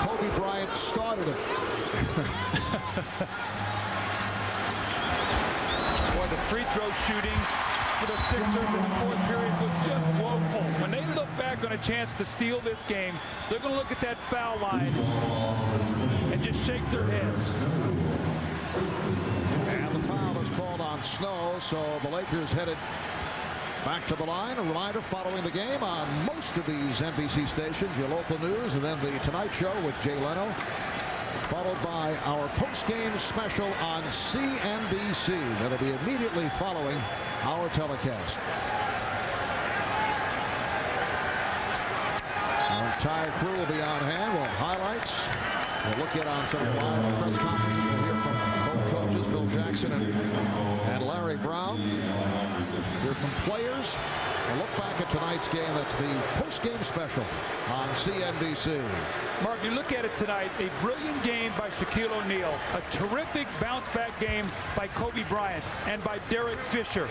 Kobe Bryant started it. Boy, the free throw shooting for the Sixers in the fourth period was just woeful. When they look back on a chance to steal this game, they're going to look at that foul line and just shake their heads. And the foul is called on Snow, so the Lakers headed back to the line. A reminder following the game on most of these NBC stations, your local news, and then the Tonight Show with Jay Leno, followed by our post-game special on CNBC. That'll be immediately following our telecast. Our entire crew will be on hand. We'll have highlights. We'll look in on some live press conferences. We'll hear from both coaches, Phil Jackson and Larry Brown. Hear from players. We'll look back at tonight's game. That's the post-game special on CNBC. Mark, you look at it tonight, a brilliant game by Shaquille O'Neal, a terrific bounce-back game by Kobe Bryant and by Derek Fisher.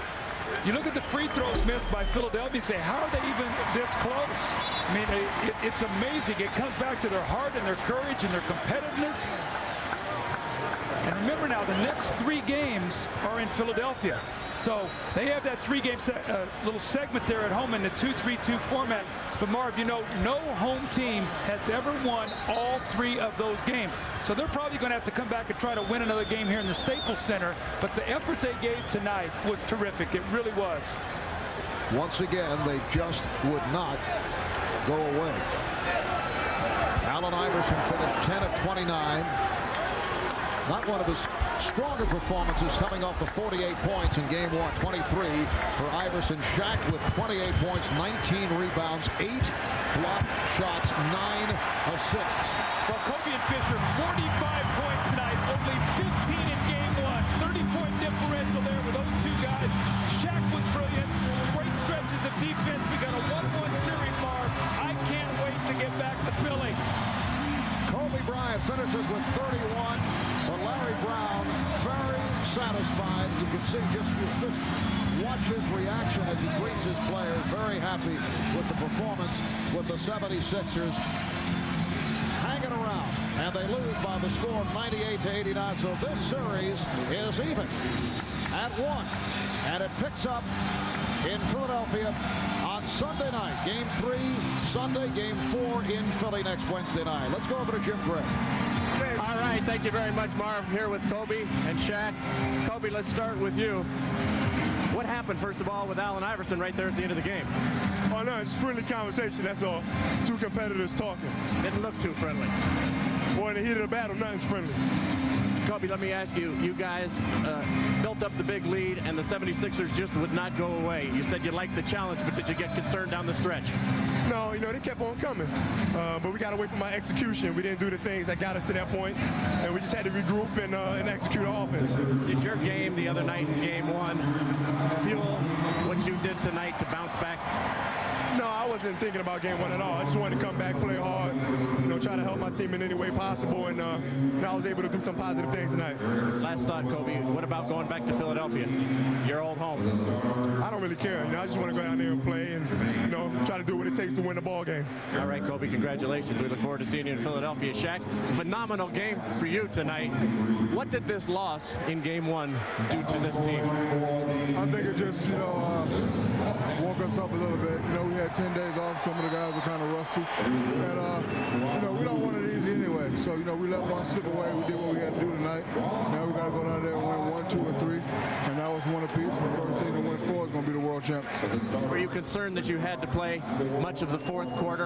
You look at the free throws missed by Philadelphia and say, how are they even this close? I mean, it's amazing. It comes back to their heart and their courage and their competitiveness. And remember now, the next 3 games are in Philadelphia. So they have that 3-game little segment there at home in the 2-3-2 format. But Marv, you know, no home team has ever won all 3 of those games. So they're probably going to have to come back and try to win another game here in the Staples Center. But the effort they gave tonight was terrific. It really was. Once again, they just would not go away. Allen Iverson finished 10 of 29. Not one of his stronger performances, coming off the 48 points in game 1. 23 for Iverson. Shaq with 28 points, 19 rebounds, 8 block shots, 9 assists. Well, Kobe and Fisher, 45 points tonight, only 15 in game 1. 30-point differential there with those 2 guys. Shaq was brilliant. Great stretches of defense. We got a 1-1 series, Marv. I can't wait to get back to Philly. Kobe Bryant finishes with 31, but Larry Brown very satisfied. You can see just watch his reaction as he greets his players. Very happy with the performance with the 76ers hanging around, and they lose by the score of 98-89. So this series is even at 1, and it picks up in Philadelphia on Sunday night. Game 3 Sunday, game 4 in Philly next Wednesday night. Let's go over to Jim Gray. All right, thank you very much, Marv. Here with Kobe and Shaq. Kobe, let's start with you. What happened, first of all, with Allen Iverson right there at the end of the game? Oh, no, it's friendly conversation, that's all. 2 competitors talking. Didn't look too friendly. Boy, in the heat of the battle, nothing's friendly. Kobe, let me ask you, you guys built up the big lead, and the 76ers just would not go away. You said you liked the challenge, but did you get concerned down the stretch? No, they kept on coming. But we got away from our execution. We didn't do the things that got us to that point, and we just had to regroup and execute our offense. Did your game the other night in Game 1 fuel what you did tonight to bounce back? No, I wasn't thinking about Game 1 at all. I just wanted to come back, play hard, try to help my team in any way possible, and I was able to do some positive things tonight. Last thought, Kobe, what about going back to Philadelphia, your old home? I don't really care. I just want to go down there and play and, try to do what it takes to win the ball game. All right, Kobe, congratulations. We look forward to seeing you in Philadelphia. Shaq, phenomenal game for you tonight. What did this loss in Game 1 do to this team? I think it just, woke us up a little bit. We had 10 days off. Some of the guys were kind of rusty. And, we don't want it easy anyway. So, we let one slip away. We did what we had to do tonight. Now we got to go down there and win 1, 2, and 3. And that was one apiece. The first team to win 4 is going to be the world champs. Were you concerned that you had to play much of the fourth quarter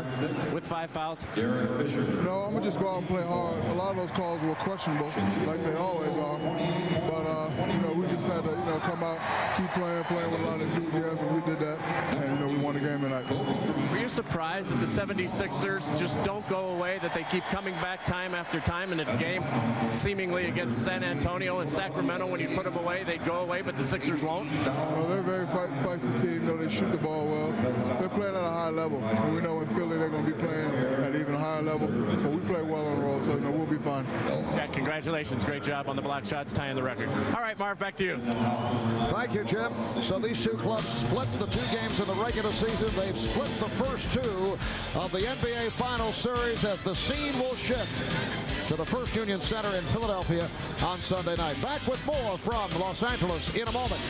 with 5 fouls? No, I'm going to just go out and play hard. A lot of those calls were questionable, like they always are. But, we just had to, come out, keep playing with a lot of enthusiasm. We did that, and, we won the game tonight. Were you surprised that the 76ers just don't go away, that they keep coming back time after time in a game, seemingly against San Antonio and Sacramento? When you put them away, they go away, but the Sixers won't? Well, they're a very feisty team. They shoot the ball well. They're playing at a high level. And we know in Philly they're going to be playing at an even higher level. But we play well on the road, so we'll be fine. Yeah, congratulations. Great job on the block shots, tying the record. All right, Marv, back to you. Thank you, Jim. So these two clubs split the 2 games in the regular season. They've split the first 2 of the NBA Finals Series as the scene will shift to the First Union Center in Philadelphia on Sunday night. Back with more from Los Angeles in a moment.